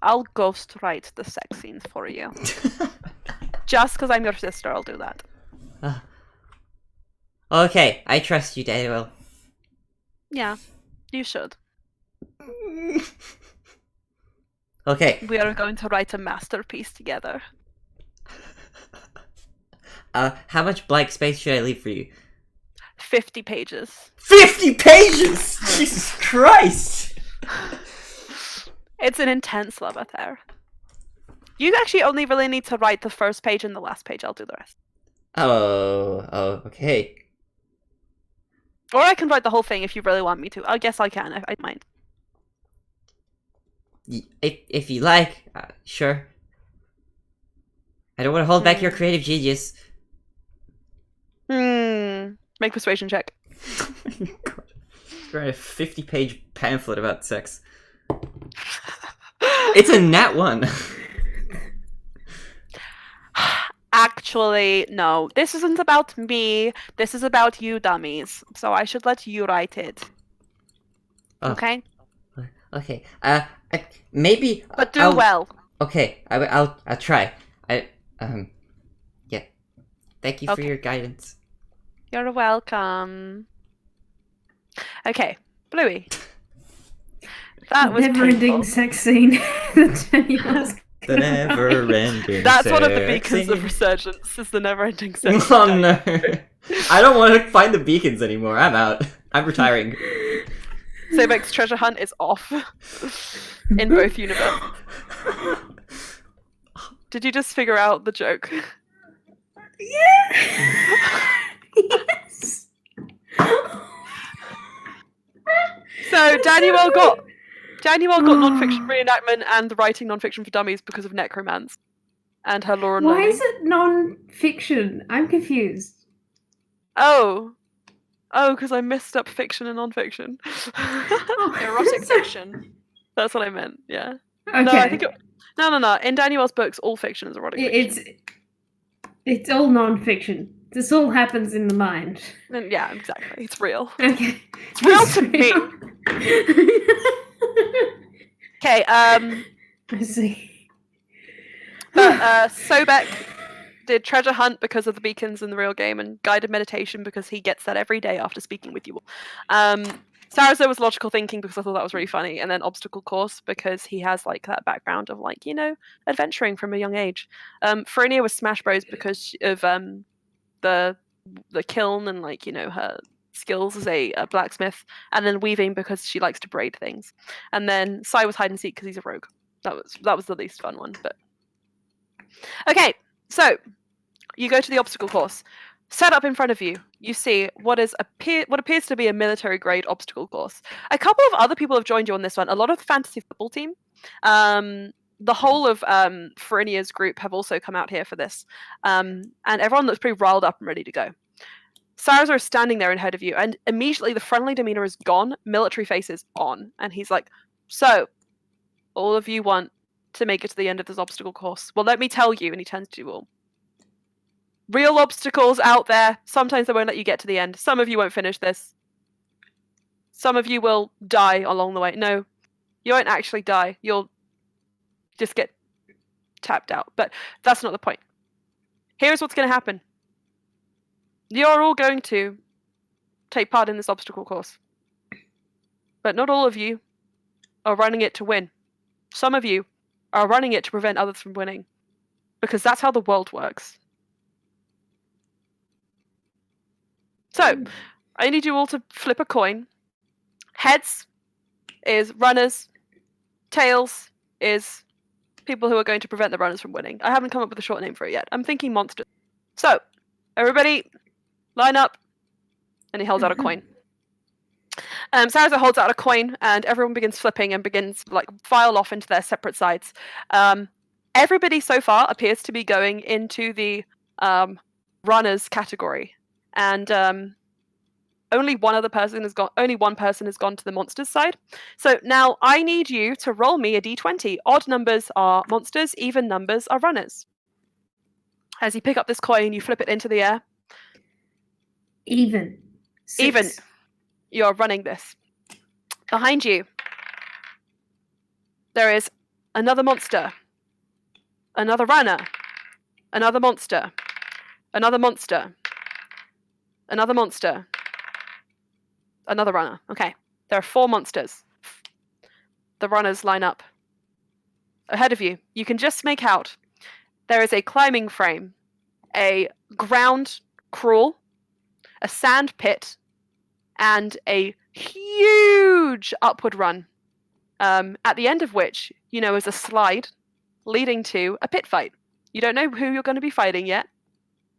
I'll ghost write the sex scenes for you. Just because I'm your sister, I'll do that. Okay, I trust you, Daniel. Yeah, you should. Okay. We are going to write a masterpiece together. How much blank space should I leave for you? 50 pages. 50 pages! Jesus Christ! It's an intense love affair. You actually only really need to write the first page and the last page. I'll do the rest. Oh, okay. Or I can write the whole thing if you really want me to. I guess I can. I mind. If you like, sure. I don't want to hold back your creative genius. Make persuasion check. God. Write a 50-page pamphlet about sex. It's a nat 1. Actually, no. This isn't about me. This is about you dummies. So I should let you write it. Oh. Okay? Okay. Maybe. But do well. Okay. I'll try. Yeah. Thank you for your guidance. You're welcome. Okay, Bluey. That was never-ending painful. sex scene. that Daniel's The never-ending. That's one of the sex beacons of scene. resurgence. Is the never-ending sex. Oh no! I don't want to find the beacons anymore. I'm out. I'm retiring. Sabek's treasure hunt is off in both universes. Did you just figure out the joke? Yeah. Yes. So Daniel got non-fiction reenactment and writing non-fiction for dummies because of necromance and her lore and Why learning. is it non-fiction? I'm confused. Oh, because I messed up fiction and non-fiction. Erotic fiction. That's what I meant. Yeah. Okay. No, I think no. In Daniel's books, all fiction is erotic fiction. It's all non-fiction. This all happens in the mind. And yeah, exactly. It's real. Okay. It's real to me. Okay, I see. but Sobek did treasure hunt because of the beacons in the real game, and guided meditation because he gets that every day after speaking with you all. Sarazo was logical thinking because I thought that was really funny, and then obstacle course because he has like that background of like, you know, adventuring from a young age. Farinia was Smash Bros because of the kiln and like, you know, her skills as a blacksmith, and then weaving because she likes to braid things. And then Sai was hide and seek because he's a rogue. That was the least fun one, but okay. So you go to the obstacle course. Set up in front of you, you see what appears to be a military grade obstacle course. A couple of other people have joined you on this one. A lot of the fantasy football team. The whole of Farinia's group have also come out here for this. And everyone looks pretty riled up and ready to go. Sarazar is standing there ahead of you, and immediately the friendly demeanor is gone, military face is on, and he's like, so, all of you want to make it to the end of this obstacle course. Well, let me tell you, and he turns to you all. Real obstacles out there. Sometimes they won't let you get to the end. Some of you won't finish this. Some of you will die along the way. No, you won't actually die. You'll just get tapped out. But that's not the point. Here's what's going to happen. You're all going to take part in this obstacle course. But not all of you are running it to win. Some of you are running it to prevent others from winning. Because that's how the world works. So, I need you all to flip a coin. Heads is runners. Tails is people who are going to prevent the runners from winning. I haven't come up with a short name for it yet. I'm thinking monsters. So, everybody, line up. And he holds out a coin. Sarazar holds out a coin, and everyone begins flipping and begins like file off into their separate sides. Everybody so far appears to be going into the runners category. And only one person has gone to the monsters side. So now I need you to roll me a d20. Odd numbers are monsters, even numbers are runners. As you pick up this coin, you flip it into the air. Even. 6. Even. You're running this. Behind you, there is another monster, another runner, another monster, another monster, another monster, another runner. Okay, there are 4 monsters. The runners line up. Ahead of you, you can just make out there is a climbing frame, a ground crawl, a sand pit, and a huge upward run, at the end of which, you know, is a slide leading to a pit fight. You don't know who you're going to be fighting yet,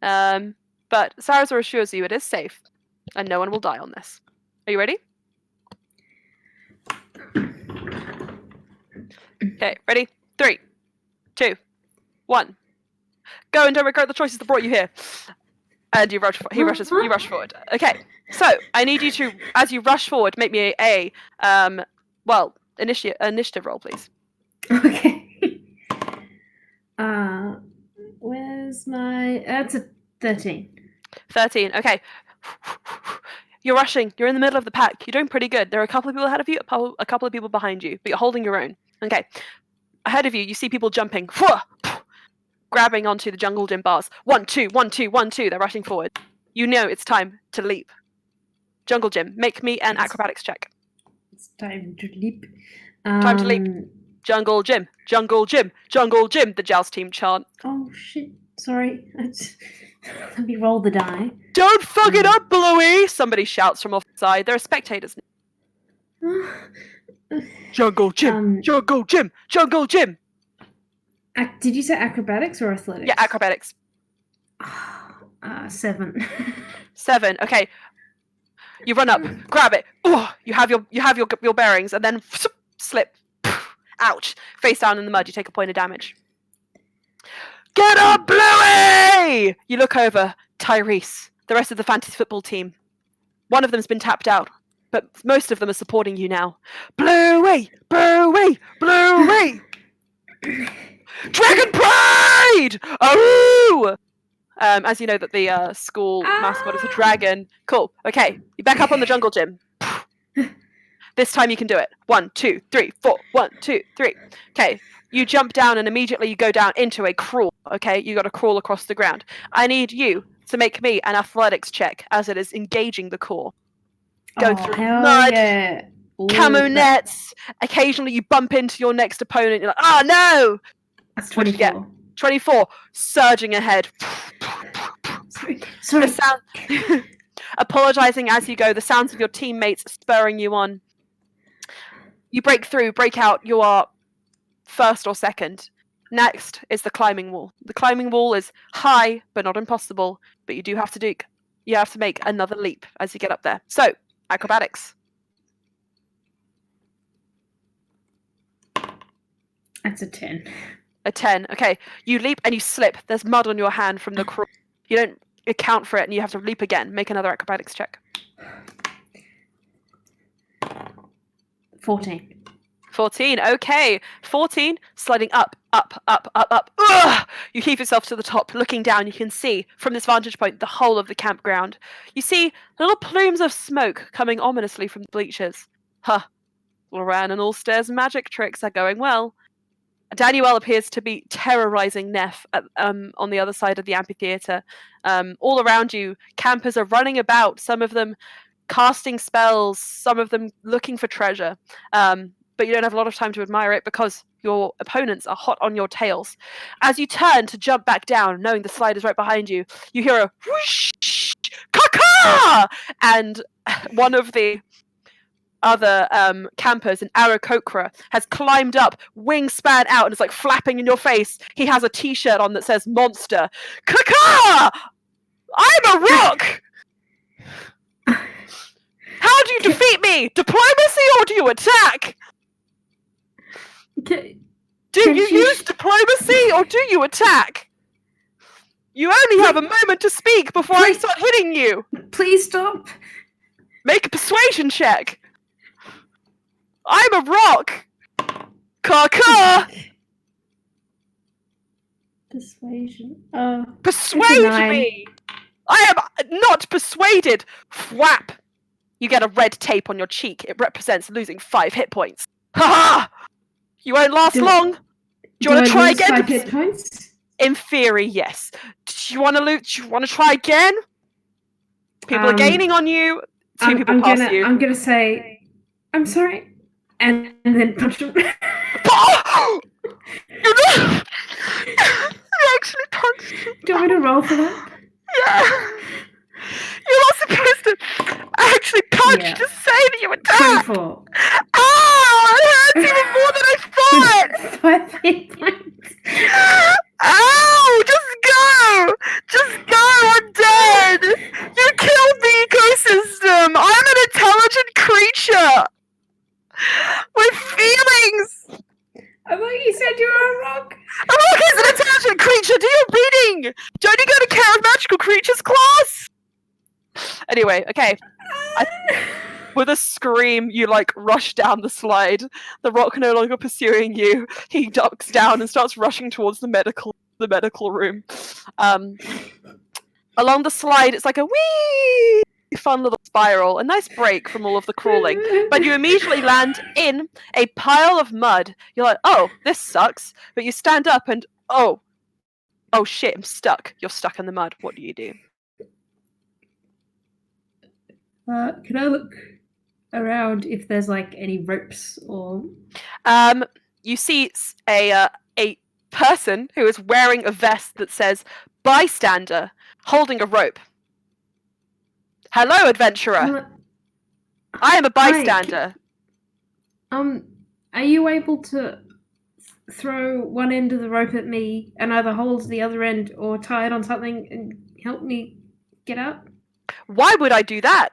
but Sarazar assures you it is safe, and no one will die on this. Are you ready? Okay, ready? 3, 2, 1. Go and don't regret the choices that brought you here. And you rush. You rush forward. Okay, so I need you to, as you rush forward, make me a initiative roll, please. Okay. Where's my? That's a 13. 13. Okay. You're rushing. You're in the middle of the pack. You're doing pretty good. There are a couple of people ahead of you, a couple of people behind you, but you're holding your own. Okay. Ahead of you, you see people jumping, grabbing onto the jungle gym bars. 1, 2, 1, 2, 1, 2. They're rushing forward. You know it's time to leap. Jungle gym, make me an acrobatics check. It's time to leap. Time to leap. Jungle gym, jungle gym, jungle gym. The Joust team chant. Oh shit! Sorry. Let me roll the die. Don't fuck it up, Bluey! Somebody shouts from off the side. There are spectators. Jungle gym, jungle gym, jungle gym. Did you say acrobatics or athletics? Yeah, acrobatics. 7. 7. Okay. You run up, grab it. Ooh, you have your bearings, and then slip. Ouch! Face down in the mud. You take a point of damage. Get up, Bluey! You look over. Tyrese, the rest of the fantasy football team. One of them's been tapped out, but most of them are supporting you now. Bluey! Bluey! Bluey! Dragon Pride! Oh! as you know that the school mascot is a dragon. Cool. Okay, you back up on the jungle gym. This time you can do it. 1, 2, 3, 4. 1, 2, 3. Okay, you jump down and immediately you go down into a crawl. Okay, you got to crawl across the ground. I need you to make me an athletics check as it is engaging the core. Go through mud, camo nets. Occasionally you bump into your next opponent. You're like, oh no! That's What'd you 24. get? 24. Surging ahead. Sorry. The sound... Apologizing as you go. The sounds of your teammates spurring you on. You break through, break out. You are first or second. Next is the climbing wall. The climbing wall is high, but not impossible. But you do have to you have to make another leap as you get up there. So, acrobatics. That's a 10. A 10. Okay, you leap and you slip. There's mud on your hand from the crawl. You don't account for it, and you have to leap again. Make another acrobatics check. 14. 14. Okay. 14. Sliding up, up, up, up, up. Ugh! You heave yourself to the top. Looking down, you can see from this vantage point the whole of the campground. You see little plumes of smoke coming ominously from the bleachers. Huh. Loran and Ulster's magic tricks are going well. Daniel appears to be terrorizing Neff on the other side of the amphitheater. All around you, campers are running about, some of them casting spells, some of them looking for treasure. But you don't have a lot of time to admire it because your opponents are hot on your tails. As you turn to jump back down, knowing the slide is right behind you, you hear a whoosh, caca! And one of the other campers, an Aarakocra, has climbed up, wingspan out, and is like flapping in your face. He has a t-shirt on that says monster. Caca! I'm a rock! How do you defeat me? Diplomacy or do you attack? Do you use diplomacy or do you attack? You only have a moment to speak before I start hitting you. Please stop. Make a persuasion check. I'm a rock. Caw. Persuasion. Persuade 9. me. I am not persuaded. Whap. You get a red tape on your cheek. It represents losing 5 hit points. Ha ha! You won't last long. Do you want to try again? 5 hit points? In theory, yes. Do you want to loot? Do you want to try again? People are gaining on you. Two people pass you. I'm gonna say, I'm sorry, and then punch him. You actually punched me. Do you want me to roll for that? Yeah. You're not supposed to actually punch to say that you attacked. 24. Oh, it hurts even more than I thought. 5 hit points. Ow! Just go! I'm dead! You killed the ecosystem! I'm an intelligent creature! With feelings! I thought you said you were a rock. A rock is an intelligent creature! Do your reading! Don't you go to Care of Magical Creatures class? Anyway, okay. With a scream, you rush down the slide. The rock no longer pursuing you. He ducks down and starts rushing towards the medical room. Along the slide, it's like a wee fun little spiral, a nice break from all of the crawling. But you immediately land in a pile of mud. You're like, oh, this sucks. But you stand up and oh shit, I'm stuck. You're stuck in the mud. What do you do? Can I look around if there's any ropes or? You see a person who is wearing a vest that says bystander, holding a rope. Hello, adventurer. I am a bystander. Are you able to throw one end of the rope at me and either hold the other end or tie it on something and help me get out? Why would I do that?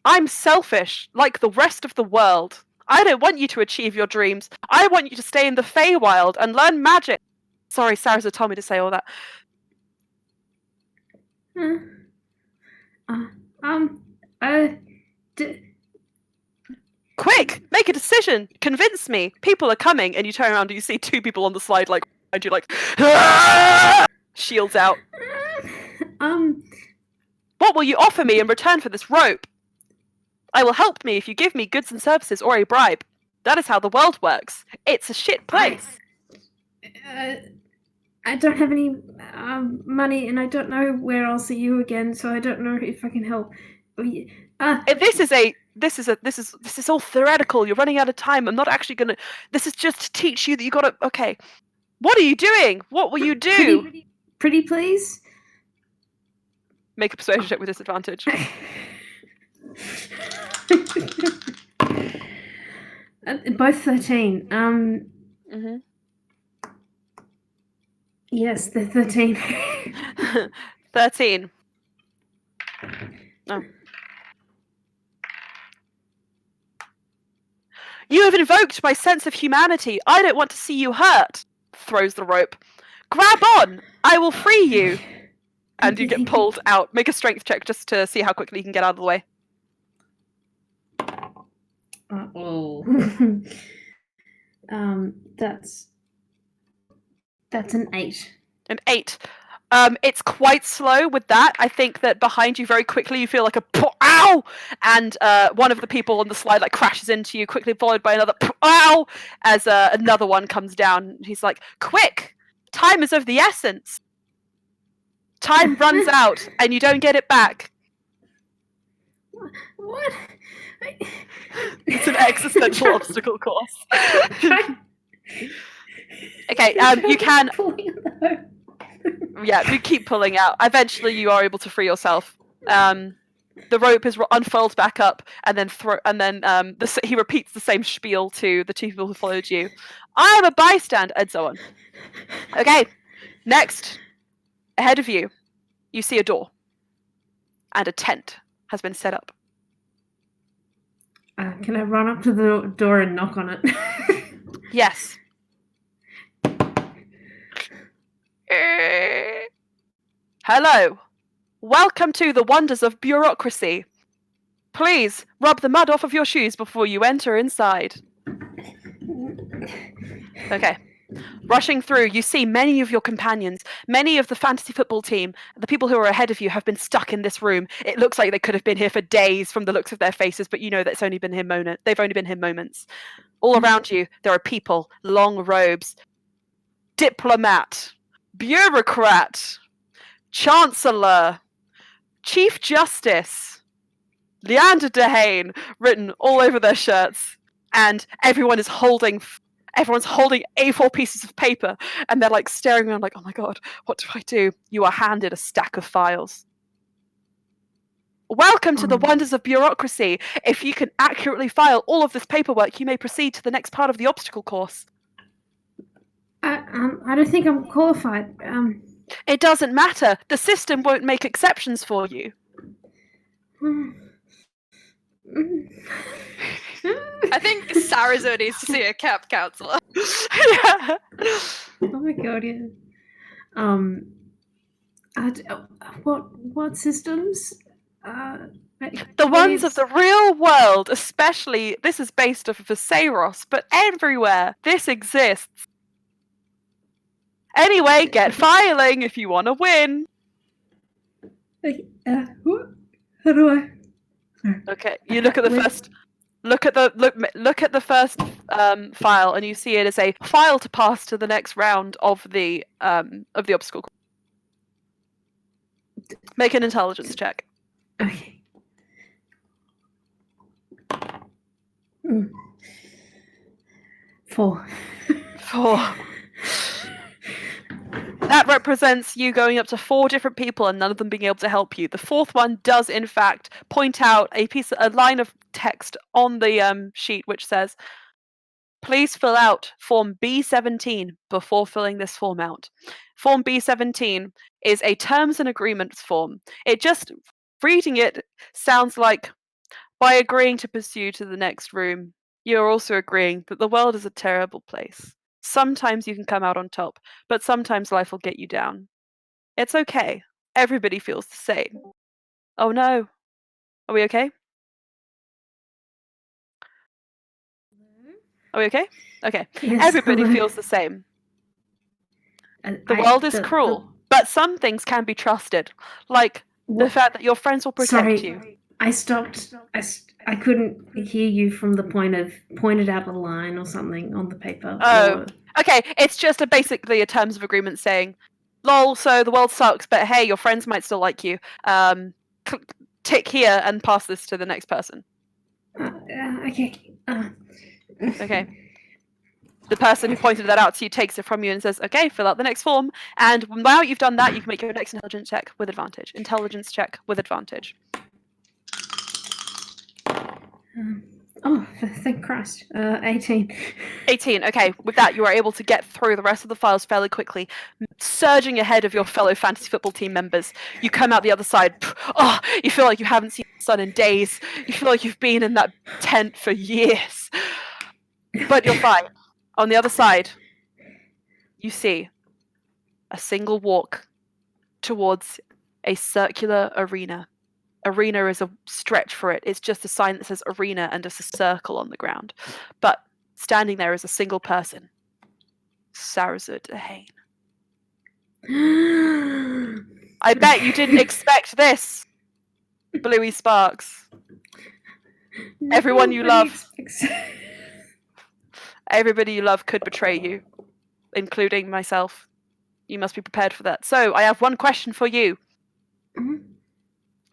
I'm selfish, like the rest of the world. I don't want you to achieve your dreams. I want you to stay in the Feywild and learn magic. Sorry, Sarah's told me to say all that. Quick, make a decision. Convince me. People are coming, and you turn around and you see 2 people on the slide, behind you, shields out. What will you offer me in return for this rope? I will help me if you give me goods and services or a bribe. That is how the world works. It's a shit place. I don't have any money, and I don't know where I'll see you again, so I don't know if I can help. This is all theoretical. You're running out of time. I'm not actually gonna. This is just to teach you that you gotta. Okay, what are you doing? What will you do? Pretty please. Make a persuasion check with disadvantage. Both 13. Mm-hmm. Yes, they're 13. 13. Oh. You have invoked my sense of humanity. I don't want to see you hurt. Throws the rope. Grab on! I will free you! And you get pulled out. Make a strength check just to see how quickly you can get out of the way. That's an 8. An 8. It's quite slow with that. I think that behind you very quickly you feel like a ow! And one of the people on the slide like crashes into you, quickly followed by another ow! As another one comes down. He's like, quick! Time is of the essence! Time runs out and you don't get it back. What? It's an existential obstacle course. Okay, you can... Yeah, you keep pulling out. Eventually you are able to free yourself. The rope is unfurled back up, and then he repeats the same spiel to the two people who followed you. I am a bystander, and so on. Okay, next. Ahead of you, you see a door. And a tent has been set up. Can I run up to the door and knock on it? Yes. Hello. Welcome to the wonders of bureaucracy. Please rub the mud off of your shoes before you enter inside. Okay. Rushing through, you see many of your companions, many of the fantasy football team, the people who are ahead of you have been stuck in this room. It looks like they could have been here for days from the looks of their faces, but you know that they've only been here moments. All around you, there are people, long robes, diplomat, bureaucrat, chancellor, chief justice, Leander Dehane, written all over their shirts, and everyone's holding A4 pieces of paper, and they're like staring around like, oh my god, what do I do? You are handed a stack of files. Welcome to the wonders of bureaucracy. If you can accurately file all of this paperwork, you may proceed to the next part of the obstacle course. I don't think I'm qualified. It doesn't matter. The system won't make exceptions for you. I think Sarazo needs to see a camp counselor. Yeah. Oh my god, yeah. What systems? The ones of the real world, especially. This is based off of Viseros, but everywhere this exists. Anyway, get filing if you want to win. How do I? Okay, you look at the first. Look at the first file, and you see it as a file to pass to the next round of the obstacle course. Make an intelligence check. Okay. 4. 4. That represents you going up to 4 different people and none of them being able to help you. The 4th one does, in fact, point out a line of text on the sheet which says, please fill out Form B17 before filling this form out. Form B17 is a terms and agreements form. Reading it sounds like, by agreeing to pursue to the next room, you're also agreeing that the world is a terrible place. Sometimes you can come out on top, but sometimes life will get you down. It's okay. Everybody feels the same. Oh no. Are we okay? Are we okay? Okay. Yes, Everybody hello. feels the same. The world is cruel. But some things can be trusted, like the What? fact that your friends will protect Sorry, you. I stopped. I couldn't hear you from the point of pointed out a line or something on the paper. Oh. Or... Okay, it's just basically a terms of agreement saying, lol, so the world sucks, but hey, your friends might still like you. Tick here and pass this to the next person. Okay. Okay. The person who pointed that out to you takes it from you and says, okay, fill out the next form. And now you've done that, you can make your next intelligence check with advantage. Intelligence check with advantage. Oh, thank Christ. 18. 18. Okay, with that, you are able to get through the rest of the files fairly quickly, surging ahead of your fellow fantasy football team members. You come out the other side. Oh, you feel like you haven't seen the sun in days. You feel like you've been in that tent for years. But you're fine. On the other side, you see a single walk towards a circular arena. Arena is a stretch for it. It's just a sign that says arena and just a circle on the ground. But standing there is a single person. Sarazur Dehane. I bet you didn't expect this, Bluey Sparks. Everyone you love. Everybody you love could betray you, including myself. You must be prepared for that. So, I have one question for you.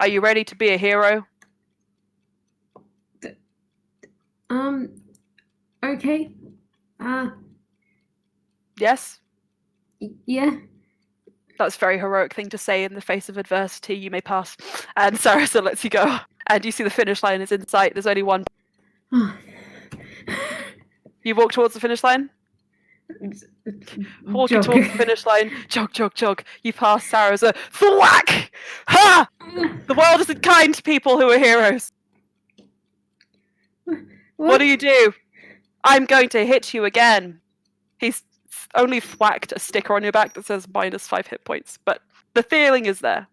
Are you ready to be a hero? Okay. Yes? Yeah. That's a very heroic thing to say in the face of adversity. You may pass. And Sarasa lets you go. And you see the finish line is in sight. There's only one. You walk towards the finish line? Walking Jog. towards the finish line. Jog, jog, jog. You pass Sarasa. Thwack! Ha! The world isn't kind to people who are heroes. What do you do? I'm going to hit you again. He's only whacked a sticker on your back that says -5 hit points, but the feeling is there.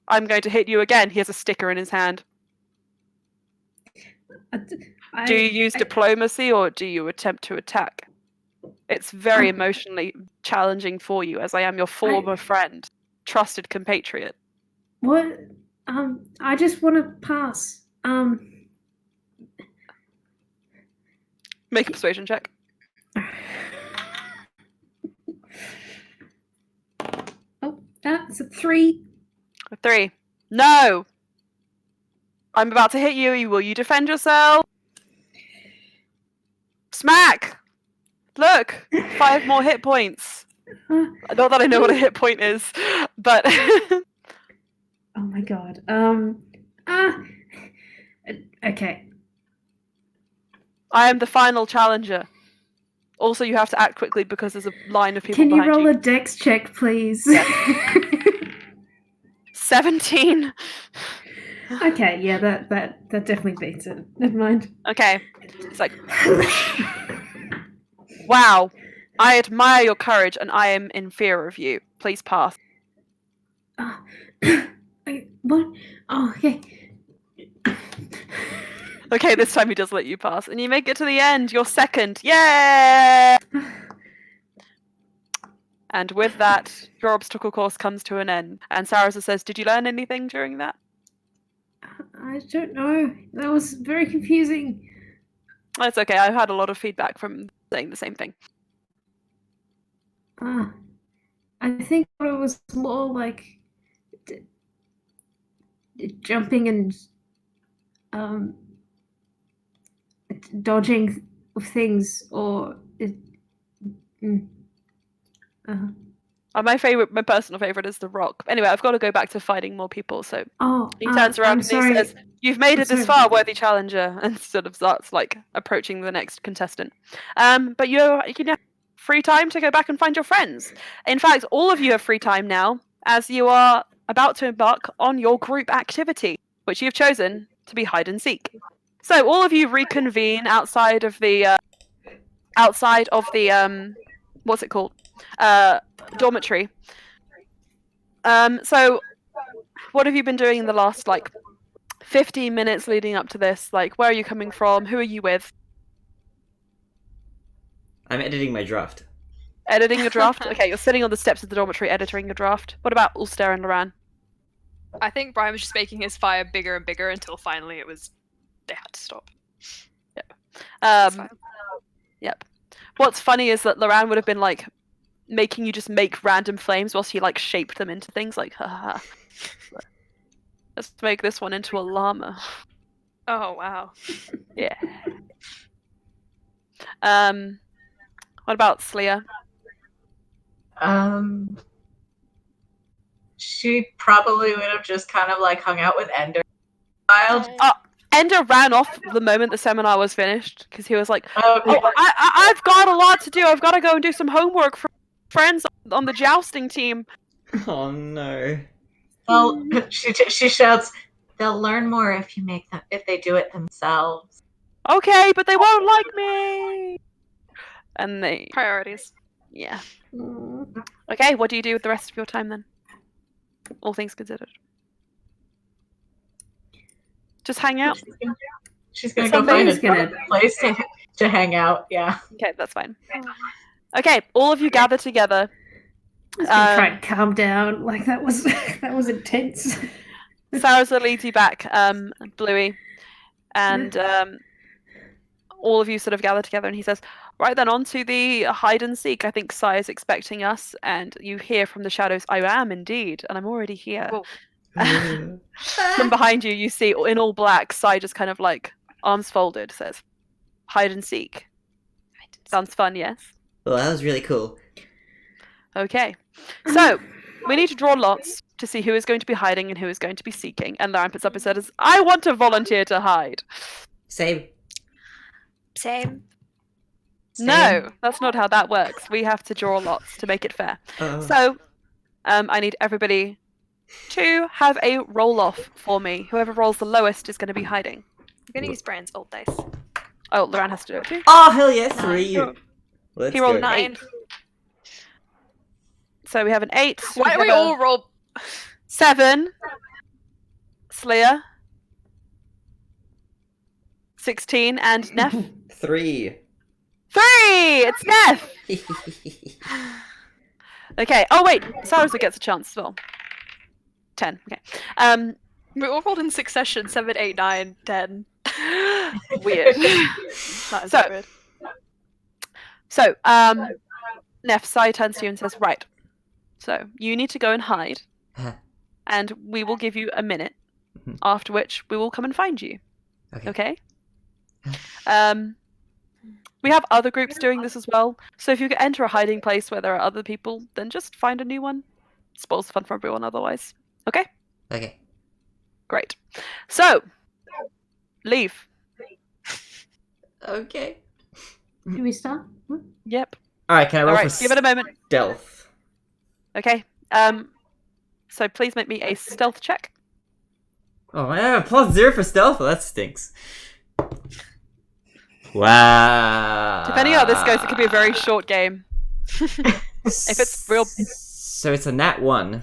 I'm going to hit you again. He has a sticker in his hand. Do you use diplomacy or do you attempt to attack? It's very emotionally challenging for you, as I am your former friend, trusted compatriot. What? I just want to pass. Make a persuasion check. Oh, that's a 3. A 3. No! I'm about to hit you. Will you defend yourself? Smack! Look! 5 more hit points. Not that I know what a hit point is, but... Oh my god. Okay. I am the final challenger. Also, you have to act quickly because there's a line of people Can you behind roll you. a dex check, please? Yeah. 17. Okay, yeah, that definitely beats it. Never mind. Okay. It's like... Wow. I admire your courage and I am in fear of you. Please pass. What? Oh, okay. Okay, this time he does let you pass. And you make it to the end. You're second. Yeah! And with that, your obstacle course comes to an end. And Sarasa says, did you learn anything during that? I don't know. That was very confusing. That's okay. I've had a lot of feedback from saying the same thing. I think it was more like jumping and dodging things, or my personal favorite is the rock. Anyway, I've got to go back to fighting more people. So he turns around and he says, "You've made it this far, worthy challenger," and sort of starts like approaching the next contestant. But you can have free time to go back and find your friends. In fact, all of you have free time now, as you are about to embark on your group activity, which you've chosen to be hide and seek. So all of you reconvene outside of the what's it called? Dormitory. So what have you been doing in the last 15 minutes leading up to this? Where are you coming from? Who are you with? I'm editing my draft. Editing your draft? Okay, you're sitting on the steps of the dormitory editing your draft. What about Ulster and Loran? I think Brian was just making his fire bigger and bigger until finally they had to stop. That's fine. Yep. What's funny is that Loran would have been like making you just make random flames whilst he like shaped them into things like haha. Let's make this one into a llama. Oh wow. Yeah. What about Slya? She probably would have just kind of like hung out with Ender for a while. Ender ran off the moment the seminar was finished because he was like, Okay. "Oh, I've got a lot to do. I've got to go and do some homework for friends on the jousting team." Oh no. Well, she shouts, "They'll learn more if they do it themselves." Okay, but they won't like me. And they, Priorities. yeah. Mm. Okay, what do you do with the rest of your time then? All things considered. Just hang out? She's gonna go find a place to hang out. Yeah. Okay, that's fine. Okay, all of you gather together. I was gonna try to calm down. Like that was that was intense. Sarah's leads you back, Bluey, and all of you sort of gather together, and he says, "Right then, on to the hide and seek. I think Sai is expecting us, and you hear from the shadows, 'I am indeed, and I'm already here.'" Whoa. From behind you, you see in all black, Sai just kind of like arms folded says, "Hide and seek." Sounds fun, yes? Well, that was really cool. Okay, so we need to draw lots to see who is going to be hiding and who is going to be seeking. And Lauren puts up his head as, "I want to volunteer to hide." Same. Same. No, that's not how that works. We have to draw lots to make it fair. So, I need everybody to have a roll off for me. Whoever rolls the lowest is going to be hiding. I'm gonna use Brian's old dice. Oh, Lauren has to do it too. Oh hell yeah, 3. Let's He rolled go. an 8. So we have an 8. Why don't we have a all roll? 7. Slya. 16 and Neff. 3. 3! It's Neff! Okay. Oh wait, Sarah gets a chance as well. 10. Okay. We all rolled in succession. 7, 8, 9, 10. Weird. That is So- weird. So, Neff, Sai turns to you and says, "Right. So you need to go and hide, and we will give you a minute. Mhm. After which we will come and find you. Okay. Okay? We have other groups doing this as well. So if you enter a hiding place where there are other people, then just find a new one. Spoils the fun for everyone otherwise. Okay? Okay. Great. So, leave. Okay. Do we start? Yep. Alright, can I roll Alright, for give it a moment. stealth? Okay. So please make me a stealth check. Oh yeah, +0 for stealth? Well, that stinks. Wow. Depending on how this goes, it could be a very short game. If it's real... So it's a nat 1.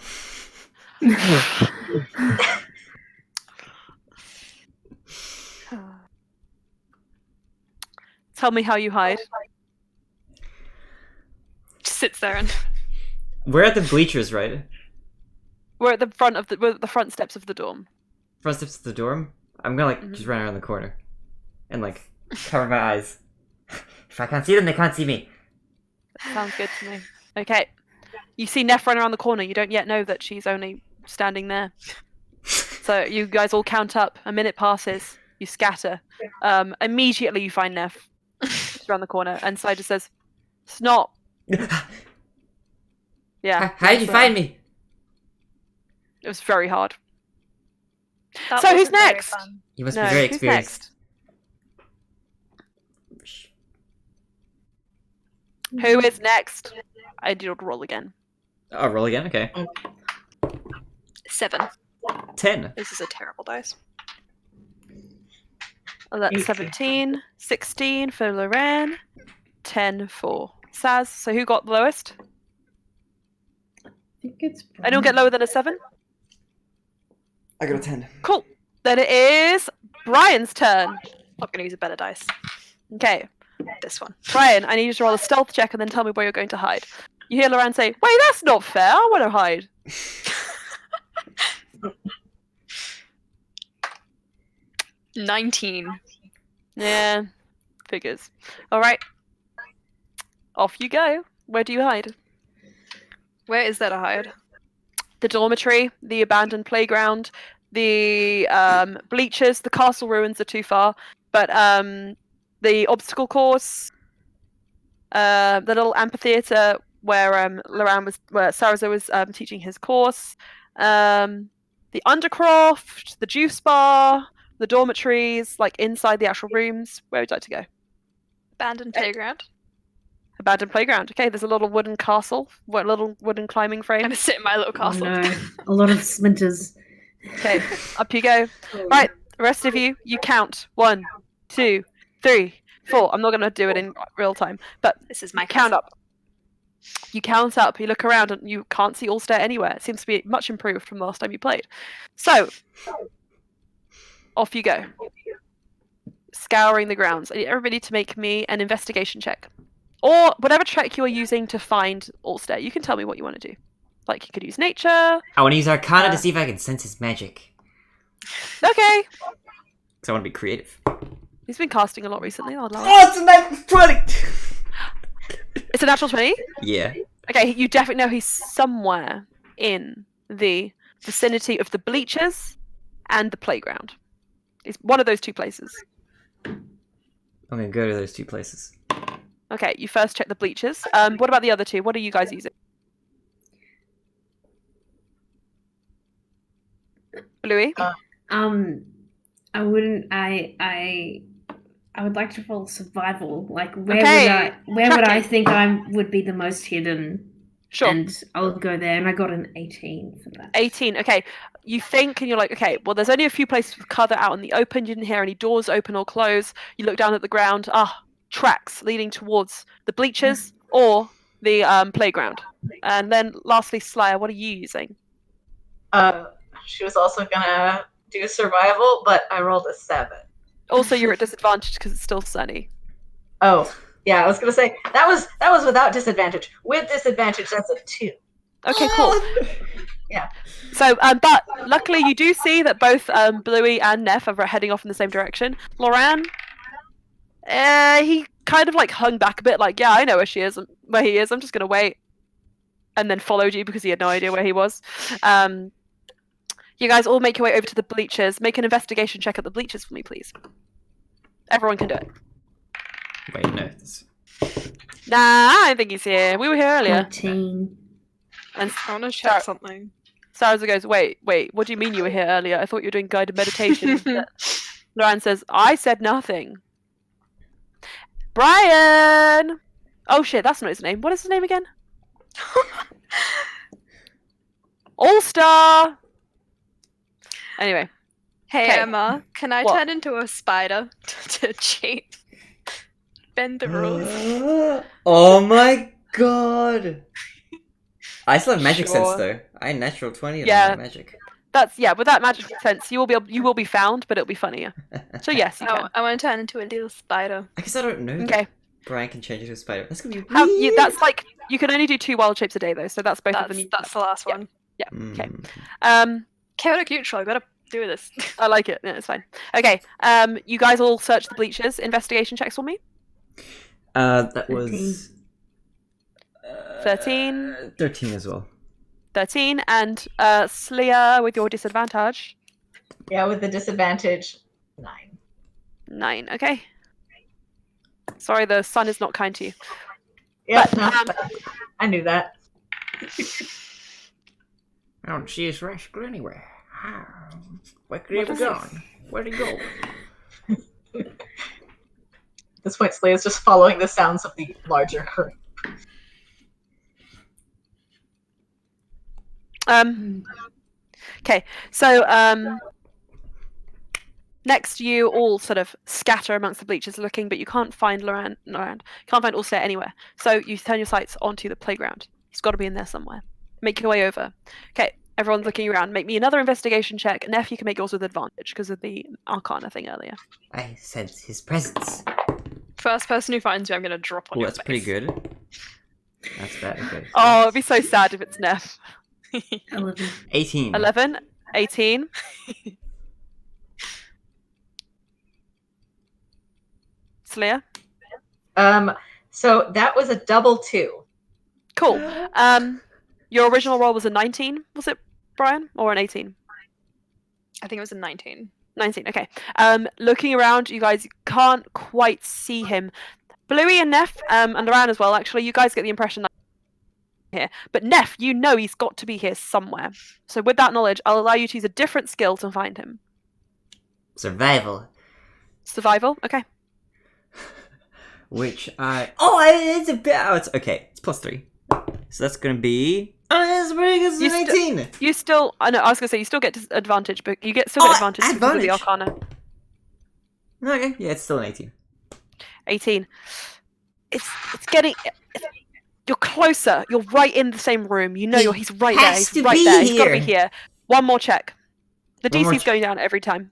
Tell me how you hide. Just sits there and We're at the bleachers, right? We're at the front of we're at the front steps of the dorm. Front steps of the dorm? I'm gonna like just run around the corner. And like cover my eyes. If I can't see them, they can't see me. Sounds good to me. Okay. You see Neff run around the corner. You don't yet know that she's only standing there. So you guys all count up. A minute passes. You scatter. Immediately you find Neff. She's around the corner. And Sai just says, "Snot." Yeah. How did you find me? It was very hard. That So who's wasn't very next? fun. You must No, be very who's experienced. next? Who is next? I do roll again. Oh, roll again? Okay. 7. 10. This is a terrible dice. Oh, that's 17, 16 for Loren, 10 for Saz. So who got the lowest? I think it's. Anyone get lower than a 7? I got a 10. Cool. Then it is Brian's turn. I'm gonna use a better dice. Okay. this one. Brian, I need you to roll a stealth check and then tell me where you're going to hide. You hear Loran say, "Wait, that's not fair. I want to hide." 19. Yeah, figures. All right, off you go. Where do you hide? Where is there to hide? The dormitory, the abandoned playground, the bleachers. The castle ruins are too far, but the obstacle course, the little amphitheater where where Sarazo was teaching his course, the undercroft, the juice bar, the dormitories, like inside the actual rooms. Where would you like to go? Abandoned playground. Abandoned playground. Okay, there's a little wooden castle, little wooden climbing frame. I'm gonna sit in my little Oh castle. no, a lot of splinters. Okay, up you go. Right, the rest of you, you count. 1, 2, 3, 4. I'm not going to do it in real time, but This is my count castle. up. You count up, you look around, and you can't see Allstair anywhere. It seems to be much improved from the last time you played. So, off you go. Scouring the grounds. I need everybody to make me an investigation check. Or whatever check you are using to find Allstair. You can tell me what you want to do. Like, you could use nature. I want to use Arcana to see if I can sense his magic. Okay. Because I want to be creative. He's been casting a lot recently. I'll allow it. Oh, it's a natural 20! It's a natural 20? Yeah. Okay, you definitely know he's somewhere in the vicinity of the bleachers and the playground. He's one of those two places. I'm going to go to those two places. Okay, you first check the bleachers. What about the other two? What are you guys using? Bluey? I wouldn't. I would like to roll survival. Like, where Okay, would I tracking. think I would be the most hidden? Sure. And I'll go there, and I got an 18 for that. 18. Okay, you think and you're like, okay, well, there's only a few places with cover out in the open. You didn't hear any doors open or close. You look down at the ground. Tracks leading towards the bleachers or the playground. And then lastly, Slya, what are you using? She was also gonna do survival, but I rolled a 7. Also, you're at disadvantage because it's still sunny. Oh, yeah, I was gonna say that was without disadvantage. With disadvantage, that's a 2. Okay, cool. Yeah. So, but luckily you do see that both Bluey and Neff are heading off in the same direction. Loran, he kind of like hung back a bit, like, yeah, I know where he is. I'm just gonna wait, and then followed you because he had no idea where he was. You guys all make your way over to the bleachers. Make an investigation check at the bleachers for me, please. Everyone can do it. Wait, no. Nah, I don't think he's here. We were here earlier. 14. And I want to check something. Saraza goes, wait, what do you mean you were here earlier? I thought you were doing guided meditation. Loran says, I said nothing. Brian! Oh shit, that's not his name. What is his name again? All-Star! Anyway. Hey, Okay. Emma, can I What? turn into a spider to cheat? Bend the rules. Oh my god! I still have magic sense Sure. though. I had natural 20 and Yeah. I have magic. That's, yeah, with that magical sense, you will be found, but it'll be funnier. So yes, you can. I want to turn into a little spider. I guess I don't know. Okay. That Brian can change into a spider. That's gonna be That's like, you can only do 2 wild shapes a day though, so that's both of them. That's the last Yeah. one. Yeah, okay. Mm. Chaotic neutral. I gotta do this. I like it. Yeah, it's fine. Okay, you guys all search the bleachers. Investigation checks for me. That was 13. 13 as well. 13, and Slya with your disadvantage. Yeah, with the disadvantage, 9. 9, okay. Sorry, the sun is not kind to you. Yeah, But, no, I knew that. I don't see his rascal anywhere. Where could he What have is this? gone? Where'd he go? At this point, Slay is just following the sounds of the larger herd. Okay, so next you all sort of scatter amongst the bleachers looking, but you can't find Loran. Can't find Allstair anywhere. So you turn your sights onto the playground. He's got to be in there somewhere. Make your way over. Okay, everyone's looking around. Make me another investigation check. Neff, you can make yours with advantage because of the Arcana thing earlier. I sense his presence. first person who finds you, I'm gonna drop on Oh, your that's face. pretty good. That's bad. Okay. Oh, it'd be so sad if it's Neff. 11. 18. 11, 18. Slya? So that was a double 2. Cool. Your original roll was a 19, was it, Brian? Or an 18? I think it was a 19. 19, okay. Looking around, you guys can't quite see him. Bluey and Neff, and Loran as well, actually, you guys get the impression that he's here. But Neff, you know he's got to be here somewhere. So with that knowledge, I'll allow you to use a different skill to find him. Survival. Survival? Okay. Which it's a bit. Oh, it's okay. It's +3. So that's gonna be. Oh, that's pretty good. You 19. You still, I know, I was gonna say you still get disadvantage, but you still get advantage because of the Arcana. Okay, yeah, it's still an 18. 18. It's getting. You're closer. You're right in the same room. You know he's right there. has He's to right be there. He's got to be here. here. One more check. The One more DC's going down every time.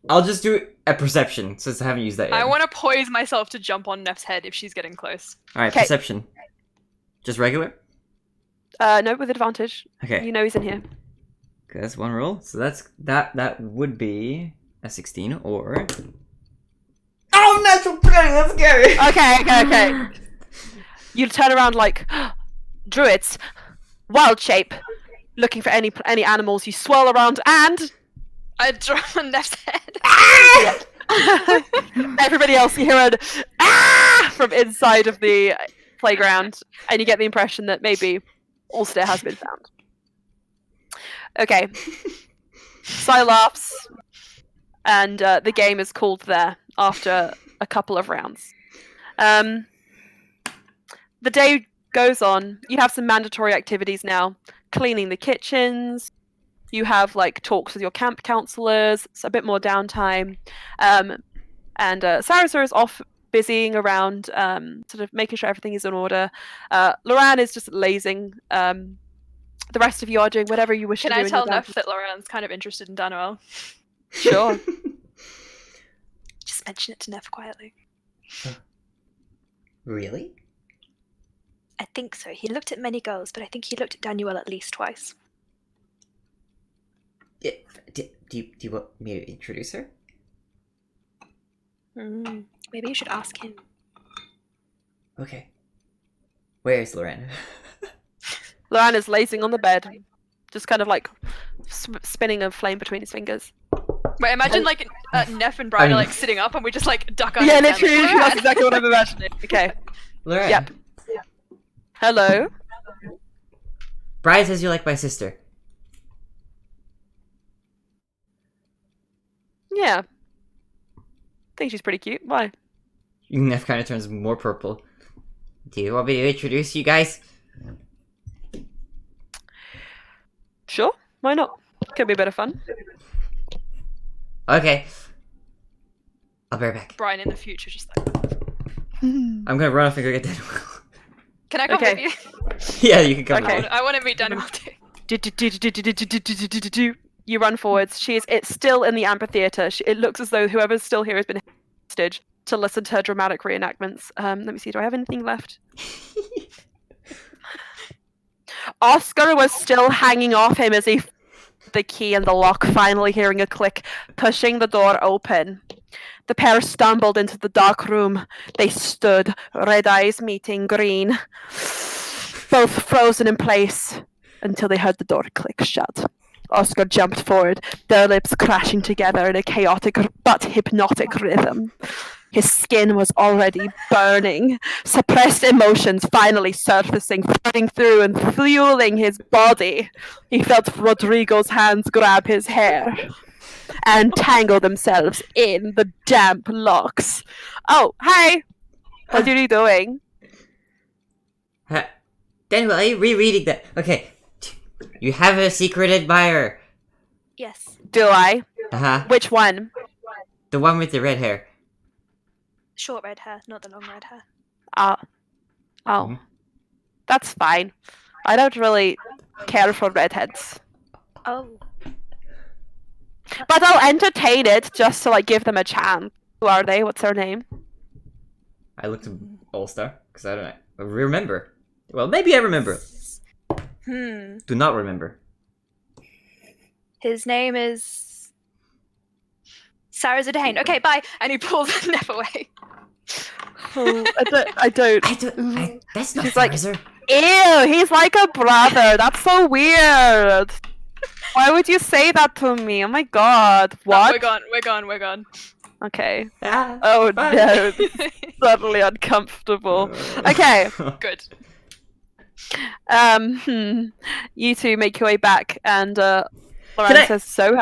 I'll just do a perception since I haven't used that yet. I want to poise myself to jump on Neff's head if she's getting close. All right, 'Kay. perception. Just regular. No, with advantage. Okay. You know he's in here. Okay, that's one roll. So that would be a 16 or. Oh, natural 20. That's scary. Okay. You turn around like druids, wild shape, looking for any animals. You swirl around and I drop on Neff's head. everybody else, you hear an ah from inside of the playground, and you get the impression that maybe Ulster has been found. Okay. Sai laughs, and the game is called there after a couple of rounds. The day goes on. You have some mandatory activities now. Cleaning the kitchens. You have like talks with your camp counselors. It's a bit more downtime. And Sarasa is off busying around, sort of making sure everything is in order. Loran is just lazing. The rest of you are doing whatever you wish Can to do. I in tell your Neff downtime. that Loran's kind of interested in Daniel? Sure. Just mention it to Neff quietly. Really? I think so. He looked at many girls, but I think he looked at Daniel at least twice. Do you want me to introduce her? Maybe you should ask him. Okay. Where's Lorena? Loran is lazing on the bed, just kind of like spinning a flame between his fingers. Wait, imagine like Neff and Brian are like sitting up and we just like duck under. Yeah, the camera. literally, Loran! that's exactly what I'm imagining. Okay. Lorena. Yep. Hello. Brian says you're like my sister. Yeah. I think she's pretty cute. Why? Neff kind of turns more purple. Do you want me to introduce you guys? Sure. Why not? Could be a bit of fun. Okay. I'll be right back. Brian in the future just like, I'm gonna run off and go get Daniel. can I come Okay. with you? Yeah, you can come. Okay. with me. I want to meet Daniel too. You run forwards. It's still in the amphitheater. It looks as though whoever's still here has been hostage to listen to her dramatic reenactments. Let me see. Do I have anything left? Oscar was still hanging off him as he the key in the lock, finally hearing a click, pushing the door open. The pair stumbled into the dark room. They stood, red eyes meeting green, both frozen in place until they heard the door click shut. Oscar jumped forward, their lips crashing together in a chaotic but hypnotic rhythm. His skin was already burning, suppressed emotions finally surfacing, flooding through and fueling his body. He felt Rodrigo's hands grab his hair and tangle themselves in the damp locks. Oh, hi! What are you doing? Daniel, are you rereading that? Okay. You have a secret admirer. Yes. Do I? Uh-huh. Which one? The one with the red hair. Short red hair, not the long red hair. Oh. That's fine. I don't really care for redheads. Oh. But I'll entertain it just to like give them a chance. Who are they? What's their name? I looked at All-Star, because I don't remember. Well, maybe I remember. Do not remember. His name is Sarah Zadane. Okay, bye. And he pulls Neff away. Oh, I don't. That's not She's like, Sarah. ew, he's like a brother. That's so weird. Why would you say that to me? Oh my god. What? We're gone. Okay. Ah, Oh bye. no. Suddenly uncomfortable. Okay. Good. You two make your way back, and Lauren I- says, "So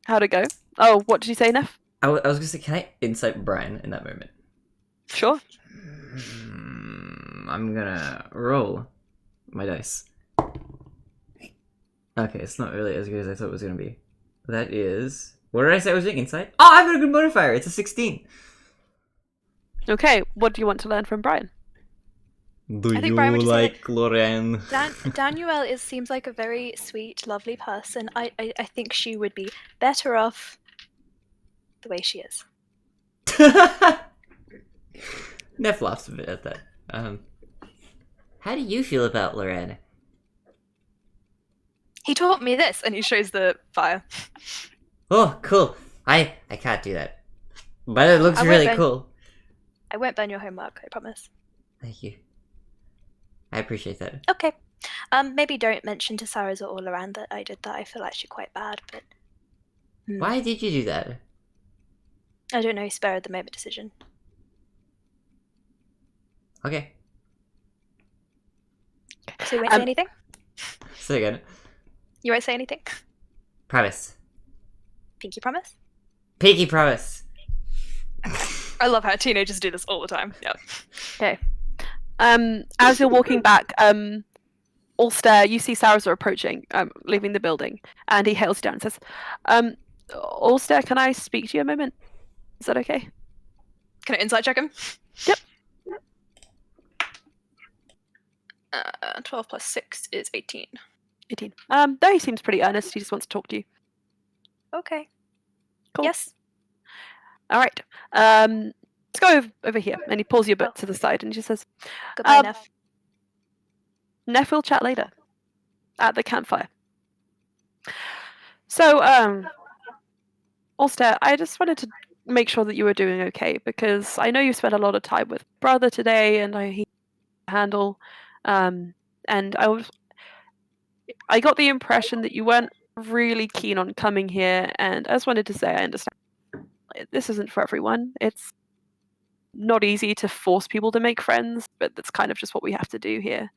how'd it go?" Oh, what did you say, Neff? I was gonna say, can I insight Brian in that moment? Sure. I'm gonna roll my dice. Okay, it's not really as good as I thought it was gonna be. That is... What did I say I was doing? Insight? Oh, I've got a good modifier! It's a 16! Okay, what do you want to learn from Brian? Do I think Brian would just say, like Lorraine? Danielle seems like a very sweet, lovely person. I think she would be better off the way she is. Neff laughs a bit at that. How do you feel about Lorraine? He taught me this, and he shows the fire. Oh, cool. I can't do that. But it looks I won't really then. cool. I won't burn your homework, I promise. Thank you. I appreciate that. Okay. Maybe don't mention to Sarah's or Loran that I did that. I feel actually quite bad, but Why did you do that? I don't know. Spur of the moment decision. Okay. So you won't say anything? Say again. You won't say anything? Promise. Pinky promise? Pinky promise. I love how teenagers do this all the time. Yeah. Okay. As you're walking back, Ulster, you see Sarah's approaching, leaving the building, and he hails you down and says, Ulster, can I speak to you a moment? Is that okay? Can I insight check him? Yep. 12 plus 6 is 18. 18. Though he seems pretty earnest, he just wants to talk to you. Okay. Cool. Yes. All right. Let's go over here. And he pulls you a bit to the side and he just says, Goodbye, Neff. Neff, we'll chat later at the campfire. So, Ulster, I just wanted to make sure that you were doing okay because I know you spent a lot of time with brother today and he handle. And I got the impression that you weren't really keen on coming here, and I just wanted to say I understand this isn't for everyone. It's not easy to force people to make friends, but that's kind of just what we have to do here.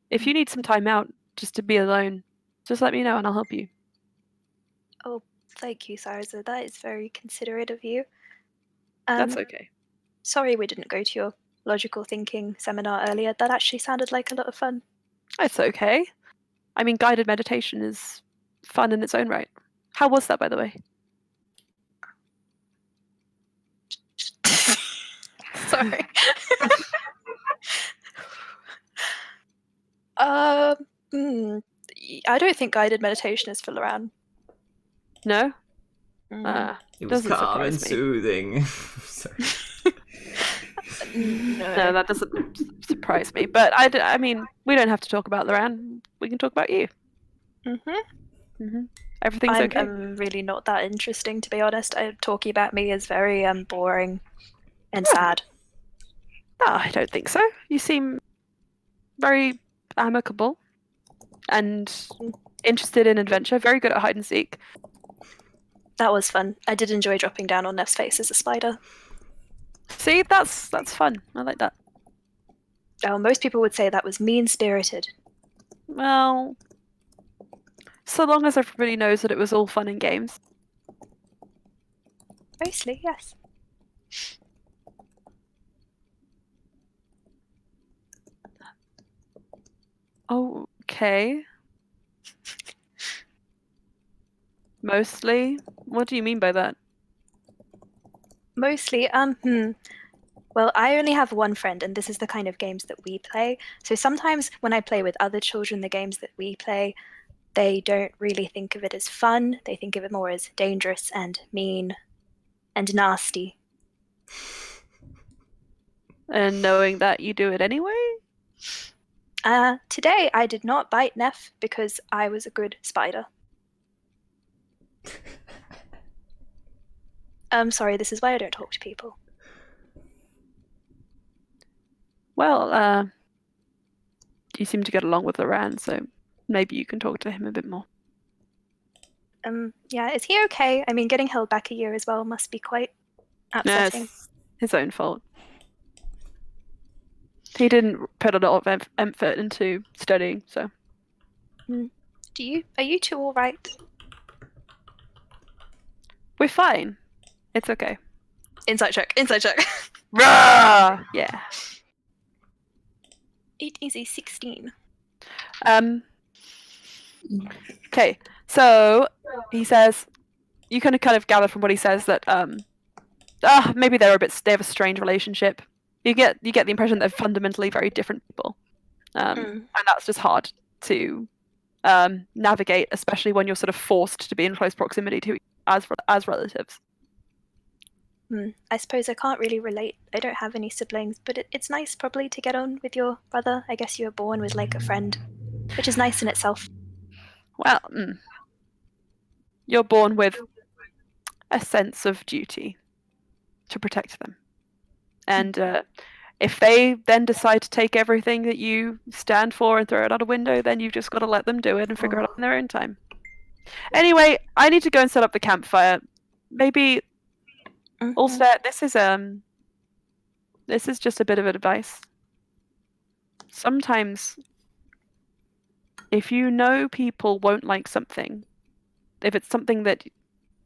If you need some time out just to be alone, just let me know and I'll help you. Oh, thank you, Sarza. That is very considerate of you. That's okay. Sorry we didn't go to your logical thinking seminar earlier. That actually sounded like a lot of fun. It's okay. I mean, guided meditation is fun in its own right. How was that, by the way? Sorry. I don't think guided meditation is for Loran. No? It was Doesn't calm and surprise me. soothing. Sorry. No, that doesn't surprise me. But I mean, we don't have to talk about Loran. We can talk about you. Everything's okay. I'm really not that interesting, to be honest. Talking about me is very boring and sad. No, I don't think so. You seem very amicable and interested in adventure. Very good at hide and seek. That was fun. I did enjoy dropping down on Neff's face as a spider. See, that's fun. I like that. Oh, most people would say that was mean-spirited. Well, so long as everybody knows that it was all fun and games. Mostly, yes. Okay. Mostly? What do you mean by that? Mostly, Well, I only have one friend, and this is the kind of games that we play. So sometimes when I play with other children, the games that we play, they don't really think of it as fun. They think of it more as dangerous and mean and nasty. And knowing that you do it anyway? Today I did not bite Neff because I was a good spider. Sorry, this is why I don't talk to people. Well, you seem to get along with Loran, so maybe you can talk to him a bit more. Yeah, is he okay? I mean, getting held back a year as well must be quite upsetting. It's his own fault. He didn't put a lot of effort into studying, so. Are you two all right? We're fine. It's okay. Insight check. Rah! Yeah. 8 is a 16. Okay, so he says, you can kind of gather from what he says that maybe they have a strange relationship. You get the impression they're fundamentally very different people, and that's just hard to navigate, especially when you're sort of forced to be in close proximity to as relatives. I suppose I can't really relate. I don't have any siblings, but it's nice probably to get on with your brother. I guess you were born with like a friend, which is nice in itself. Well, you're born with a sense of duty to protect them. And if they then decide to take everything that you stand for and throw it out a window, then you've just got to let them do it and figure it out in their own time. Anyway, I need to go and set up the campfire. Maybe also this is just a bit of advice. Sometimes if you know people won't like something, if it's something that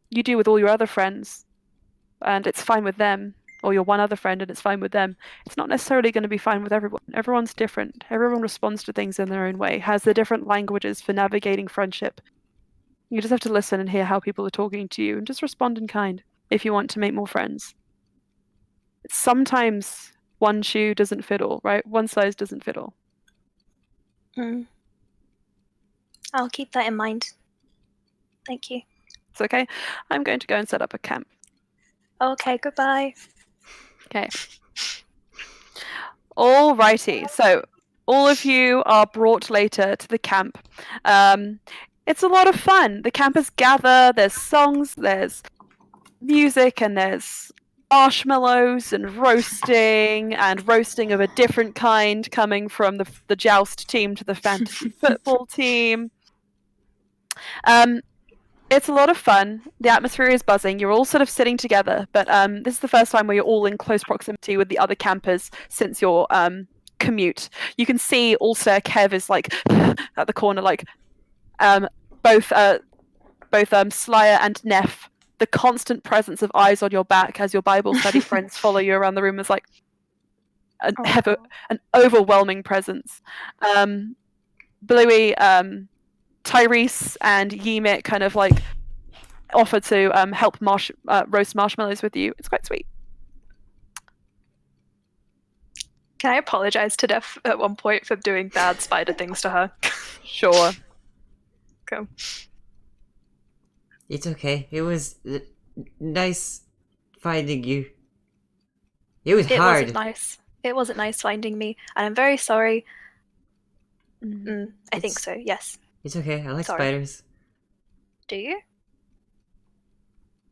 you do with all your other friends and it's fine with them, or your one other friend and it's fine with them, it's not necessarily going to be fine with everyone. Everyone's different. Everyone responds to things in their own way, has their different languages for navigating friendship. You just have to listen and hear how people are talking to you and just respond in kind if you want to make more friends. Sometimes one shoe doesn't fit all, right? One size doesn't fit all. I'll keep that in mind. Thank you. It's okay. I'm going to go and set up a camp. Okay, goodbye. Okay. Alrighty. So all of you are brought later to the camp. It's a lot of fun. The campers gather. There's songs, there's music, and there's marshmallows and roasting of a different kind coming from the joust team to the fantasy football team. It's a lot of fun. The atmosphere is buzzing. You're all sort of sitting together, but this is the first time where you're all in close proximity with the other campers since your commute. You can see also Kev is like at the corner, like both Slyer and Neff. The constant presence of eyes on your back as your Bible study friends follow you around the room is like an overwhelming presence. Bluey, Tyrese and Yemit kind of like offer to help roast marshmallows with you. It's quite sweet. Can I apologize to Neff at one point for doing bad spider things to her? Sure. Go. It's okay. It was nice finding you. It was hard. Wasn't nice. It wasn't nice finding me, and I'm very sorry. I think so, yes. It's okay. I like Sorry. spiders. Do you?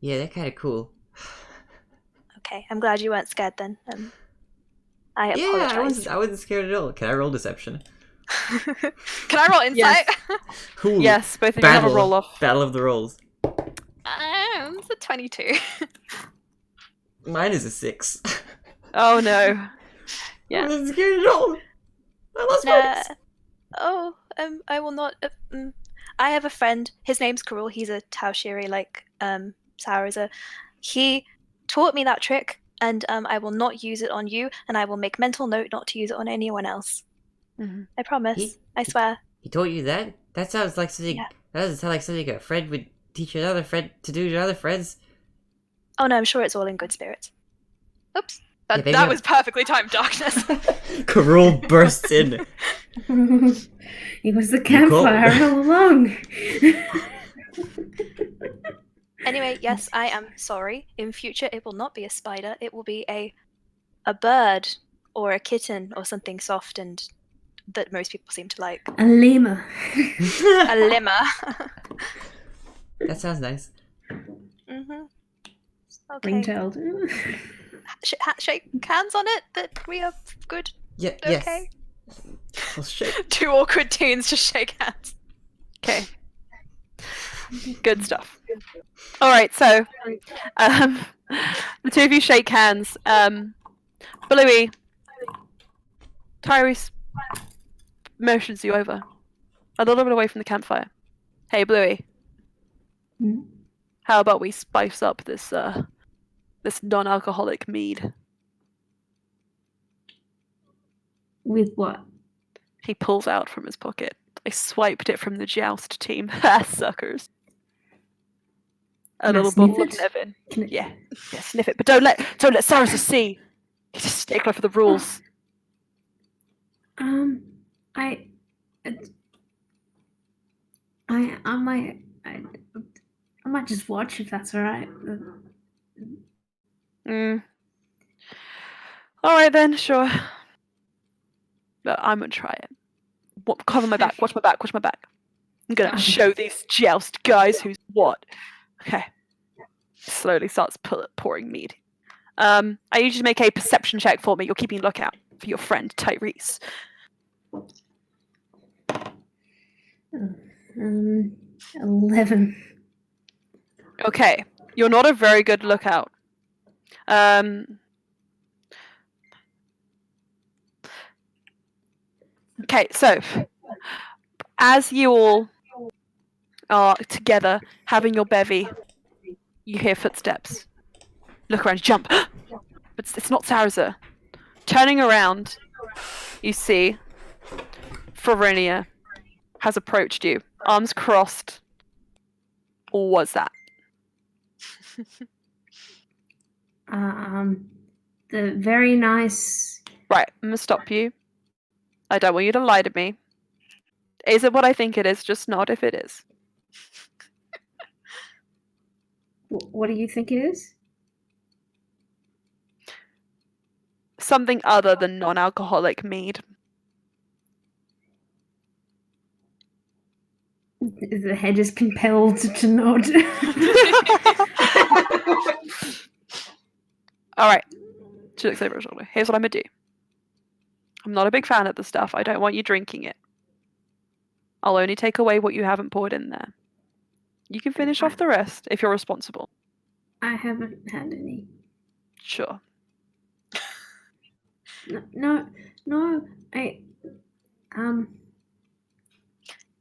Yeah, they're kind of cool. Okay, I'm glad you weren't scared then. I apologize. I wasn't scared at all. Can I roll deception? Can I roll insight? Ooh, Yes, both of you have a roll off. Battle of the rolls. It's a 22. Mine is a 6. Oh no. Yeah. I wasn't scared at all. I lost I will not. I have a friend. His name's Karul. He's a Taushiri, like Sauruza. He taught me that trick, and I will not use it on you, and I will make mental note not to use it on anyone else. I promise. I swear. He taught you that? That sounds like something. Yeah. That doesn't sound like something a friend would teach another friend to do to other friends. Oh no, I'm sure it's all in good spirits. Oops. That was perfectly timed darkness. Karul bursts in. It was the campfire all along. Anyway, yes, I am sorry. In future, it will not be a spider. It will be a bird or a kitten or something soft and that most people seem to like. A lemur. A lemur. That sounds nice. Okay. Ring-tailed. Shake hands on it that we are good. Yeah. Okay. Yes. Well, shake. Two awkward teens just shake hands. Okay. Good stuff. All right, so the two of you shake hands. Bluey, Tyrese motions you over a little bit away from the campfire. Hey, Bluey. Hmm? How about we spice up this non-alcoholic mead? With what? He pulls out from his pocket. I swiped it from the joust team. Ha, suckers. A Can I little sniff bottle of it? Nevin. Can it- Yeah, sniff it, but don't let Cyrus see. He's a stickler for the rules. I might just watch if that's all right. All right then, sure. But I'm gonna try it. Cover my back. Watch my back. Watch my back. I'm gonna show these joust guys who's what. Okay. Slowly starts pouring mead. I need you to make a perception check for me. You're keeping a lookout for your friend Tyrese. 11. Okay, you're not a very good lookout. Okay, so as you all are together having your bevy, you hear footsteps. Look around, jump. But it's not Sarza. Turning around, you see Florinia has approached you, arms crossed. Or was that? The very nice. Right, I'm gonna stop you. I don't want you to lie to me. Is it what I think it is? Just nod if it is. What do you think it is? Something other than non-alcoholic mead. The head is compelled to nod. All right. She looks over her shoulder. Here's what I'm gonna do. I'm not a big fan of the stuff. I don't want you drinking it. I'll only take away what you haven't poured in there. You can finish off the rest if you're responsible. I haven't had any. Sure. No. I.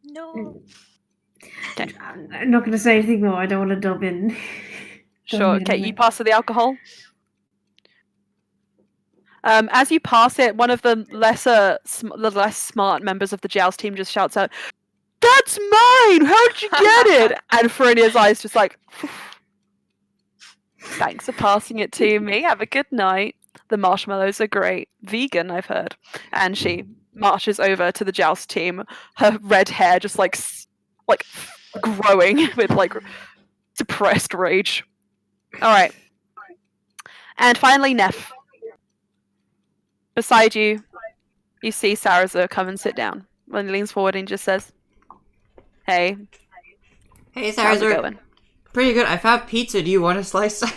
No. Okay. I'm not going to say anything more. I don't want to delve in. Sure. Okay, you pass her the alcohol. As you pass it, one of the less smart members of the joust team just shouts out, "That's mine! How'd you get it?" And Ferinia's eyes just like, "Thanks for passing it to me. Have a good night. The marshmallows are great. Vegan, I've heard." And she marches over to the joust team, her red hair just like growing with like suppressed rage. All right. And finally, Neff. Beside you, you see Sarza come and sit down. When he leans forward and just says, "Hey, Hey, how's it Sarah. going?" Pretty good. I found pizza. Do you want a slice? Oh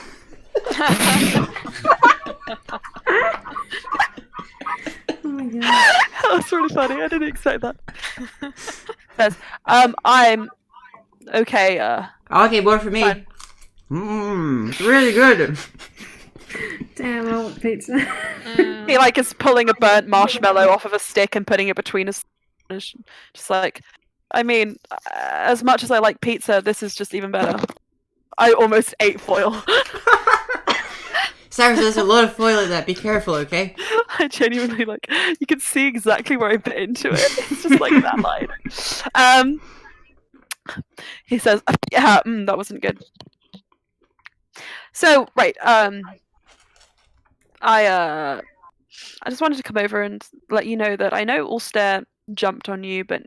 my god. That was really funny. I didn't expect that. Says, I'm okay. Okay, more for me. Fine. It's really good. Damn, I want pizza. He like is pulling a burnt marshmallow off of a stick and putting it between his. Just like, I mean, as much as I like pizza, this is just even better. I almost ate foil. Cyrus, there's a lot of foil in that. Be careful, okay? I genuinely like. You can see exactly where I bit into it. It's just like that line. He says, "Yeah, that wasn't good." So right, I just wanted to come over and let you know that I know Ulster jumped on you, but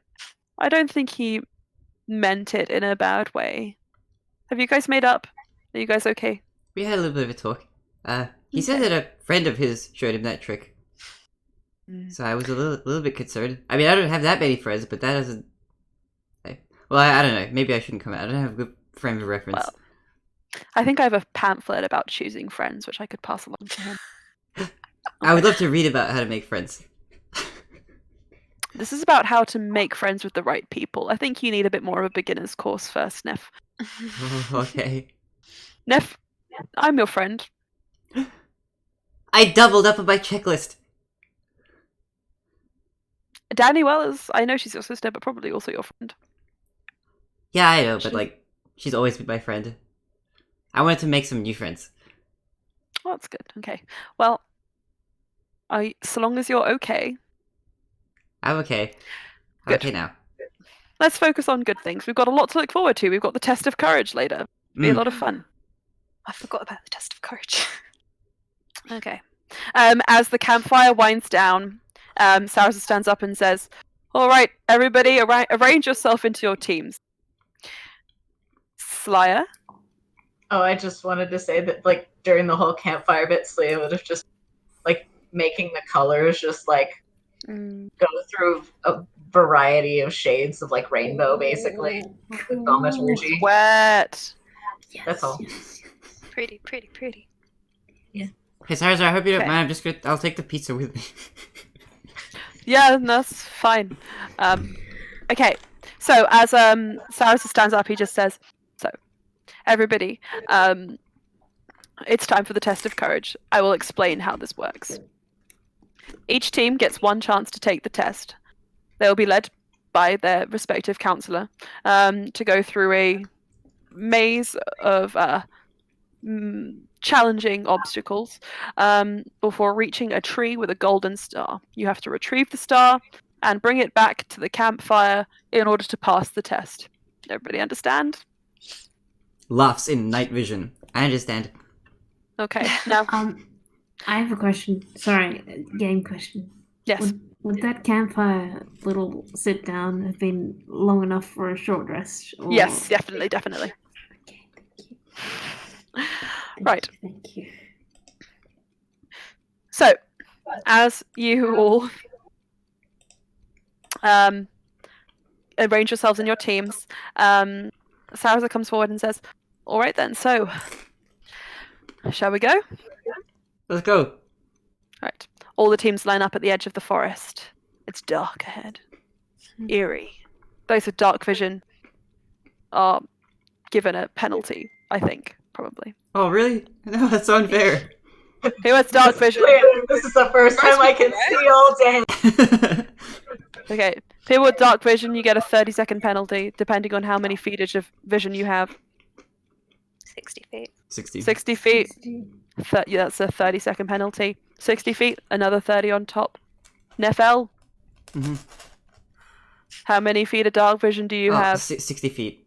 I don't think he meant it in a bad way. Have you guys made up? Are you guys okay? We had a little bit of a talk. He said that a friend of his showed him that trick. So I was a little bit concerned. I mean, I don't have that many friends, but that doesn't. Well, I don't know. Maybe I shouldn't comment. I don't have a good frame of reference. Well, I think I have a pamphlet about choosing friends, which I could pass along to him. I would love to read about how to make friends. This is about how to make friends with the right people. I think you need a bit more of a beginner's course first, Neff. Oh, okay. Neff, I'm your friend. I doubled up on my checklist. Danny Wells, I know she's your sister, but probably also your friend. Yeah, I know, but like, she's always been my friend. I wanted to make some new friends. Oh, that's good. Okay. Well, so long as you're okay, I'm okay. I'm Good. okay now. let's focus on good things. We've got a lot to look forward to. We've got the test of courage later. Be a lot of fun. I forgot about the test of courage. Okay. As the campfire winds down, Sarasa stands up and says, "All right, everybody, arrange yourself into your teams." Slya, Oh, I just wanted to say that, like, during the whole campfire bit, Slya would have just, like, making the colors just, like, go through a variety of shades of, like, rainbow, basically, with thaumaturgy. wet. That's all. Pretty, pretty, pretty. Hey, Sarah, I hope you don't Okay. mind. I'll take the pizza with me. Yeah, that's fine. Okay, so as Sarasa stands up, he just says, "So, everybody, it's time for the test of courage. I will explain how this works. Each team gets one chance to take the test. They will be led by their respective counselor to go through a maze of challenging obstacles before reaching a tree with a golden star. You have to retrieve the star and bring it back to the campfire in order to pass the test. Everybody understand? Laughs in night vision. I understand. Okay, now, I have a question. Sorry, game question. yes. Would that campfire little sit down have been long enough for a short rest? Or... Yes, definitely, definitely. Okay, thank you. Right. Thank you. So, as you all arrange yourselves in your teams, Sarasa comes forward and says, "All right then, so, shall we go?" Let's go. Right. All the teams line up at the edge of the forest. It's dark ahead. Eerie. Those with dark vision are given a penalty, I think, probably. Oh, really? No, that's unfair. Who has dark vision? This is the first time I can see all day. Okay. People with dark vision, you get a 30-second penalty, depending on how many feet of vision you have. 60 feet. 60. 60 feet, yeah, that's a 30-second penalty. 60 feet, another 30 on top. Nefel, Mhm. how many feet of dark vision do you have? 60 feet.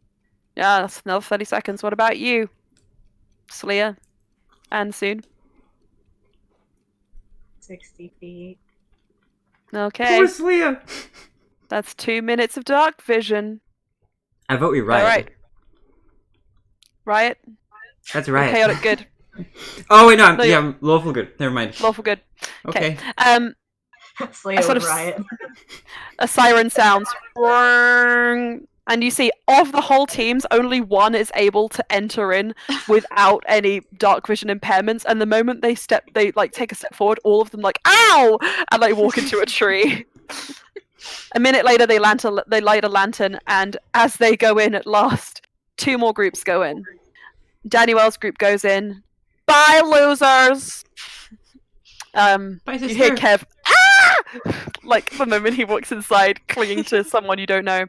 Yeah, that's another 30 seconds. What about you? Slya and Soon. 60 feet. Okay, Poor Slya. that's 2 minutes of dark vision. I vote we riot. Alright. Riot? That's Or right. chaotic good. Oh wait, no, No, I'm lawful good. Never mind. Lawful good. Okay. Slya sort would of riot. A siren sounds. And you see, of the whole teams, only one is able to enter in without any dark vision impairments. And the moment they like take a step forward, all of them like, "Ow!" and like walk into a tree. A minute later, they light a lantern, and as they go in at last, 2 more groups go in. Danny Wells' group goes in. Bye, losers. Bye, You hear sister. Kev, "Ah!" like the moment he walks inside, clinging to someone you don't know.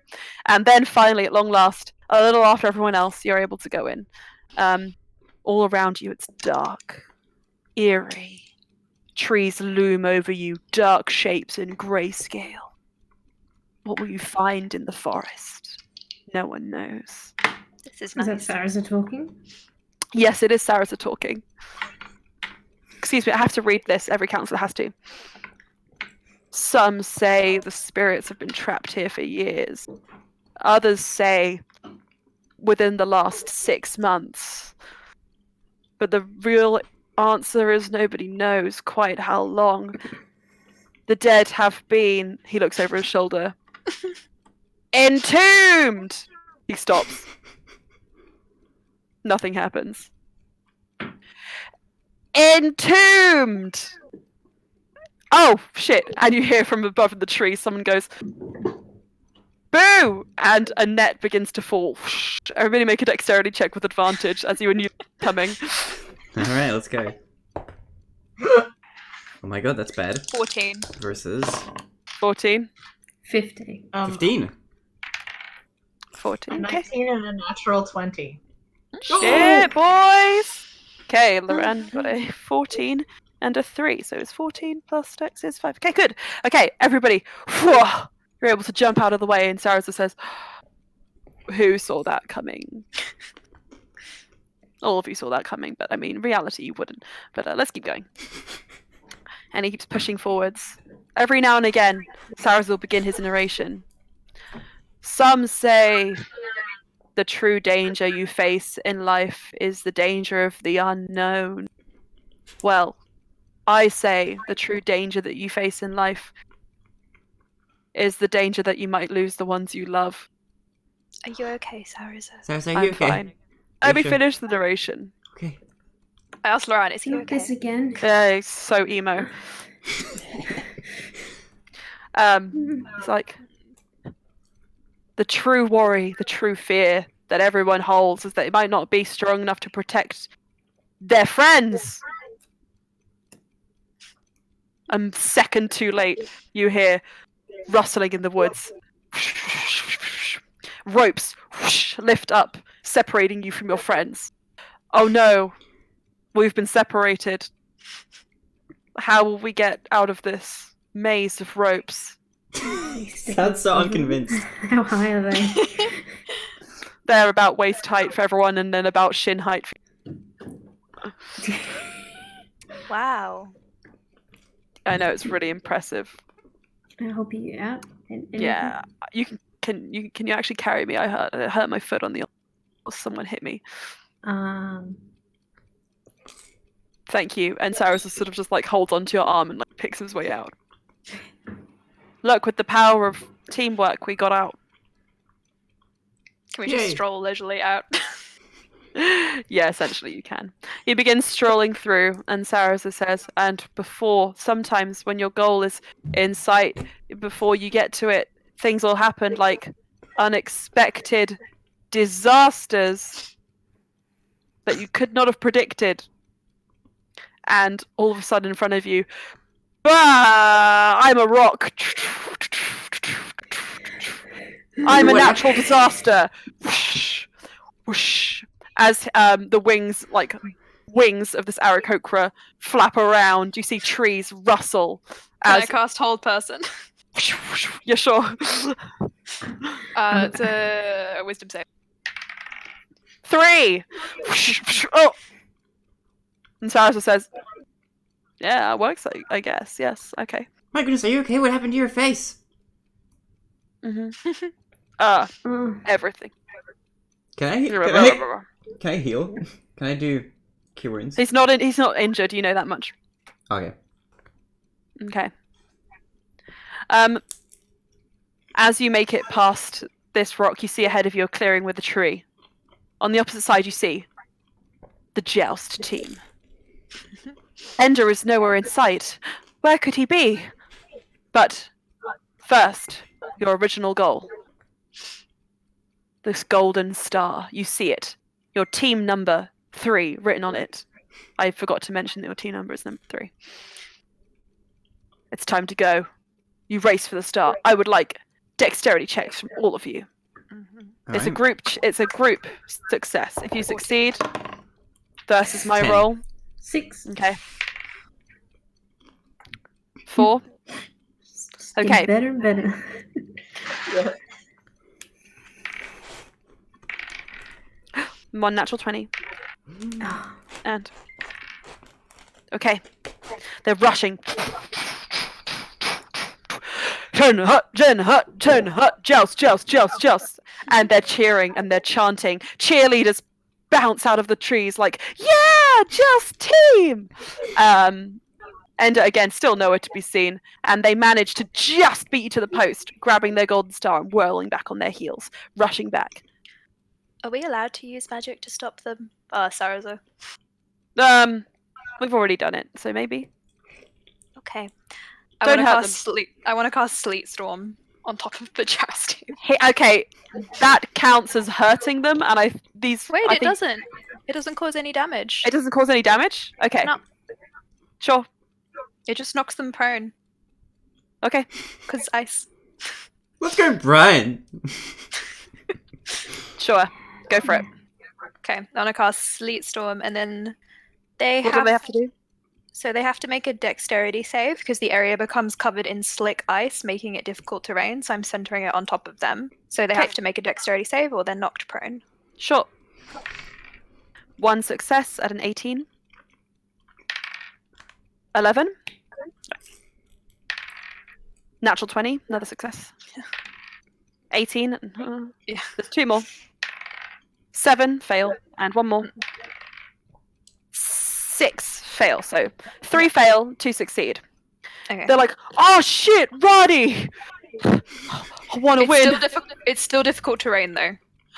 And then finally, at long last, a little after everyone else, you're able to go in. All around you, it's dark, eerie. Trees loom over you, dark shapes in grayscale. What will you find in the forest? No one knows. This is Is that nice. Sarasa talking? Yes, it is Sarasa talking. Excuse me, I have to read this. Every councillor has to. Some say the spirits have been trapped here for years. Others say within the last 6 months. But the real answer is nobody knows quite how long. The dead have been. He looks over his shoulder. Entombed! He stops. Nothing happens. Entombed! Oh, shit. And you hear from above in the tree, someone goes, boo! And a net begins to fall. Everybody make a dexterity check with advantage as you and you coming. Alright, let's go. Oh my god, that's bad. 14. Versus 14. 50. 15. 14. A Okay. 19 and a natural 20. Shit, boys! Okay, Loren got a 14 and a 3, so it's 14 plus dex is 5. Okay, good. Okay, everybody, whew, you're able to jump out of the way, and Sarasa says, who saw that coming? All of you saw that coming, but I mean, reality you wouldn't. But let's keep going. And he keeps pushing forwards. Every now and again, Sarasa will begin his narration. Some say the true danger you face in life is the danger of the unknown. Well, I say the true danger that you face in life is the danger that you might lose the ones you love. Are you okay, Sarasa? Sarasa, are I'm you okay? fine. Let me sure? finish the narration. Okay. I asked Lauren, is he Not okay? this again. It's so emo. It's like the true worry, the true fear that everyone holds is that they might not be strong enough to protect their friends. A second too late, you hear rustling in the woods. Ropes lift up, separating you from your friends. Oh no, we've been separated. How will we get out of this maze of ropes? Sounds so unconvinced. How high are they? They're about waist height for everyone, and then about shin height. Wow. I know, it's really impressive. I'll help you out. Yeah, you can you actually carry me? I hurt my foot on the. Or someone hit me. Thank you. And Cyrus sort of just like holds onto your arm and like picks his way out. Look, with the power of teamwork, we got out. Can we just Yay. stroll leisurely out? Yeah, essentially you can. He begins strolling through, and Sarasa says, and sometimes when your goal is in sight, before you get to it, things will happen like unexpected disasters that you could not have predicted. And all of a sudden in front of you, I'm a rock. I'm a natural disaster. Whoosh, whoosh. As the wings of this Aarakocra flap around, you see trees rustle. Can I As cast Hold Person? yeah, sure. It's a wisdom save. 3. Oh. And Sarasa says, "Yeah, it works. I guess. Yes. Okay." My goodness, are you okay? What happened to your face? Mm-hmm. Oh, Everything. Can I heal? Can I do cure wounds? He's not injured. You know that much. Okay. Okay. As you make it past this rock, you see ahead of you a clearing with a tree. On the opposite side, you see the joust team. Ender is nowhere in sight. Where could he be? But first, your original goal. This golden star. You see it. Your team number 3 written on it. I forgot to mention that your team number is number 3. It's time to go. You race for the star. I would like dexterity checks from all of you. It's a group success. If you succeed, versus my 10. roll. 6. Okay. 4. Just getting Okay. better and better. Yeah. 1 natural 20. And okay. They're rushing. Turn hut, joust. And they're cheering and they're chanting. Cheerleaders bounce out of the trees like, yeah, joust team. Ender again, still nowhere to be seen, and they manage to just beat you to the post, grabbing their golden star and whirling back on their heels, rushing back. Are we allowed to use magic to stop them? Saraza. We've already done it, so maybe. Okay. I Don't want to hurt cast sleet. I want to cast Sleet Storm on top of the jousting. Hey, okay, that counts as hurting them, and Wait, I it think doesn't. It doesn't cause any damage. it doesn't cause any damage. Okay, No. sure. It just knocks them prone. Okay, Because ice. Let's go, Brian. sure. Go for it. Okay, I want to cast Sleet Storm, and then they What do they have to do? So they have to make a dexterity save because the area becomes covered in slick ice, making it difficult terrain. So I'm centering it on top of them. So they Okay. have to make a dexterity save, or they're knocked prone. Sure. 1 success at an 18. 11. Natural 20, another success. 18. Yeah. There's 2 more. 7, fail, and 1 more. 6, fail. So 3 fail, 2 succeed. Okay. They're like, oh shit, Roddy! I want to It's win. it's still difficult terrain though.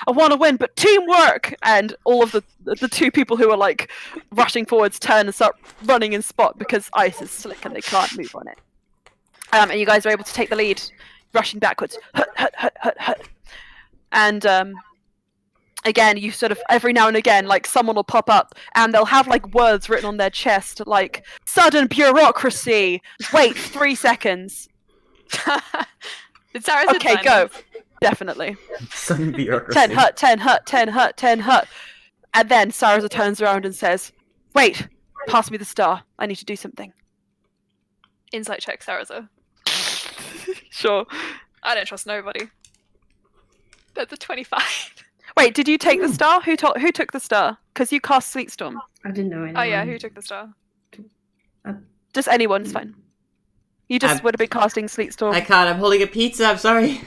I want to win, but teamwork! And all of the 2 people who are like rushing forwards turn and start running in spot because ice is slick and they can't move on it. And you guys are able to take the lead, rushing backwards. Hut, hut, hut, hut, hut. And again, you sort of every now and again, like someone will pop up and they'll have like words written on their chest, like sudden bureaucracy. Wait 3 seconds. Did Sarah's Okay, go. Definitely. Sudden bureaucracy. 10 hut, 10 hut, 10 hut, 10 hut. And then Sarah turns around and says, wait, pass me the star. I need to do something. Insight check, Sarah's. Sure. I don't trust nobody. That's a 25. Wait, did you take the star? Who took the star? Because you cast Sleet Storm. I didn't know anyone. Oh yeah, who took the star? Just anyone is fine. You just would have been casting Sleet Storm. I can't. I'm holding a pizza. I'm sorry.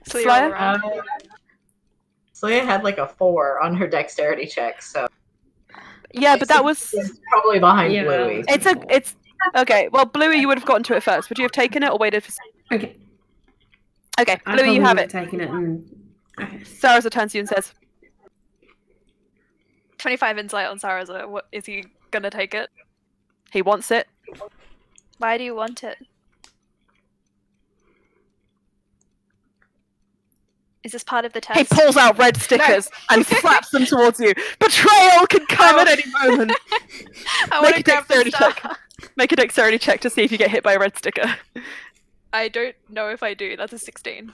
So you're Slya? all around. Celia had like a 4 on her dexterity check, so Yeah, but that was. it's probably behind Yeah. Bluey. It's okay. Well, Bluey, you would have gotten to it first. Would you have taken it or waited for? Okay. Okay, I Bluey, you have probably it. would've taken it and. Okay. Sarah turns to you and says, 25 insight on Sarah's. What is he gonna take it? he wants it. Why do you want it? Is this part of the test? He pulls out red stickers and slaps them towards you. Betrayal can come at any moment. I Make want a to grab the dexterity star. check. Make a dexterity check to see if you get hit by a red sticker. I don't know if I do. That's a 16.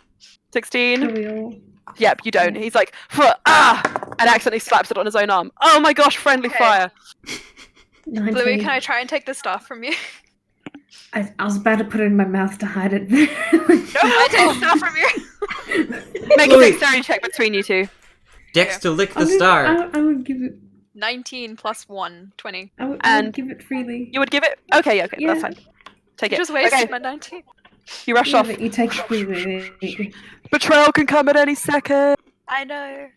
16. Can we all? Yep, you don't. He's like, and accidentally slaps it on his own arm. Oh my gosh, friendly Okay. fire. 19. Bluey, can I try and take the staff from you? I was about to put it in my mouth to hide it. No, I take the staff from you. Make a Bluey. dexterity check between you two. Dex to lick the I would- star. I would give it. 19 plus 1, 20. I would And- give it freely. You would give it? Okay, okay, Yeah. that's fine. Take You it. just wasted Okay, my 19. you rush Yeah, off. but you take it freely. Betrayal can come at any second. I know.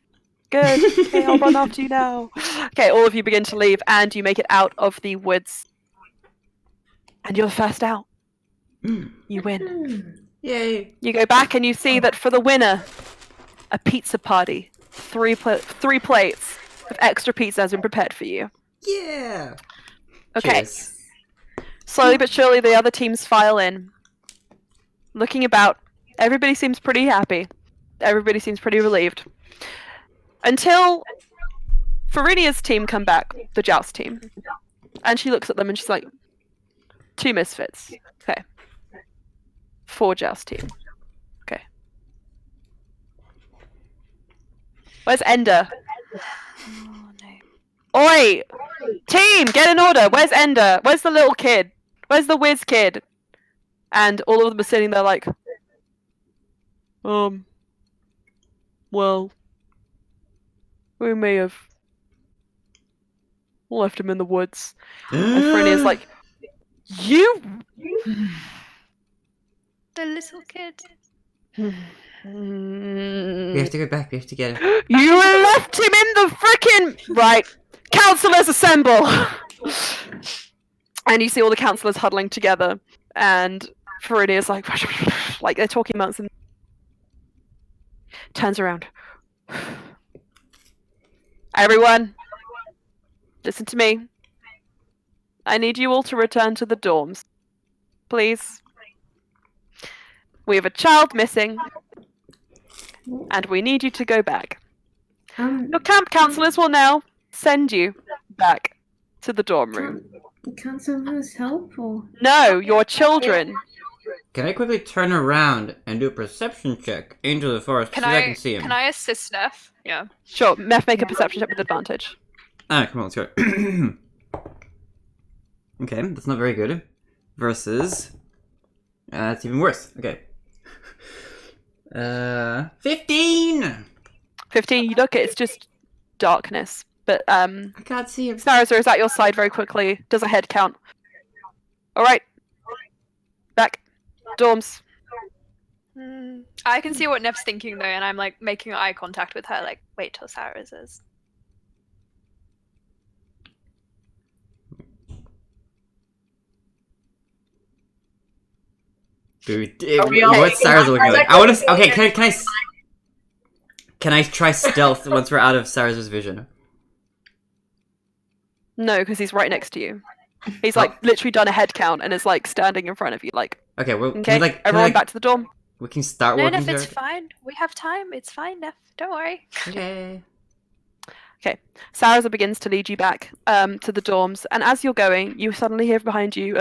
Good. Okay, I'll run after you now. Okay, all of you begin to leave, and you make it out of the woods. And you're the first out. You win. Yay. You go back and you see that for the winner, a pizza party. 3 plates of extra pizza has been prepared for you. Yeah. Okay. Cheers. Slowly but surely, the other teams file in. Looking about, everybody seems pretty happy. Everybody seems pretty relieved. Until Farinia's team come back, the Joust team. And she looks at them and she's like, 2 misfits. Okay. 4 Joust team. Okay. Where's Ender? Oh no. Oi! Team, get in order! Where's Ender? Where's the little kid? Where's the whiz kid? And all of them are sitting there like, well, we may have left him in the woods. And Frenia's like, you? The little kid. We have to go back. We have to get him. You left him in the frickin'... Right. Councillors assemble! And you see all the councillors huddling together, and Faridia's like they're talking amongst them. Turns around. Everyone, listen to me. I need you all to return to the dorms. Please. We have a child missing, and we need you to go back. Your camp councillors will now send you back to the dorm room. Can't some of us help, or? No, your children. Can I quickly turn around and do a perception check into the forest so I can see him? Can I assist Neff? Yeah. Sure, Meth, make a perception check with advantage. Alright, come on, let's go. Okay, that's not very good. Versus... it's even worse. Okay. 15! 15, you look, it's just darkness. But, I can't see him. Snarzer is at your side very quickly, does a head count. Alright. Back. Dorms. I can see what Neff's thinking though, and I'm like making eye contact with her, like, wait till Sarah's is. Dude, we all what's making Sarah's eye looking like? contact I want with to. Okay, Julian? can I try stealth once we're out of Sarah's vision? No, because he's right next to you. He's like literally done a head count and is like standing in front of you, like. Okay, well, Okay, can everyone back to the dorm. we can start No, working Neff, it's here. fine. We have time. It's fine, Neff. Don't worry. Okay. Sarah's begins to lead you back to the dorms, and as you're going, you suddenly hear behind you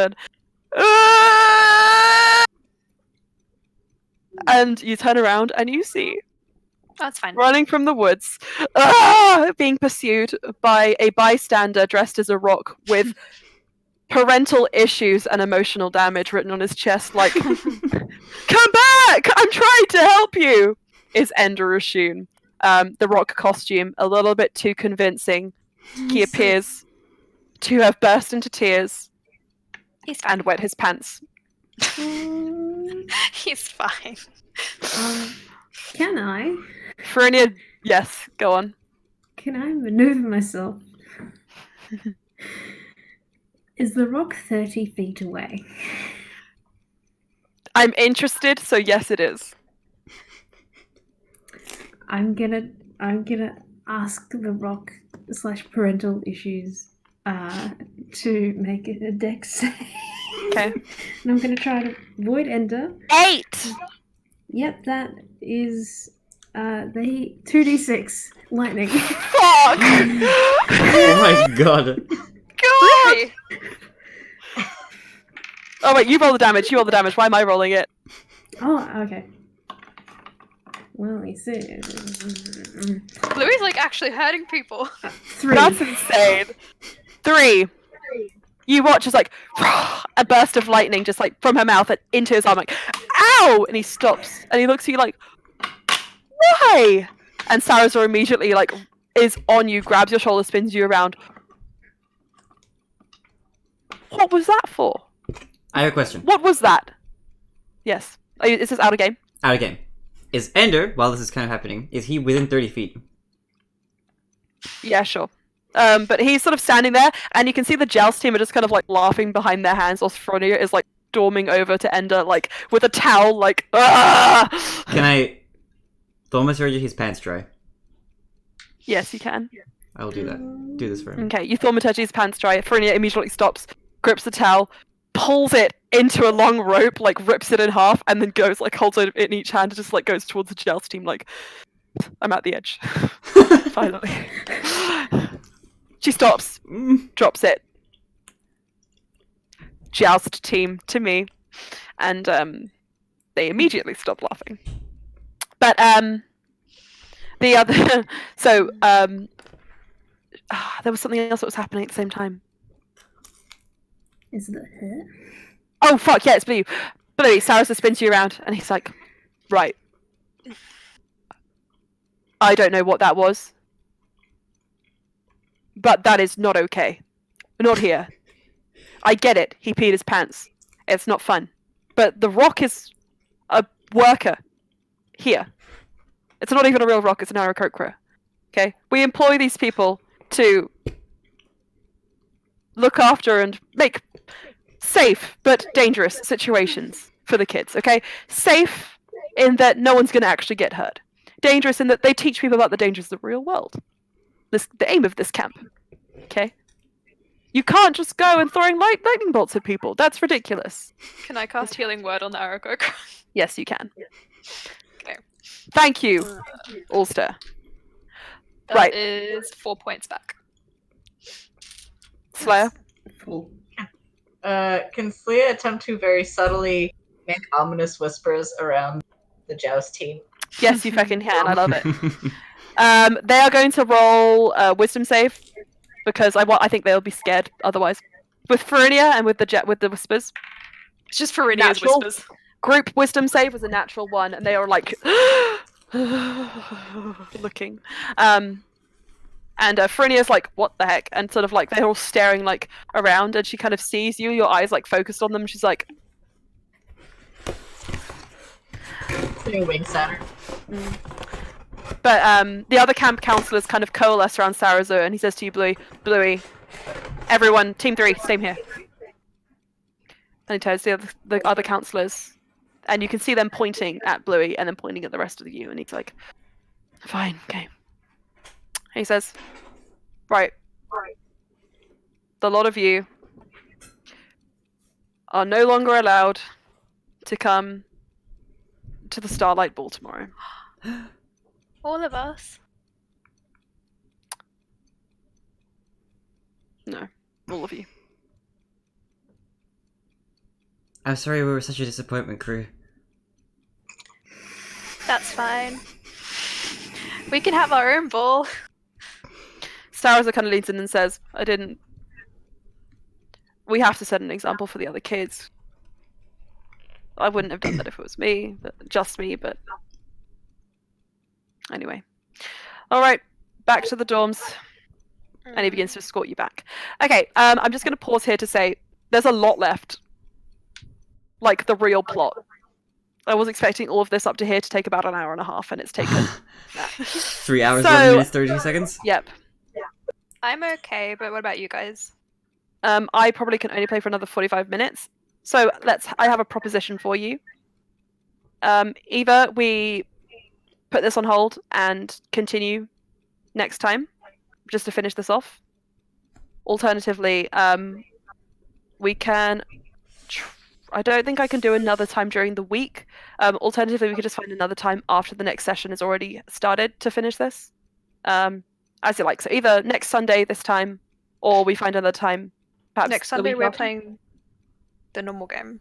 and you turn around and you see That's fine. running from the woods, being pursued by a bystander dressed as a rock with parental issues and emotional damage written on his chest, like, "Come back! I'm trying to help you!" Is Ender Rashun. The rock costume, a little bit too convincing. He appears to have burst into tears He's fine. and wet his pants. He's fine. Can I? Farinia, yes, go on. Can I maneuver myself? Is the rock 30 feet away? I'm interested, so yes, it is. I'm gonna ask the rock / parental issues to make it a dex save. Okay. And I'm gonna try to avoid ender. 8! Yep, that is the 2d6 lightning. Fuck! Oh my god. God! Oh wait, you roll the damage, Why am I rolling it? Oh, okay. Well, you see. Louis like actually hurting people. 3. That's insane. 3. You watch as like a burst of lightning just like from her mouth and into his arm, like, ow! And he stops and he looks at you like, why? And Sarazor immediately like is on you, grabs your shoulder, spins you around. What was that for? I have a question. What was that? Yes. Is this out of game? Out of game. Is Ender, while this is kind of happening, is he within 30 feet? Yeah, sure. But he's sort of standing there, and you can see the Joust team are just kind of like laughing behind their hands, whilst Fronia is like storming over to Ender, like with a towel, like, ah! Can I thaumaturgy his pants dry? Yes, you can. I will do that. Do this for him. Okay, you thaumaturgy his pants dry. Fronia immediately stops, grips the towel, pulls it into a long rope, like rips it in half, and then goes, like, holds it in each hand and just like goes towards the Joust team, like, I'm at the edge. Finally. She stops, drops it. Joust team to me, and they immediately stop laughing. But the other, so there was something else that was happening at the same time. Is that her? Oh fuck yeah, it's Blue. Blue, Sarasa spins you around, and he's like, right. I don't know what that was, but that is not okay. Not here. I get it. He peed his pants. It's not fun. But the rock is a worker. Here. It's not even a real rock, it's an Aarakocra. Okay? We employ these people to look after and make safe but dangerous situations for the kids, okay? Safe in that no one's going to actually get hurt. Dangerous in that they teach people about the dangers of the real world. The aim of this camp, okay? You can't just go and throwing lightning bolts at people. That's ridiculous. Can I cast Healing Word on the Aragog? Yes, you can. Okay. Thank you, Ulster. That Right. is 4 points back. Slayer? Full. Can Slia attempt to very subtly make ominous whispers around the joust team? Yes, you fucking can. I love it. They are going to roll a wisdom save because I think they'll be scared otherwise. With Farinia and with the whispers, It's just for Rinia's Natural. whispers. group wisdom save was a natural one, and they are like looking. And Frinia's like, "What the heck?" And sort of like they're all staring like around, and she kind of sees you. Your eyes like focused on them. She's like, Putting winks at her. But the other camp counselors kind of coalesce around Sarazu, and he says to you, Bluey, everyone, Team 3, stay here. And he turns to the other counselors, and you can see them pointing at Bluey and then pointing at the rest of you, and he's like, fine, okay. And he says, right, the lot of you are no longer allowed to come to the Starlight Ball tomorrow. All of us. No, all of you. I'm sorry we were such a disappointment, crew. That's fine. We can have our own ball. Saraza kind of leans in and says, we have to set an example for the other kids. I wouldn't have done that if it was me, just me, but anyway. Alright, back to the dorms. And he begins to escort you back. Okay, I'm just going to pause here to say, there's a lot left. Like, the real plot. I was expecting all of this up to here to take about an hour and a half, and it's taken... 3 hours, So- 11 minutes, 30 seconds? Yep. I'm okay, but what about you guys? I probably can only play for another 45 minutes. So I have a proposition for you. Either we put this on hold and continue next time, just to finish this off. Alternatively, we can... I don't think I can do another time during the week. Alternatively, we could just find another time after the next session has already started to finish this. As you like. So either next Sunday this time, or we find another time. Perhaps Next the Sunday week we're after. playing the normal game.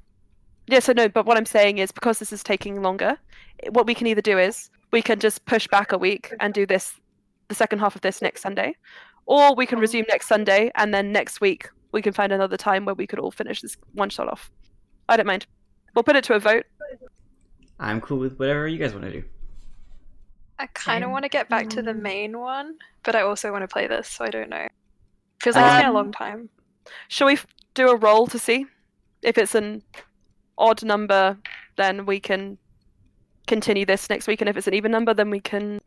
Yeah, so no, but what I'm saying is because this is taking longer, what we can either do is we can just push back a week and do this, the second half of this next Sunday, or we can resume next Sunday and then next week we can find another time where we could all finish this one shot off. I don't mind. We'll put it to a vote. I'm cool with whatever you guys want to do. I kind of Same. want to get back to the main one, but I also want to play this, so I don't know. Feels like it's been a long time. Shall we do a roll to see? If it's an odd number, then we can continue this next week, and if it's an even number, then we can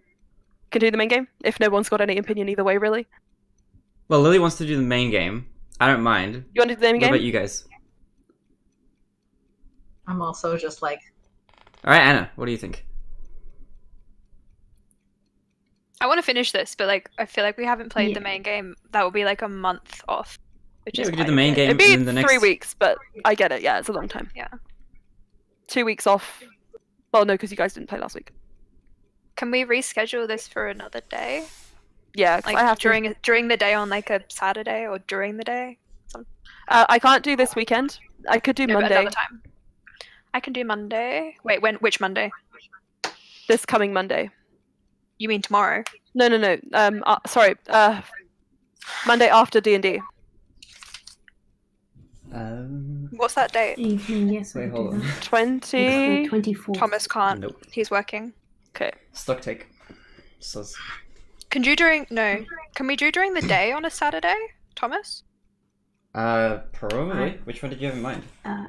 do the main game. If no one's got any opinion either way, really. Well, Lily wants to do the main game. I don't mind. You want to do the main What game? about you guys? I'm also just like, Alright, Anna, what do you think? I want to finish this, but like I feel like we haven't played Yeah. the main game. That would be like a month off. Which Yeah, is we could do quite the a main bit. game It'd be in the next 3 weeks, but I get it. Yeah, it's a long time. Yeah. 2 weeks off. Well, no, because you guys didn't play last week. Can we reschedule this for another day? Yeah, 'cause Like I have to. during the day on like a Saturday or during the day? I can't do this weekend. I could do No, but Monday. another time. I can do Monday. Wait, which Monday? This coming Monday. You mean tomorrow? No. Sorry. Monday after D&D. What's that date? Evening, yes, Wait, we hold do on. that. 20. 24th. Thomas can't. Nope. He's working. Okay. Stock take. So, Can we do during the day on a Saturday, Thomas? probably. Which one did you have in mind? Uh,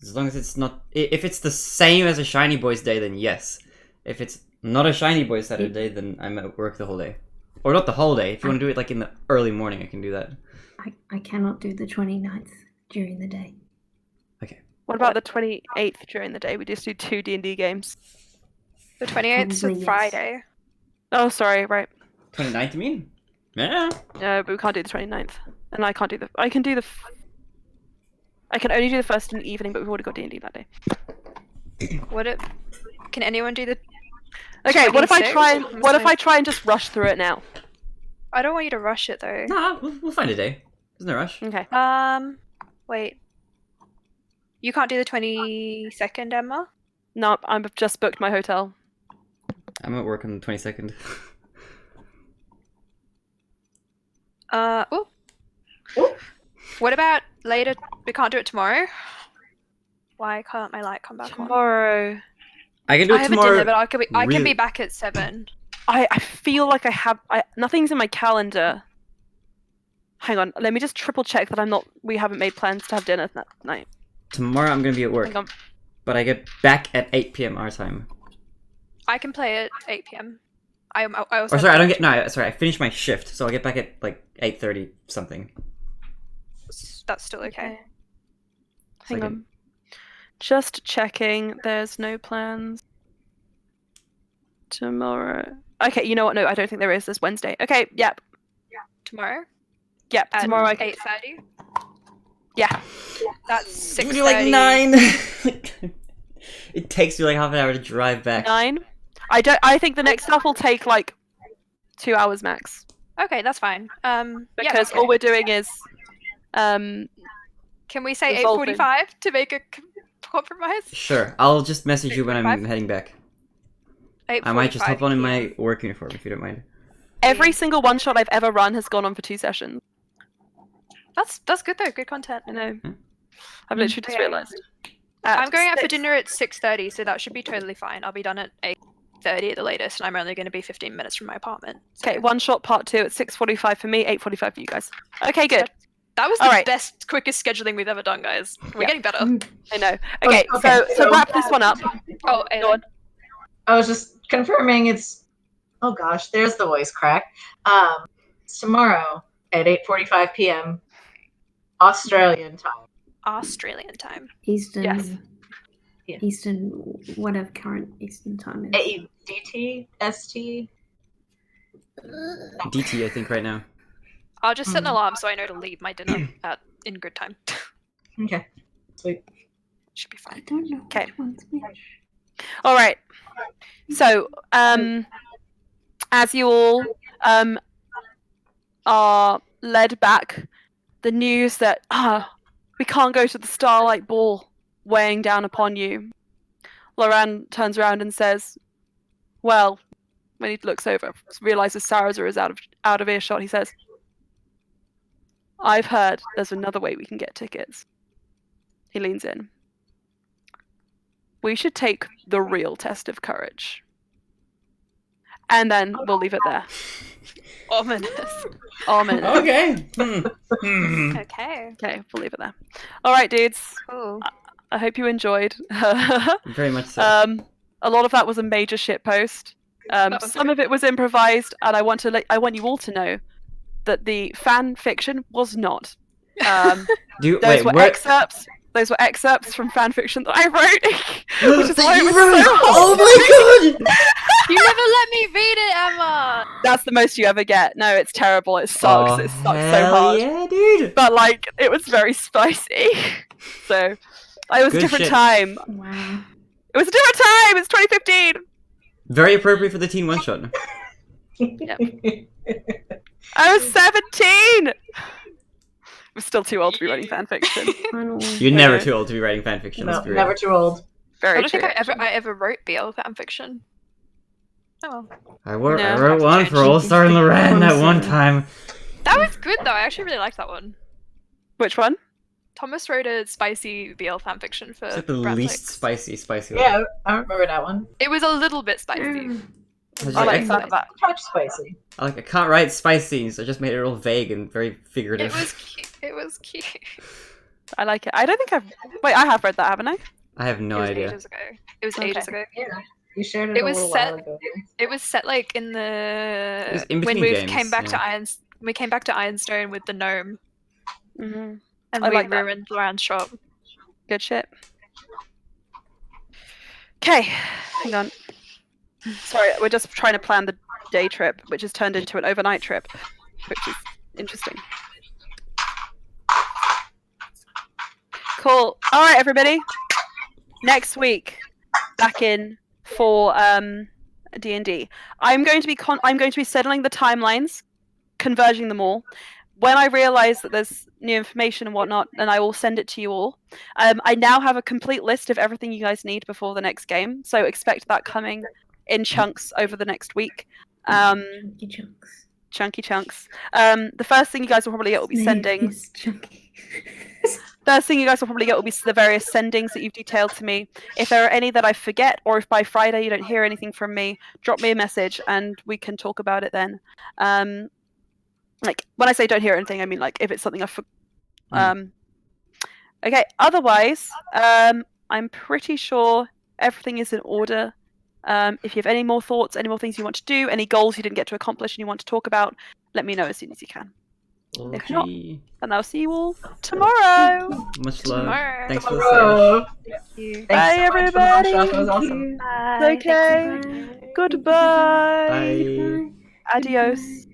As long as it's not... If it's the same as a Shiny Boys day, then yes. If it's not a Shiny Boys Saturday, then I'm at work the whole day. Or not the whole day. If you want to do it like in the early morning, I can do that. I cannot do the 29th during the day. What about the 28th during the day? We just do 2 D&D games. The 28th is a Probably yes. Friday. Oh, sorry, right. 29th, you mean? Yeah. No, but we can't do the 29th. And I can't do the... I can do the... I can only do the first in the evening, but we've already got D&D that day. Can anyone do the... Okay, what if I 26th? try and just rush through it now? I don't want you to rush it, though. Nah, we'll find a day. There's no rush. Okay. Wait. You can't do the 22nd, Emma? No, I've just booked my hotel. I'm at work on the 22nd. Oh. What about later? We can't do it tomorrow? Why can't my light come back on? Tomorrow. I can do I it have tomorrow. a dinner, but I can really- be back at 7. I feel like I have... nothing's in my calendar. Hang on, let me just triple check that we haven't made plans to have dinner that night. Tomorrow I'm gonna be at work, Hang on. but I get back at 8 p.m. our time. I can play at 8 p.m. I also. Or sorry, I don't get. No, sorry, I finished my shift, so I'll get back at like 8:30 something. That's still okay. Hang Second. on. Just checking. There's no plans tomorrow. Okay, you know what? No, I don't think there is this Wednesday. Okay, yep. Tomorrow Yep, at tomorrow I can... 8:30. Yeah. That's 6:30. Would you like 9? It takes me like half an hour to drive back. 9? I think the next stuff will take like 2 hours max. Okay, that's fine. Because yeah, all we're doing is can we say resolving. 8:45 to make a compromise? Sure, I'll just message you when I'm 8:45? heading back. I might just hop on in my work uniform if you don't mind. every single one shot I've ever run has gone on for 2 sessions. That's good though. Good content. I know. Hmm? I've literally just Okay. realised. I'm going out for 6. dinner at 6:30, so that should be totally fine. I'll be done at 8:30 at the latest, and I'm only going to be 15 minutes from my apartment. So. Okay, one shot part 2 at 6:45 for me, 8:45 for you guys. Okay, good. That was the Alright. best, quickest scheduling we've ever done, guys. We're Yeah. getting better. I know. Okay, Okay, so so- wrap this one up. Oh, Go on. I was just confirming it's. Oh gosh, there's the voice crack. It's tomorrow at 8:45 p.m. Australian time. Australian time. Eastern. Yes. Yeah. Eastern, whatever current Eastern time is. DT, ST. DT, I think, right now. I'll just set an alarm so I know to leave my dinner in good time. Okay, sweet. Should be I fine. don't know Okay. which one's which. All right. So, as you all are led back, the news that we can't go to the Starlight Ball weighing down upon you. Loran turns around and says, "Well," when he looks over, realizes Sarazar is out of earshot. He says, "I've heard there's another way we can get tickets." He leans in. "We should take the real test of courage." And then we'll leave it there. Ominous. Ominous. Okay. Okay. Okay, we'll leave it there. All right, dudes. Cool. I hope you enjoyed. Very much so. A lot of that was a major shitpost. was Some of it was improvised, and I want you all to know that the fan fiction was not. Those were excerpts. Those were excerpts from fan fiction that I wrote, which is why it was so hard. Oh my god! You never let me read it, Emma. That's the most you ever get. No, it's terrible. It sucks. Oh, It sucks so hell hard. yeah, dude! But like, it was very spicy. So, it was Good a different shit. time. Wow. It was a different time. It's 2015. Very appropriate for the teen one shot. I was 17. I was still too old to be writing fan fiction. Final. You're never too old to be writing fanfiction. No, let's be real. never too old. I Very don't true. think I ever wrote BL fanfiction. Oh, I No, wrote that's one for changed. All Star and Loran that one Honestly. time. that was good though. I actually really liked that one. Which one? Thomas wrote a spicy BL fanfiction for It's like the Brand least Lakes. spicy one. Yeah, I remember that one. It was a little bit spicy. Mm. I was I like, like that. Touch spicy. I can't write spicy, so I just made it all vague and very figurative. It was cute. It was cute. I like it. I don't think I've. Wait, I have read that, haven't I? I have no it was idea. ages ago. It was Okay. ages ago. Yeah, you shared it, It a was little set- while ago. It was set like in was the in when between we games, came back yeah. to we came back to Ironstone with the gnome, Mm-hmm. And I we like that. ruined Luan's shop. Good shit. Okay, hang on. Sorry, we're just trying to plan the day trip, which has turned into an overnight trip, which is interesting. Cool. All right, everybody. Next week, back in for D&D. I'm going to be settling the timelines, converging them all. When I realize that there's new information and whatnot, then I will send it to you all. I now have a complete list of everything you guys need before the next game, so expect that coming in chunks over the next week. Chunky chunks. Chunky chunks. The first thing you guys will probably get will be sendings. Chunky. First thing you guys will probably get will be the various sendings that you've detailed to me. If there are any that I forget, or if by Friday you don't hear anything from me, drop me a message and we can talk about it then. Like, when I say don't hear anything, I mean, like, if it's something I forgot. Okay, otherwise, I'm pretty sure everything is in order. If you have any more thoughts, any more things you want to do, any goals you didn't get to accomplish and you want to talk about, let me know as soon as you can. If not, then I'll see you all tomorrow. Much love. Tomorrow. Thanks for the Tomorrow. session. Thanks Bye, so much for the everybody. one-shot, that was awesome. Bye. Okay. Bye. Goodbye. Bye. Adios.